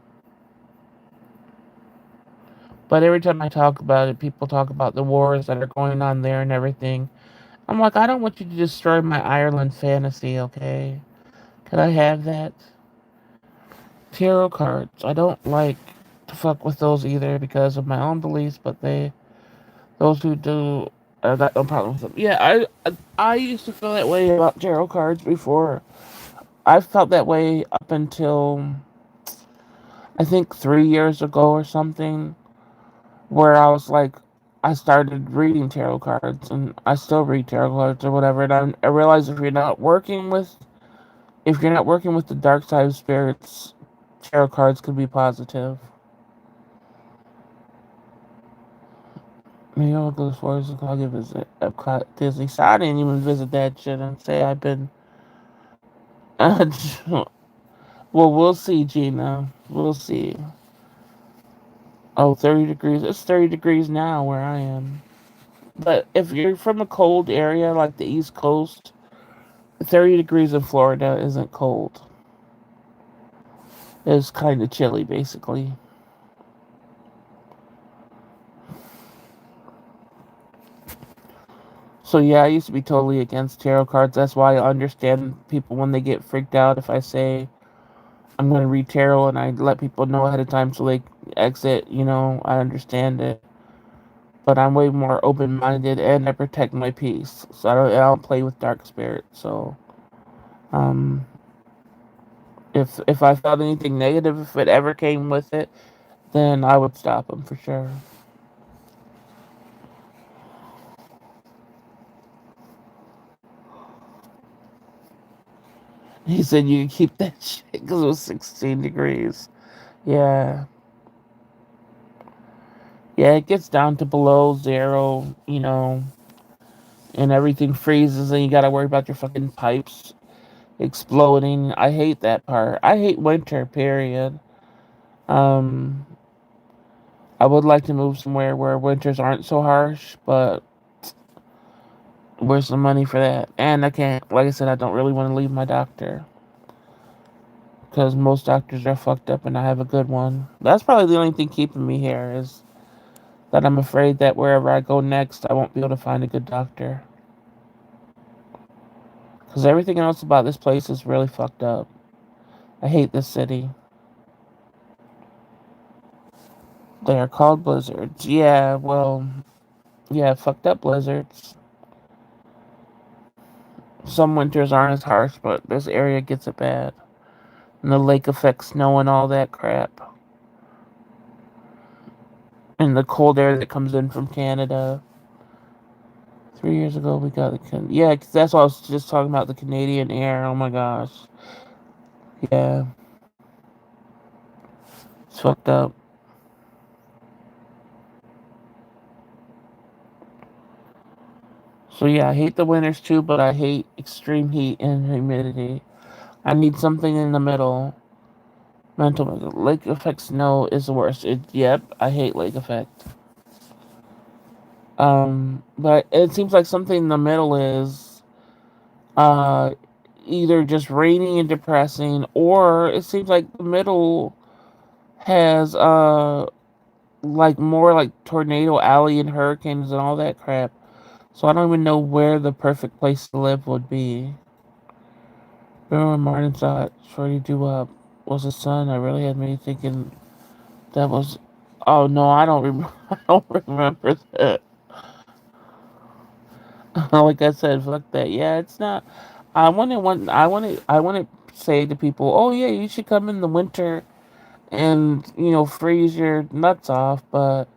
But every time I talk about it, people talk about the wars that are going on there and everything. I'm like, I don't want you to destroy my Ireland fantasy, okay? Can I have that? Tarot cards. I don't like to fuck with those either because of my own beliefs, but those who do, I got no problem with them. Yeah, I used to feel that way about tarot cards before. I felt that way up until I think 3 years ago or something, where I was like, I started reading tarot cards, and I still read tarot cards or whatever. And I realized if you're not working with the dark side of spirits, tarot cards could be positive. Maybe I'll go as far as I'll give visit Epcot Disney. So I didn't even visit that shit and say I've been. Well, we'll see, Gina. We'll see. Oh, 30 degrees. It's 30 degrees now where I am. But if you're from a cold area like the East Coast, 30 degrees in Florida isn't cold. It's kind of chilly, basically. So yeah, I used to be totally against tarot cards. That's why I understand people when they get freaked out if I say I'm going to read tarot and I let people know ahead of time so they exit. I understand it. but I'm way more open-minded and I protect my peace. So I don't play with dark spirits. So um, if I felt anything negative, if it ever came with it, then I would stop them for sure. He said you can keep that shit because it was 16 degrees. Yeah. Yeah, it gets down to below zero, and everything freezes and you gotta worry about your fucking pipes exploding. I hate that part. I hate winter, period. Um, I would like to move somewhere where winters aren't so harsh, but where's the money for that? And I can't, like I said, I don't really want to leave my doctor because most doctors are fucked up and I have a good one. That's probably the only thing keeping me here is that I'm afraid that wherever I go next, I won't be able to find a good doctor. Because everything else about this place is really fucked up. I hate this city. They are called blizzards. Yeah, well, yeah, fucked up blizzards. Some winters aren't as harsh, but this area gets it bad. And the lake effect snow and all that crap. And the cold air that comes in from Canada. 3 years ago, we got the yeah. 'Cause that's what I was just talking about, the Canadian air. Oh my gosh, yeah, it's fucked up. So yeah, I hate the winters too, but I hate extreme heat and humidity. I need something in the middle. Mental lake effect snow is the worst. Yep, I hate lake effect. But it seems like something in the middle is uh either just rainy and depressing, or it seems like the middle has like more like tornado alley and hurricanes and all that crap. So I don't even know where the perfect place to live would be. Remember when Martin thought Shorty Do Up was his son? I really had me thinking that was. Oh no, I don't remember. I don't remember that. Like I said, fuck that. Yeah, it's not. I want to say to people, oh yeah, you should come in the winter and freeze your nuts off. But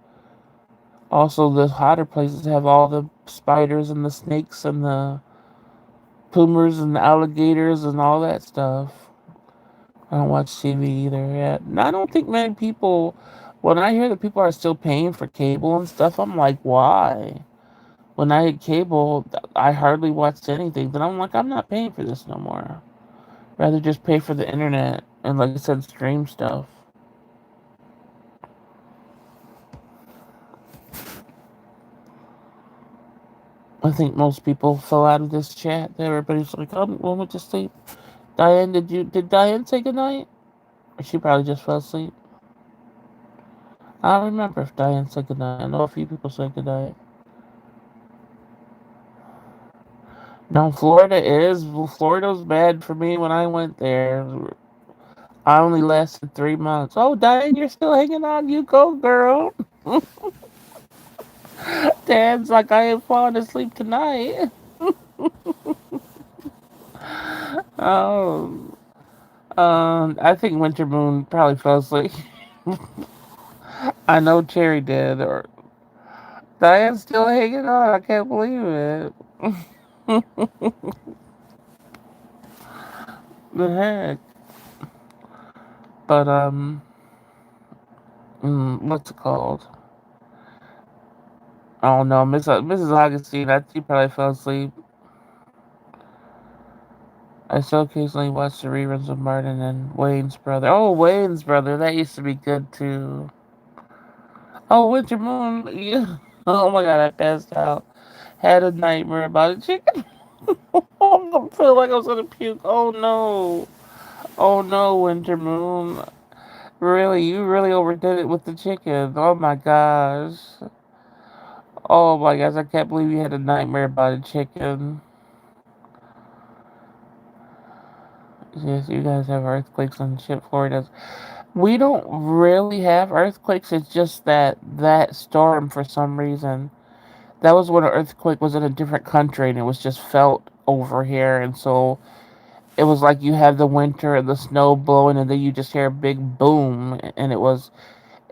also, the hotter places have all the spiders and the snakes and the pumas and the alligators and all that stuff. I don't watch TV either yet. And I don't think many people, when I hear that people are still paying for cable and stuff, I'm like, why? When I had cable, I hardly watched anything. Then I'm like, I'm not paying for this no more. Rather just pay for the internet and, like I said, stream stuff. I think most people fell out of this chat. Everybody's like, I'm going to sleep. Diane, did Diane say goodnight? Or she probably just fell asleep. I don't remember if Diane said goodnight. I know a few people said goodnight. No, Florida's bad for me when I went there. I only lasted 3 months. Oh, Diane, you're still hanging on. You go, girl. Dan's like, I ain't falling asleep tonight. Oh, I think Winter Moon probably fell asleep. I know Cherry did, or Diane's still hanging on. I can't believe it. The heck? But what's it called? Oh no, Mrs. Augustine. She probably fell asleep. I still occasionally watch the reruns of Martin and Wayne's brother. Oh, Wayne's brother. That used to be good too. Oh, Winter Moon. Yeah. Oh my god, I passed out. Had a nightmare about a chicken. I feel like I was gonna puke. Oh no. Oh no, Winter Moon. Really, you really overdid it with the chicken. Oh my gosh. Oh my gosh, I can't believe you had a nightmare about a chicken. Yes, you guys have earthquakes and shit. Florida does. We don't really have earthquakes. It's just that that storm, for some reason, that was when an earthquake was in a different country and it was just felt over here. And so it was like you have the winter and the snow blowing, and then you just hear a big boom. And it was,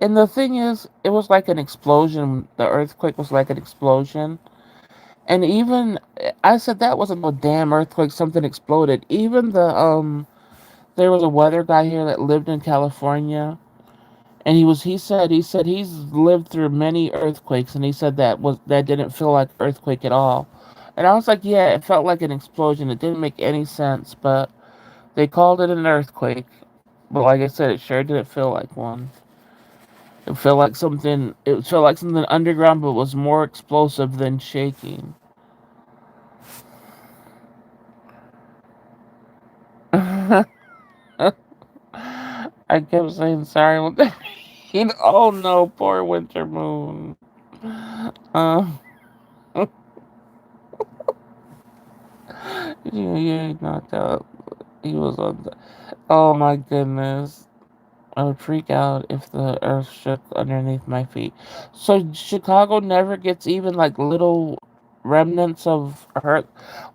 and the thing is, it was like an explosion. The earthquake was like an explosion. And even, I said that wasn't no damn earthquake, something exploded. Even there was a weather guy here that lived in California, and he said he's lived through many earthquakes, and he said that didn't feel like earthquake at all. And I was like, yeah, it felt like an explosion. It didn't make any sense, but they called it an earthquake. But like I said, it sure didn't feel like one. It felt like something underground, but was more explosive than shaking. I kept saying sorry. What that mean? Oh no, poor Winter Moon. Uh, yeah, he knocked out. He was on the. Oh my goodness. I would freak out if the earth shook underneath my feet. So Chicago never gets even like little remnants of earth.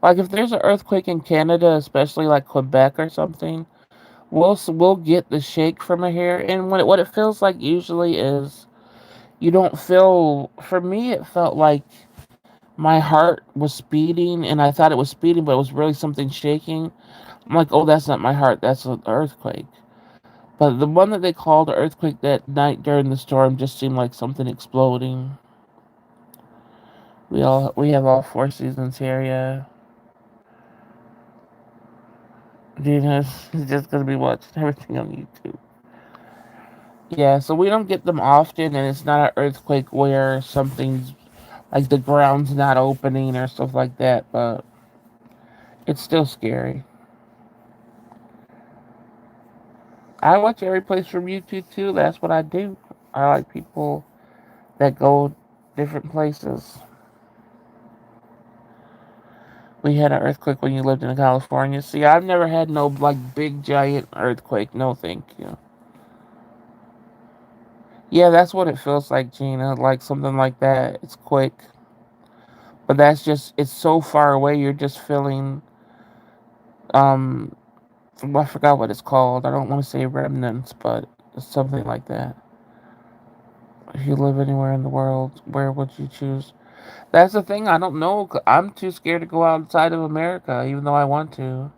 Like if there's an earthquake in Canada, especially like Quebec or something, we'll get the shake from it here. And what it feels like usually is you don't feel. For me, it felt like my heart was speeding, and I thought it was speeding, but it was really something shaking. I'm like, oh, that's not my heart. That's an earthquake. But the one that they called an earthquake that night during the storm just seemed like something exploding. We have all four seasons here, yeah. Gina's just gonna be watching everything on YouTube. Yeah, so we don't get them often, and it's not an earthquake where something's like the ground's not opening or stuff like that, but it's still scary. I watch every place from YouTube too. That's what I do. I like people that go different places. We had an earthquake when you lived in California. See, I've never had no like big giant earthquake. No, thank you. Yeah, that's what it feels like, Gina. Like something like that. It's quick, but that's just it's so far away. You're just feeling um. I forgot what it's called. I don't want to say remnants, but it's something like that. If you live anywhere in the world, where would you choose? That's the thing. I don't know. I'm too scared to go outside of America, even though I want to.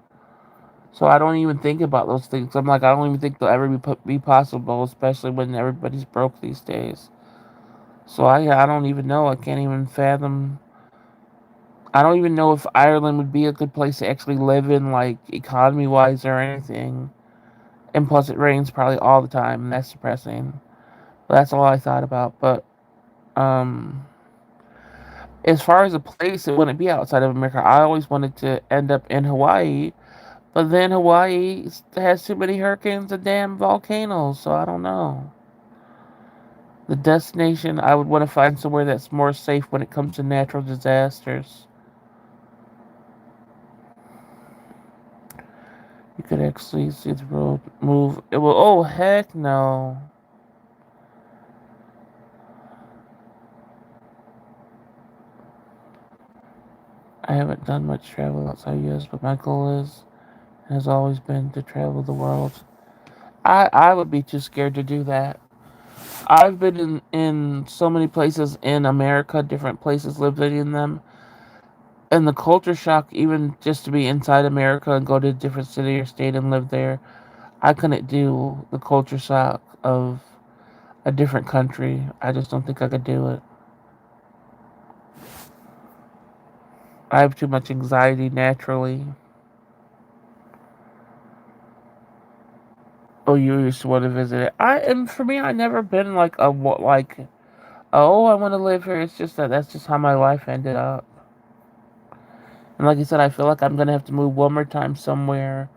So I don't even think about those things. I'm like, I don't even think they'll ever be possible, especially when everybody's broke these days. So I don't even know. I can't even fathom. I don't even know if Ireland would be a good place to actually live in, like economy wise or anything. And plus, it rains probably all the time, and that's depressing. But that's all I thought about. But um, as far as a place, it wouldn't be outside of America. I always wanted to end up in Hawaii. But then Hawaii has too many hurricanes and damn volcanoes, so I don't know. The destination, I would want to find somewhere that's more safe when it comes to natural disasters. You could actually see the road move. It will. Oh heck no! I haven't done much travel outside U.S., but my goal has always been to travel the world. I would be too scared to do that. I've been in so many places in America, different places, living in them, and the culture shock, even just to be inside America and go to a different city or state and live there, I couldn't do the culture shock of a different country. I just don't think I could do it. I have too much anxiety naturally. Oh, you used to want to visit it. And for me, I never been like oh, I want to live here. It's just that that's just how my life ended up. And like I said, I feel like I'm gonna have to move one more time somewhere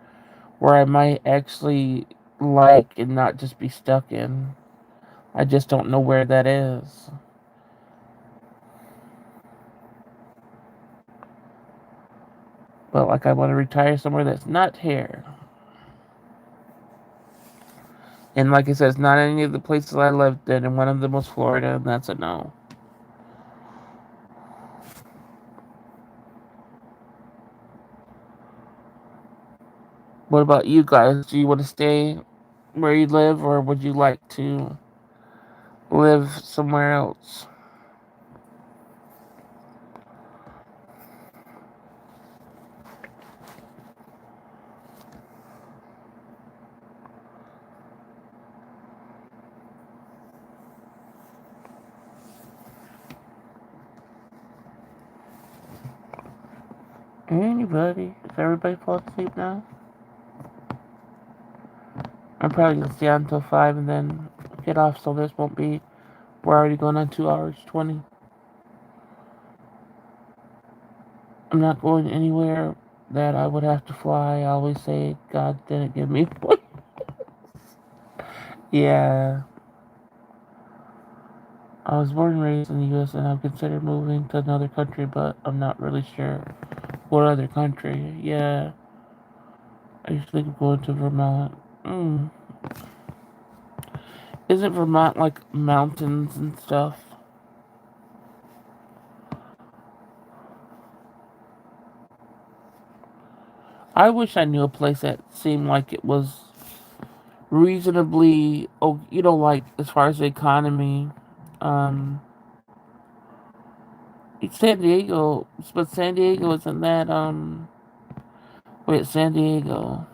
where I might actually like and not just be stuck in. I just don't know where that is. But like I want to retire somewhere that's not here. And like I said, it's not any of the places I lived in, and one of them was Florida, and that's a no. What about you guys? Do you want to stay where you live, or would you like to live somewhere else? Anybody? Is everybody fall asleep now? I'm probably gonna stay on until 5 and then get off, so this won't be. We're already going on 2 hours 20. I'm not going anywhere that I would have to fly. I always say God didn't give me one. Yeah. I was born and raised in the US and I've considered moving to another country, but I'm not really sure what other country. Yeah. I used to think of going to Vermont. Mm. Isn't Vermont like mountains and stuff? I wish I knew a place that seemed like it was reasonably, oh, like as far as the economy. Um, it's San Diego, but San Diego isn't that. Wait, San Diego.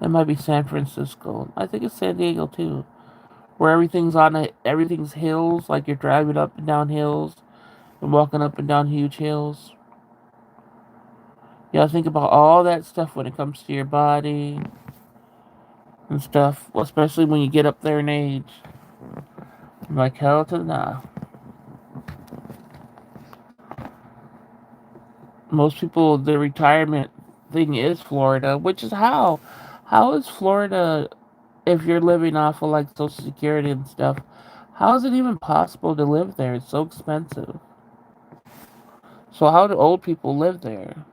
That might be San Francisco. I think it's San Diego too, where everything's hills, like you're driving up and down hills and walking up and down huge hills. Yeah, think about all that stuff when it comes to your body and stuff, especially when you get up there in age. I'm like, hell to the nah. Most people, the retirement thing is Florida, which is how. How is Florida, if you're living off of like Social Security and stuff, how is it even possible to live there? It's so expensive. So how do old people live there?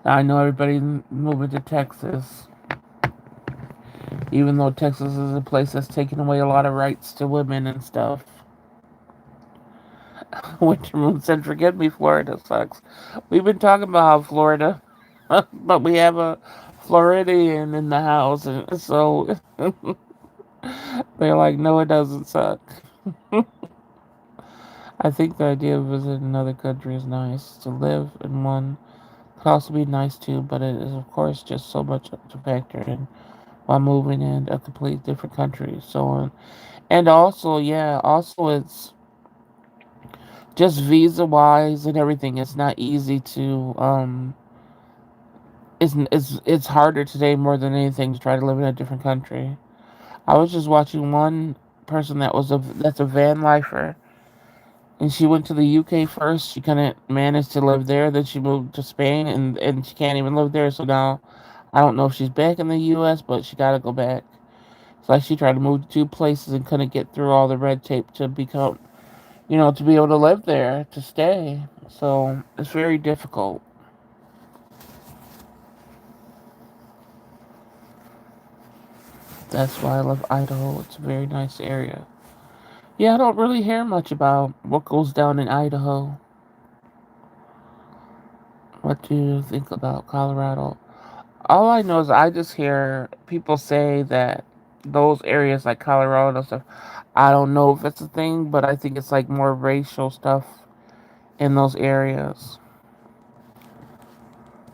Now, I know everybody moving to Texas, even though Texas is a place that's taking away a lot of rights to women and stuff. Winter Moon said, "Forget me, Florida sucks." We've been talking about how Florida, but we have a Floridian in the house, and so they're like, "No, it doesn't suck." I think the idea of visiting another country is nice. To live in one could also be nice too, but it is, of course, just so much to factor in while moving in a completely different country, so on. And also, yeah, also it's just visa wise and everything. It's not easy to it's harder today more than anything to try to live in a different country. I was just watching one person that's a van lifer, and she went to the UK first. She couldn't manage to live there. Then she moved to Spain, and she can't even live there. So now, I don't know if she's back in the US, but she got to go back. It's like she tried to move to two places and couldn't get through all the red tape to become, to be able to live there, to stay. So it's very difficult. That's why I love Idaho. It's a very nice area. Yeah, I don't really hear much about what goes down in Idaho. What do you think about Colorado? All I know is I just hear people say that those areas like Colorado and stuff, I don't know if it's a thing, but I think it's like more racial stuff in those areas.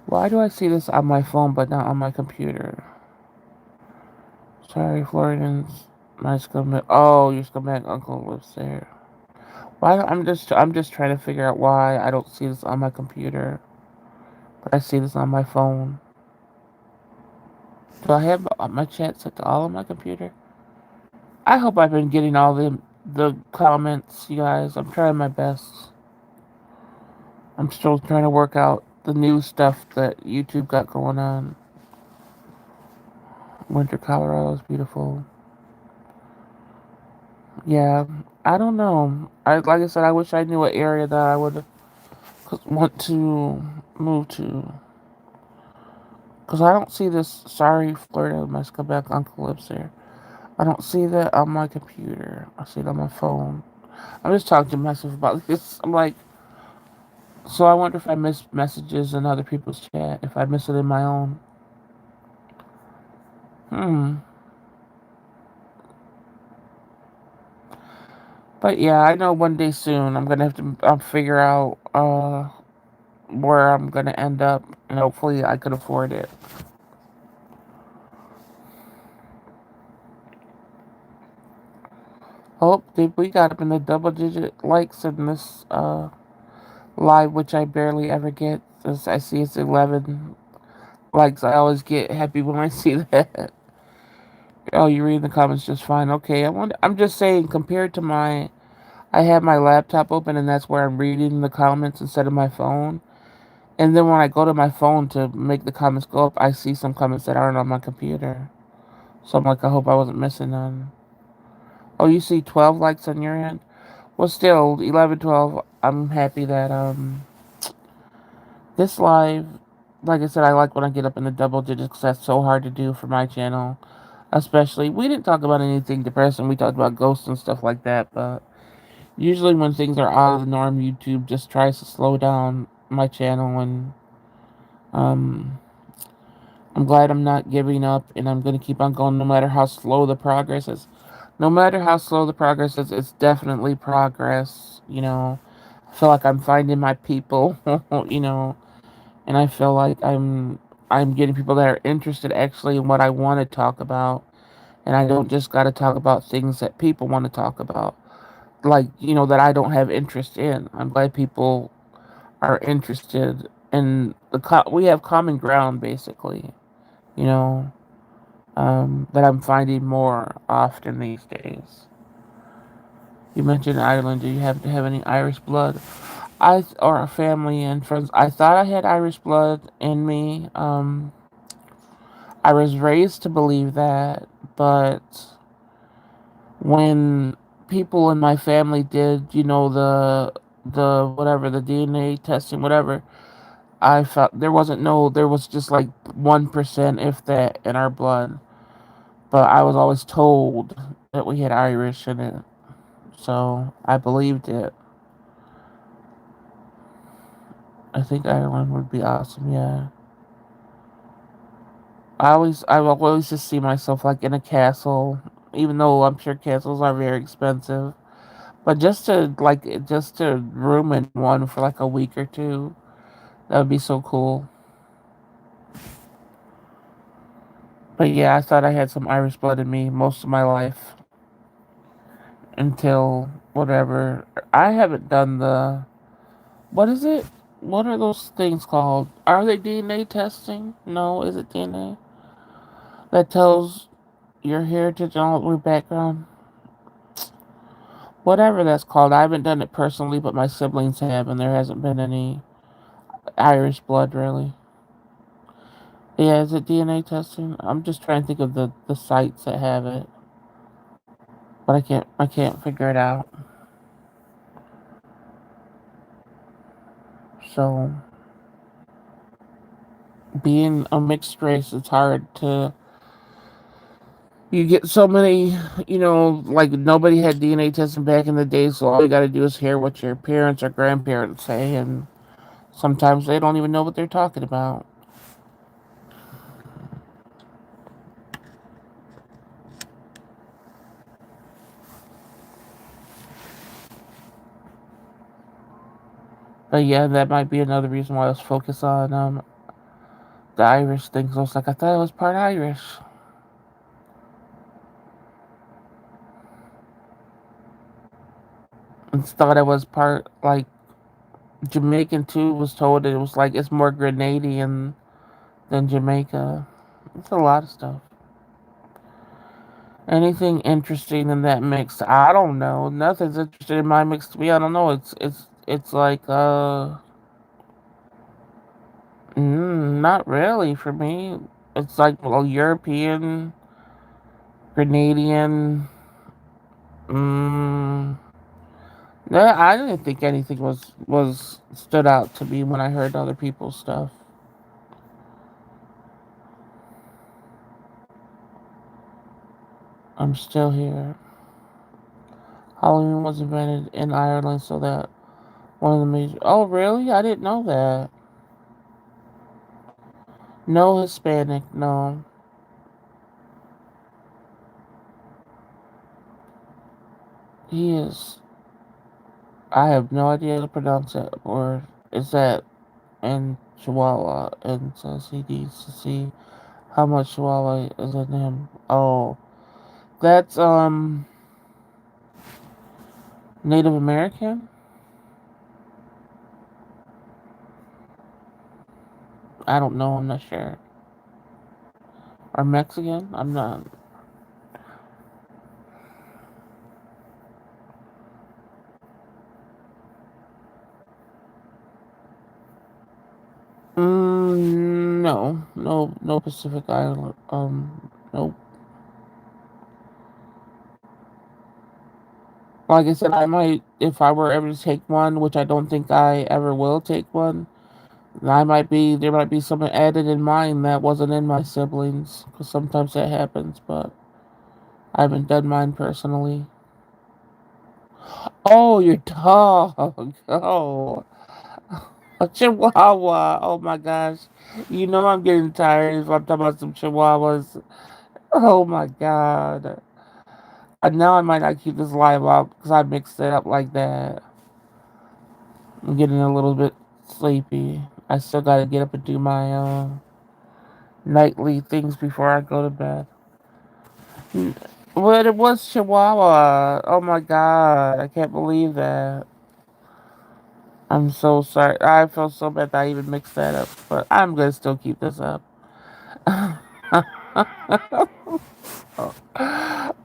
Why do I see this on my phone but not on my computer? Sorry, Floridians. My scumbag. Oh, your scumbag uncle lives there. Why? I'm just trying to figure out why I don't see this on my computer, but I see this on my phone. Do I have my chat set to all on my computer? I hope I've been getting all the comments, you guys. I'm trying my best. I'm still trying to work out the new stuff that YouTube got going on. Winter Colorado is beautiful. Yeah, I don't know. Like I said, I wish I knew an area that I would want to move to. Because I don't see this. Sorry, Florida must come back. Uncle lives there. I don't see that on my computer. I see it on my phone. I'm just talking to myself about this. I'm like, so I wonder if I miss messages in other people's chat, if I miss it in my own. Hmm. But yeah, I know one day soon I'm gonna have to figure out where I'm gonna end up, and hopefully I could afford it. Oh, we got up in the double digit likes in this live, which I barely ever get. As I see it's 11 likes. I always get happy when I see that. Oh, you read the comments just fine. Okay, I'm just saying compared to my, I have my laptop open and that's where I'm reading the comments instead of my phone. And then when I go to my phone to make the comments go up, I see some comments that aren't on my computer. So I'm like, I hope I wasn't missing none. Oh, you see 12 likes on your end? Well, still, 11, 12. I'm happy that, this live, like I said, I like when I get up in the double digits because that's so hard to do for my channel. Especially, we didn't talk about anything depressing. We talked about ghosts and stuff like that, but usually when things are out of the norm, YouTube just tries to slow down my channel, and um, I'm glad I'm not giving up, and I'm going to keep on going no matter how slow the progress is. No matter how slow the progress is, it's definitely progress, you know. I feel like I'm finding my people, you know, and I feel like I'm getting people that are interested actually in what I want to talk about, and I don't just got to talk about things that people want to talk about, like, you know, that I don't have interest in. I'm glad people are interested in we have common ground basically, you know, that I'm finding more often these days. You mentioned Ireland. Do you happen to have any Irish blood? Or family and friends. I thought I had Irish blood in me. I was raised to believe that, but when people in my family did, you know, the whatever, the DNA testing, whatever, I felt there was just like 1%, if that, in our blood. But I was always told that we had Irish in it, so I believed it. I think Ireland would be awesome. Yeah. I will always just see myself like in a castle, even though I'm sure castles are very expensive. But just to room in one for like a week or two, that would be so cool. But yeah, I thought I had some Irish blood in me most of my life until whatever. I haven't done the, what is it? What are those things called? Are they DNA testing? No, is it DNA that tells your heritage and all your background? Whatever that's called. I haven't done it personally, but my siblings have, and there hasn't been any Irish blood really. Yeah, is it DNA testing? I'm just trying to think of the sites that have it, but I can't figure it out. So being a mixed race, it's hard to. You get so many, you know, like nobody had DNA testing back in the day, so all you got to do is hear what your parents or grandparents say, and sometimes they don't even know what they're talking about. But yeah, that might be another reason why I was focused on the Irish thing. 'Cause I was like, I thought I was part Irish. And thought I was part like Jamaican too. Was told that it was like it's more Grenadian than Jamaica. It's a lot of stuff. Anything interesting in that mix? I don't know. Nothing's interesting in my mix to me. I don't know. It's like not really for me. It's like, well, European, Grenadian. Mm, no, I didn't think anything was stood out to me when I heard other people's stuff. I'm still here. Halloween was invented in Ireland so that one of the major. Oh, really? I didn't know that. No Hispanic, no. He is. I have no idea how to pronounce it. Or is that in Chihuahua? And says he needs to see how much Chihuahua is in him. Oh, that's Native American. I don't know. I'm not sure. Or Mexican. I'm not. No, no, no Pacific Island. Nope. Like I said, I might, if I were ever to take one, which I don't think I ever will take one. There might be something added in mine that wasn't in my siblings, because sometimes that happens. But I haven't done mine personally. Oh, your dog. Oh, a Chihuahua. Oh my gosh. You know I'm getting tired if I'm talking about some Chihuahuas. Oh my god. Now I might not keep this live up because I mixed it up like that. I'm getting a little bit sleepy. I still gotta get up and do my nightly things before I go to bed. But it was Chihuahua. Oh my god. I can't believe that. I'm so sorry. I feel so bad that I even mixed that up. But I'm gonna still keep this up.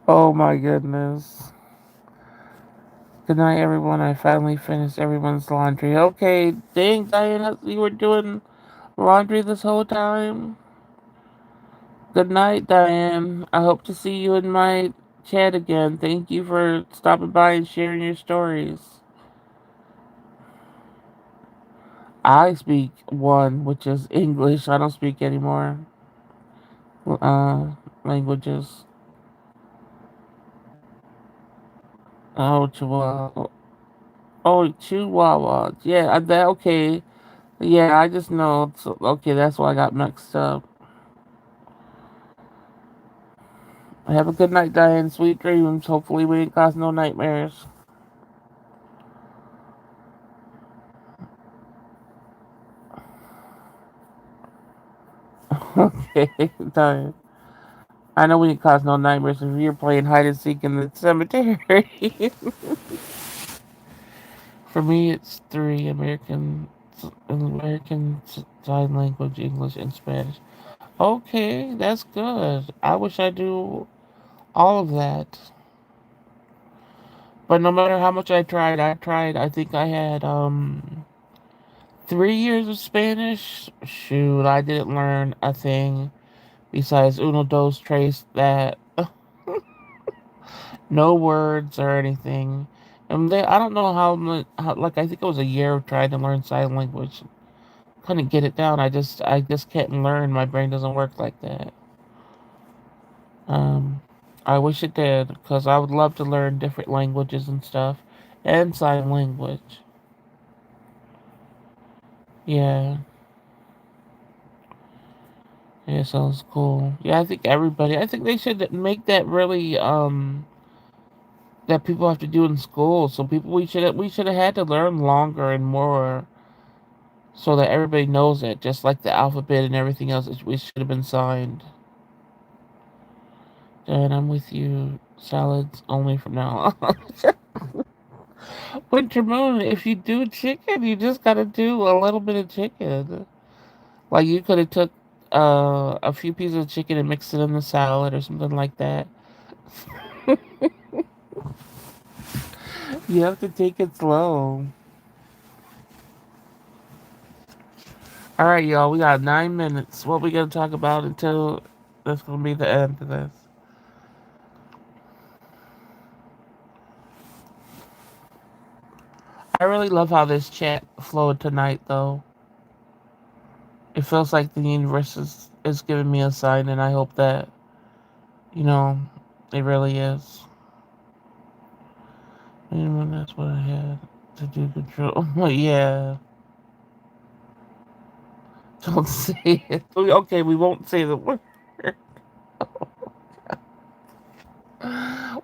Oh my goodness. Good night, everyone. I finally finished everyone's laundry. Okay, dang, Diana, you were doing laundry this whole time? Good night, Diane. I hope to see you in my chat again. Thank you for stopping by and sharing your stories. I speak one, which is English. I don't speak any more languages. Oh, Chihuahua. Oh, Chihuahua. Yeah, that okay. Yeah, I just know. So, okay, that's why I got mixed up. Have a good night, Diane. Sweet dreams. Hopefully, we didn't cause no nightmares. Okay, Diane. I know we didn't cause no nightmares if you're playing hide and seek in the cemetery. For me, it's three: American Sign Language, English, and Spanish. Okay, that's good. I wish I do all of that. But no matter how much I tried. I think I had 3 years of Spanish. Shoot, I didn't learn a thing besides uno dos tres, that no words or anything. And I don't know like I think it was a year of trying to learn sign language. Couldn't get it down. I just can't learn. My brain doesn't work like that. Um, I wish it did because I would love to learn different languages and stuff, and sign language. Yeah, yeah, sounds cool. Yeah, I think everybody. I think they should make that really that people have to do in school. So we should have had to learn longer and more so that everybody knows it, just like the alphabet and everything else. We should have been signed. And I'm with you. Salads only from now on. Winter Moon, if you do chicken, you just gotta do a little bit of chicken. Like you could have took a few pieces of chicken and mixed it in the salad or something like that. You have to take it slow. All right, y'all. We got 9 minutes. What we gonna talk about until that's gonna be the end of this? I really love how this chat flowed tonight, though. It feels like the universe is giving me a sign, and I hope that you know It really is. And that's what I had to do control. Yeah. Don't say it. Okay, we won't say the word.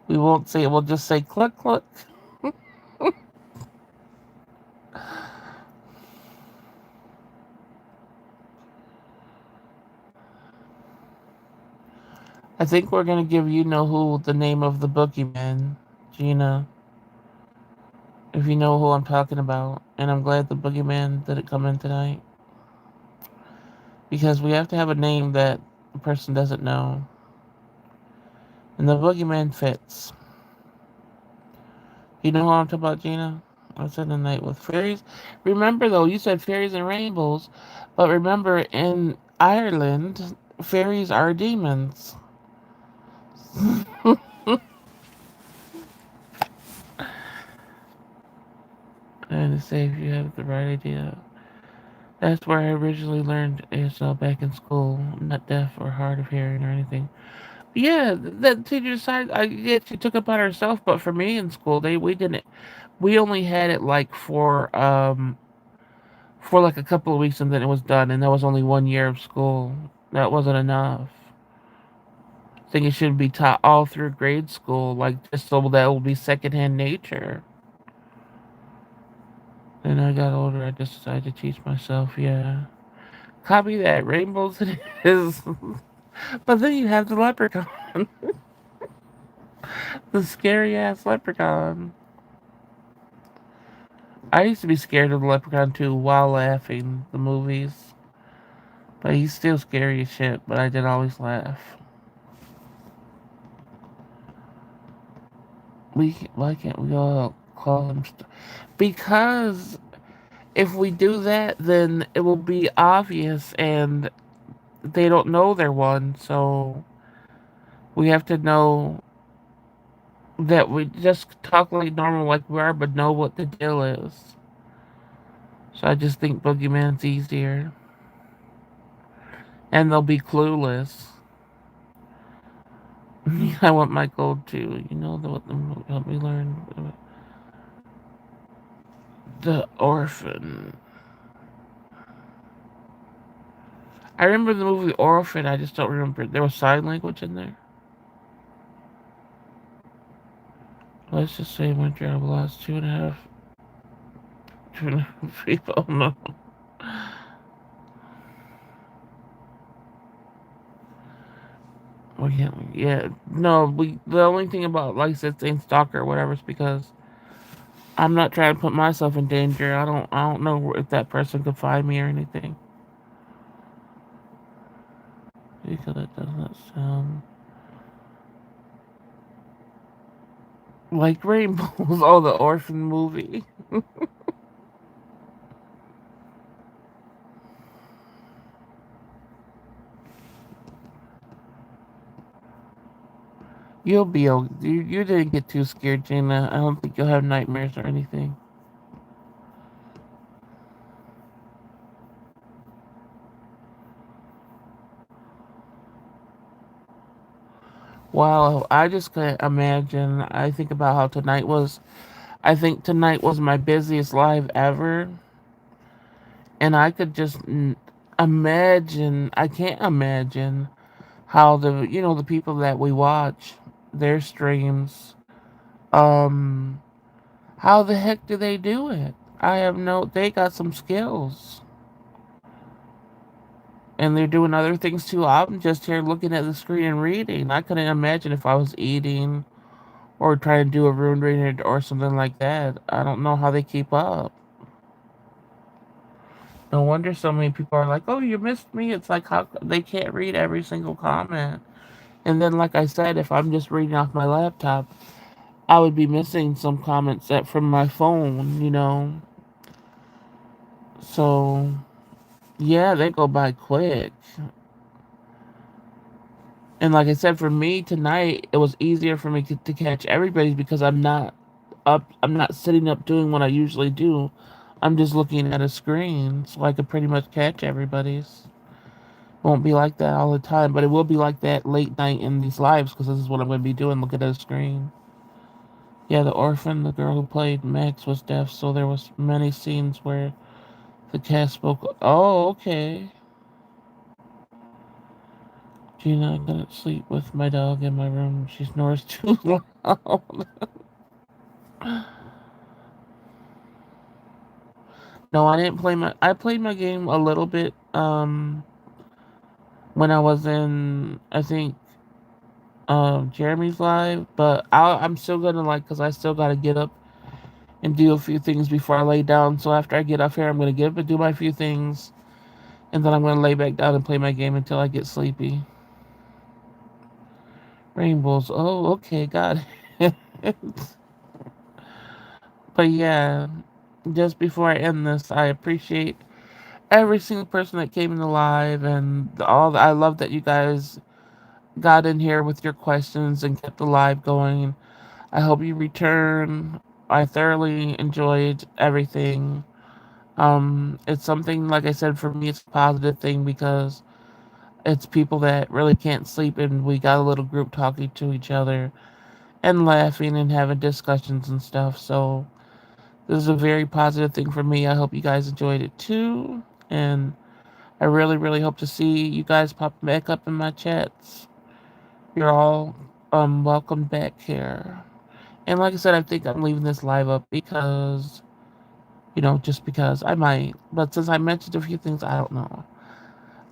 We won't say it. We'll just say cluck cluck. I think we're gonna give you know who the name of the boogeyman, Gina. If you know who I'm talking about, and I'm glad the boogeyman didn't come in tonight because we have to have a name that the person doesn't know, and the boogeyman fits. You know who I'm talking about, Gina? I said the night with fairies. Remember though, you said fairies and rainbows, but remember in Ireland, fairies are demons. And to say if you have the right idea. That's where I originally learned ASL back in school. I'm not deaf or hard of hearing or anything. But yeah, that teacher decided. Yeah, she took it upon herself. But for me in school, we didn't. We only had it like for like a couple of weeks, and then it was done. And that was only 1 year of school. That wasn't enough. I think it should be taught all through grade school, like just so that will be secondhand nature. Then I got older. I just decided to teach myself. Yeah. Copy that. Rainbows it is. But then you have the leprechaun. The scary ass leprechaun. I used to be scared of the leprechaun too while laughing the movies. But he's still scary as shit, but I did always laugh. Why can't we all call him because if we do that then it will be obvious and they don't know they're one, so we have to know that we just talk like normal like we are but know what the deal is. So I just think Boogeyman's easier. And they'll be clueless. I want my gold too. You know what help me learn. The orphan. I remember the movie Orphan. I just don't remember. There was sign language in there. Let's just say my job lost two and a half people. No. We can't. Yeah. No. The only thing about like I said saying stalker or whatever is because I'm not trying to put myself in danger. I don't know if that person could find me or anything. Because it doesn't sound like rainbows. Oh, the orphan movie. You'll be okay. You didn't get too scared, Gina. I don't think you'll have nightmares or anything. Wow, I just can't imagine. I think about how tonight was. I think tonight was my busiest live ever, and I could just imagine. I can't imagine how the people that we watch their streams. Um, how the heck do they do it? I have no. They got some skills, and they're doing other things too. I'm just here looking at the screen and reading. I couldn't imagine if I was eating or trying to do a rune reading or something like that. I don't know how they keep up. No wonder so many people are like, "Oh, you missed me." It's like how they can't read every single comment. And then, like I said, if I'm just reading off my laptop, I would be missing some comments that from my phone. So yeah, they go by quick. And like I said, for me tonight, it was easier for me to catch everybody's because I'm not up. I'm not sitting up doing what I usually do. I'm just looking at a screen, so I could pretty much catch everybody's. Won't be like that all the time, but it will be like that late night in these lives because this is what I'm going to be doing. Look at the screen. Yeah, the orphan, the girl who played Max, was deaf, so there was many scenes where the cast spoke. Oh, okay. Gina, I couldn't sleep with my dog in my room. She snores too loud. No, I didn't play my. I played my game a little bit. When I was in, I think, Jeremy's live, but I'm still gonna like, cause I still gotta get up and do a few things before I lay down. So after I get off here, I'm gonna get up and do my few things, and then I'm gonna lay back down and play my game until I get sleepy. Rainbows. Oh, okay, got it. But yeah, just before I end this, I appreciate every single person that came in the live and all. I love that you guys got in here with your questions and kept the live going. I hope you return. I thoroughly enjoyed everything. It's something, like I said, for me, it's a positive thing because it's people that really can't sleep, and we got a little group talking to each other and laughing and having discussions and stuff. So this is a very positive thing for me. I hope you guys enjoyed it too, and I really, really hope to see you guys pop back up in my chats. You're all welcome back here. And like I said, I think I'm leaving this live up because, just because I might. But since I mentioned a few things, I don't know.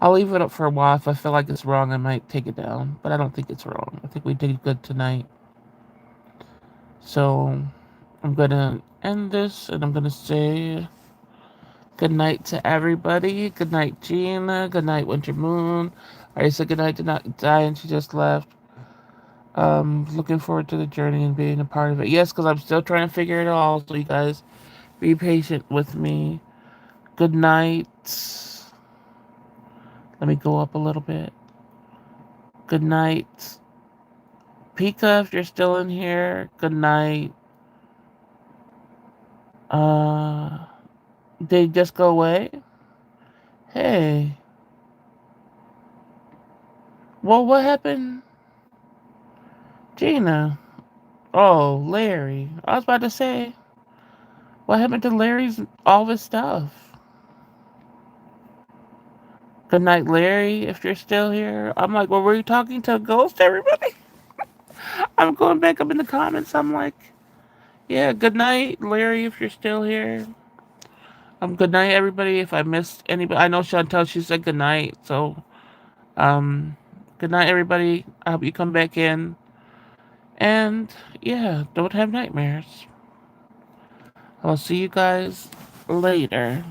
I'll leave it up for a while. If I feel like it's wrong, I might take it down. But I don't think it's wrong. I think we did good tonight. So I'm going to end this and I'm going to say good night to everybody. Good night, Gina. Good night, Winter Moon. I already said good night to Not Die and she just left. Looking forward to the journey and being a part of it. Yes, because I'm still trying to figure it all. So you guys be patient with me. Good night. Let me go up a little bit. Good night. Pika, if you're still in here, good night. Uh, did he just go away? Hey. Well, what happened? Gina. Oh, Larry. I was about to say, what happened to Larry's, all of his stuff? Good night, Larry, if you're still here. I'm like, well, were you talking to a ghost, everybody? I'm going back up in the comments. I'm like, yeah, good night, Larry, if you're still here. Good night, everybody. If I missed anybody, I know Chantel, she said good night. So, um, good night, everybody. I hope you come back in. And yeah, don't have nightmares. I'll see you guys later.